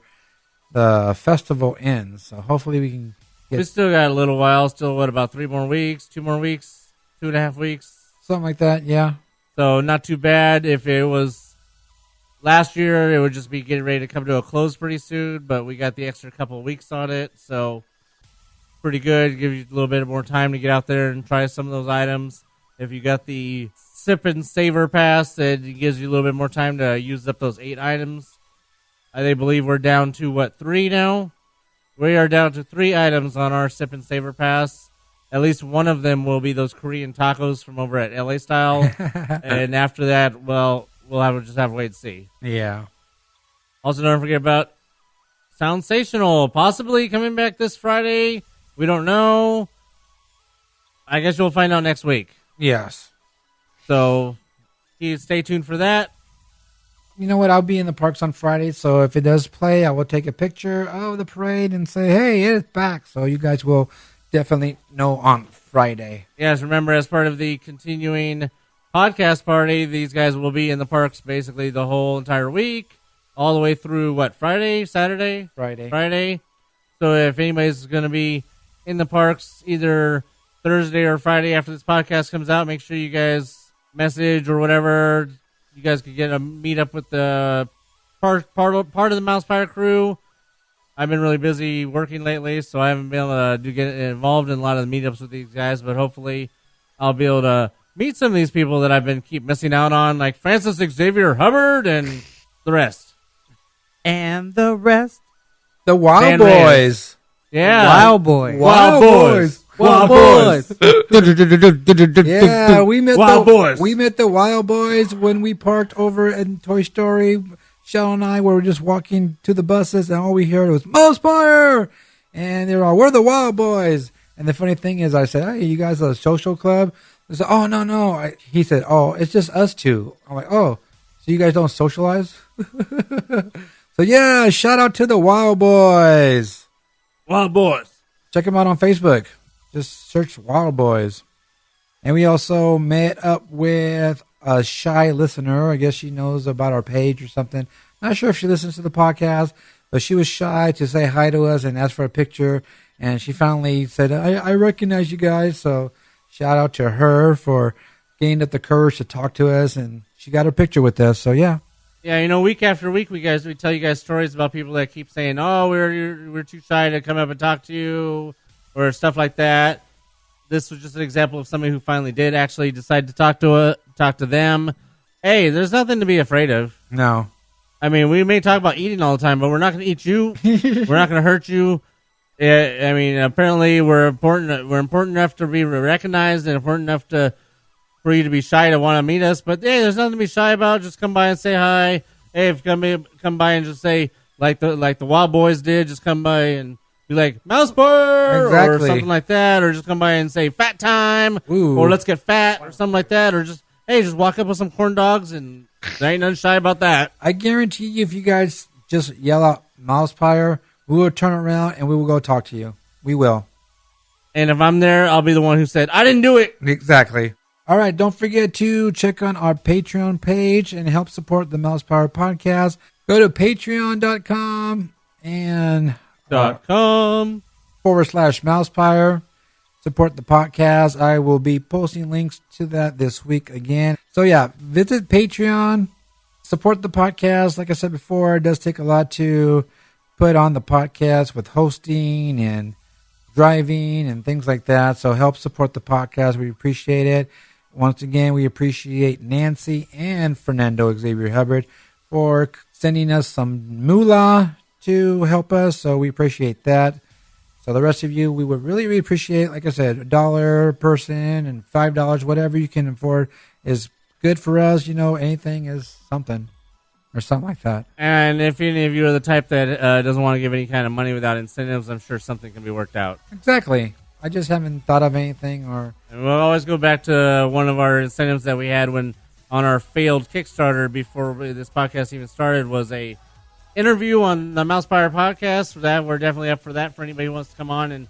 Speaker 2: the festival ends. So hopefully we can get...
Speaker 1: We still got a little while. Still, about 3 more weeks, 2 more weeks, 2.5 weeks?
Speaker 2: Something like that, yeah.
Speaker 1: So not too bad. If it was last year, it would just be getting ready to come to a close pretty soon, but we got the extra couple of weeks on it, so pretty good. Give you a little bit more time to get out there and try some of those items. If you got the Sip and Savor Pass, it gives you a little bit more time to use up those 8 items. I believe we're down to, 3 now? We are down to 3 items on our Sip and Savor Pass. At least one of them will be those Korean tacos from over at LA Style. And after that, well, we'll just have to wait and see.
Speaker 2: Yeah.
Speaker 1: Also, don't forget about Soundsational, possibly coming back this Friday. We don't know. I guess you'll find out next week.
Speaker 2: Yes.
Speaker 1: So, stay tuned for that.
Speaker 2: You know what? I'll be in the parks on Friday, so if it does play, I will take a picture of the parade and say, hey, it's back. So you guys will definitely know on Friday.
Speaker 1: Yes, remember, as part of the continuing podcast party, these guys will be in the parks basically the whole entire week, all the way through, Friday, Saturday? Friday. So if anybody's going to be in the parks either Thursday or Friday after this podcast comes out, make sure you guys message or whatever. You guys could get a meet up with the part of the MousePIRE crew. I've been really busy working lately, so I haven't been able to get involved in a lot of the meetups with these guys, but hopefully I'll be able to meet some of these people that I've been keep missing out on, like Francis Xavier Hubbard and the rest.
Speaker 7: And the rest.
Speaker 2: The Wild Boys.
Speaker 1: Yeah.
Speaker 7: Wild Boys.
Speaker 2: Wild Boys.
Speaker 7: Wild Boys.
Speaker 2: Yeah, we met
Speaker 1: Wild Boys.
Speaker 2: We met the Wild Boys when we parked over in Toy Story. Shell and I were just walking to the buses, and all we heard was MousePIRE, and they were all, we're the Wild Boys. And the funny thing is, I said, hey, you guys are a social club? They said, oh, no. He said, oh, it's just us two. I'm like, oh, so you guys don't socialize? So, yeah, shout out to the Wild Boys.
Speaker 1: Wild Boys.
Speaker 2: Check them out on Facebook. Just search Wild Boys. And we also met up with a shy listener. I guess she knows about our page or something. Not sure if she listens to the podcast, but she was shy to say hi to us and ask for a picture. And she finally said, I recognize you guys. So shout out to her for getting up the courage to talk to us. And she got her picture with us. So, yeah.
Speaker 1: Yeah, week after week, we tell you guys stories about people that keep saying, oh, we're too shy to come up and talk to you, or stuff like that. This was just an example of somebody who finally did actually decide to talk to them. Hey, there's nothing to be afraid of.
Speaker 2: No.
Speaker 1: I mean, we may talk about eating all the time, but we're not going to eat you. We're not going to hurt you. I mean, apparently we're important. We're important enough to be recognized and important enough for you to be shy to want to meet us. But hey, there's nothing to be shy about. Just come by and say hi. Hey, if you come by and just say like the Wild Boys did, just come by and be like, MousePIRE,
Speaker 2: exactly,
Speaker 1: or something like that, or just come by and say fat time,
Speaker 2: ooh,
Speaker 1: or let's get fat, or something like that, or just, hey, just walk up with some corn dogs, and there ain't nothing shy about that.
Speaker 2: I guarantee you, if you guys just yell out MousePIRE, we will turn around and we will go talk to you. We will.
Speaker 1: And if I'm there, I'll be the one who said, I didn't do it.
Speaker 2: Exactly. All right, don't forget to check on our Patreon page and help support the MousePIRE Podcast. Go to patreon.com and
Speaker 1: .com/MousePIRE.
Speaker 2: Support the podcast. I will be posting links to that this week again. So yeah, visit Patreon, support the podcast. Like I said before, it does take a lot to put on the podcast with hosting and driving and things like that. So help support the podcast. We appreciate it. Once again, we appreciate Nancy and Fernando Xavier Hubbard for sending us some moolah to help us. So we appreciate that. So the rest of you, we would really, really appreciate, like I said, $1 a person and $5, whatever you can afford is good for us. Anything is something or something like that.
Speaker 1: And if any of you are the type that doesn't want to give any kind of money without incentives, I'm sure something can be worked out.
Speaker 2: Exactly. I just haven't thought of anything.
Speaker 1: And we'll always go back to one of our incentives that we had when on our failed Kickstarter before this podcast even started was a interview on the MousePIRE Podcast. For that, we're definitely up for that. For anybody who wants to come on and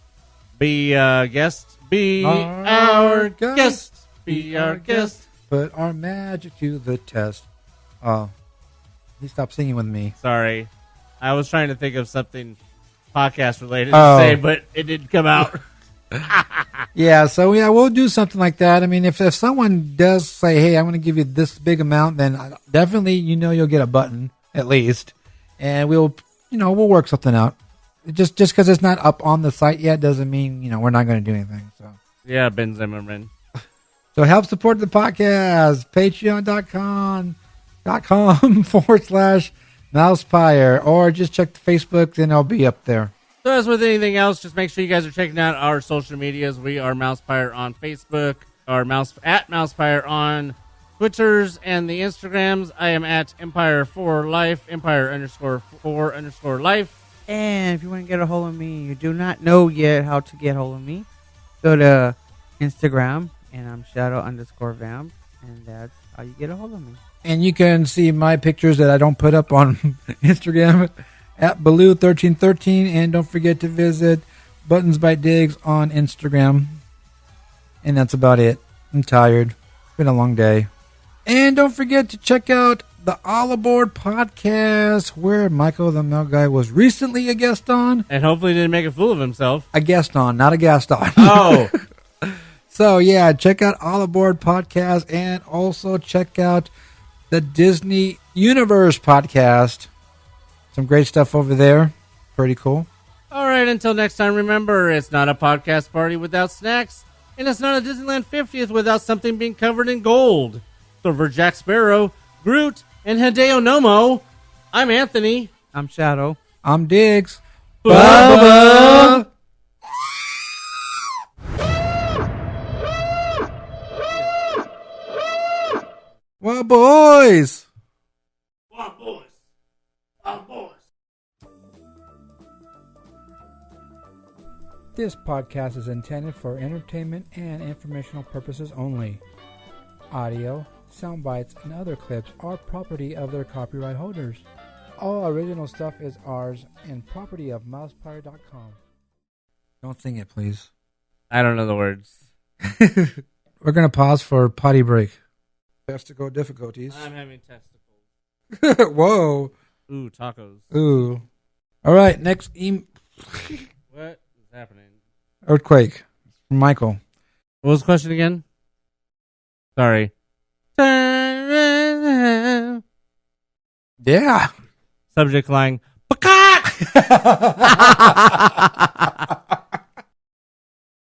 Speaker 1: be a guest, be our guest, be our guest.
Speaker 2: Put our magic to the test. Oh, he stopped singing with me.
Speaker 1: Sorry, I was trying to think of something podcast related to say, but it didn't come out.
Speaker 2: Yeah, so we'll do something like that. I mean, if someone does say, "Hey, I'm going to give you this big amount," then definitely you'll get a button at least. And we'll work something out. Just because it's not up on the site yet doesn't mean, we're not going to do anything. So
Speaker 1: yeah, Ben Zimmerman.
Speaker 2: So help support the podcast. Patreon.com/, MousePIRE, or just check the Facebook, then I'll be up there.
Speaker 1: So as with anything else, just make sure you guys are checking out our social medias. We are MousePIRE on Facebook, or MousePIRE on Twitters and the Instagrams. I am at Empire4Life, Empire_4_life.
Speaker 7: And if you want to get a hold of me, you do not know yet how to get a hold of me, go to Instagram, and I'm shadow_vamp, and that's how you get a hold of me.
Speaker 2: And you can see my pictures that I don't put up on Instagram at Baloo1313. And don't forget to visit Buttons by Diggs on Instagram. And that's about it. I'm tired. It's been a long day. And don't forget to check out the All Aboard podcast, where Michael the Mail Guy was recently a guest on.
Speaker 1: And hopefully didn't make a fool of himself.
Speaker 2: A guest on, not a guest on.
Speaker 1: Oh.
Speaker 2: So, yeah, check out All Aboard podcast, and also check out the Disney Universe podcast. Some great stuff over there. Pretty cool.
Speaker 1: All right, until next time, remember, it's not a podcast party without snacks, and it's not a Disneyland 50th without something being covered in gold. So for Jack Sparrow, Groot, and Hideo Nomo, I'm Anthony.
Speaker 7: I'm Shadow.
Speaker 2: I'm Diggs.
Speaker 1: Bubba!
Speaker 2: Well, boys.
Speaker 1: Well, boys. Well, boys.
Speaker 2: This podcast is intended for entertainment and informational purposes only. Audio, sound bites, and other clips are property of their copyright holders. All original stuff is ours and property of MousePIRE.com. Don't sing it, please.
Speaker 1: I don't know the words.
Speaker 2: We're going to pause for potty break. Testicle difficulties.
Speaker 1: I'm having testicles.
Speaker 2: Whoa.
Speaker 1: Ooh, tacos.
Speaker 2: Ooh. All right, next
Speaker 1: What is happening?
Speaker 2: Earthquake. Michael.
Speaker 1: What was the question again? Sorry.
Speaker 2: Yeah.
Speaker 1: Subject line. Peacock!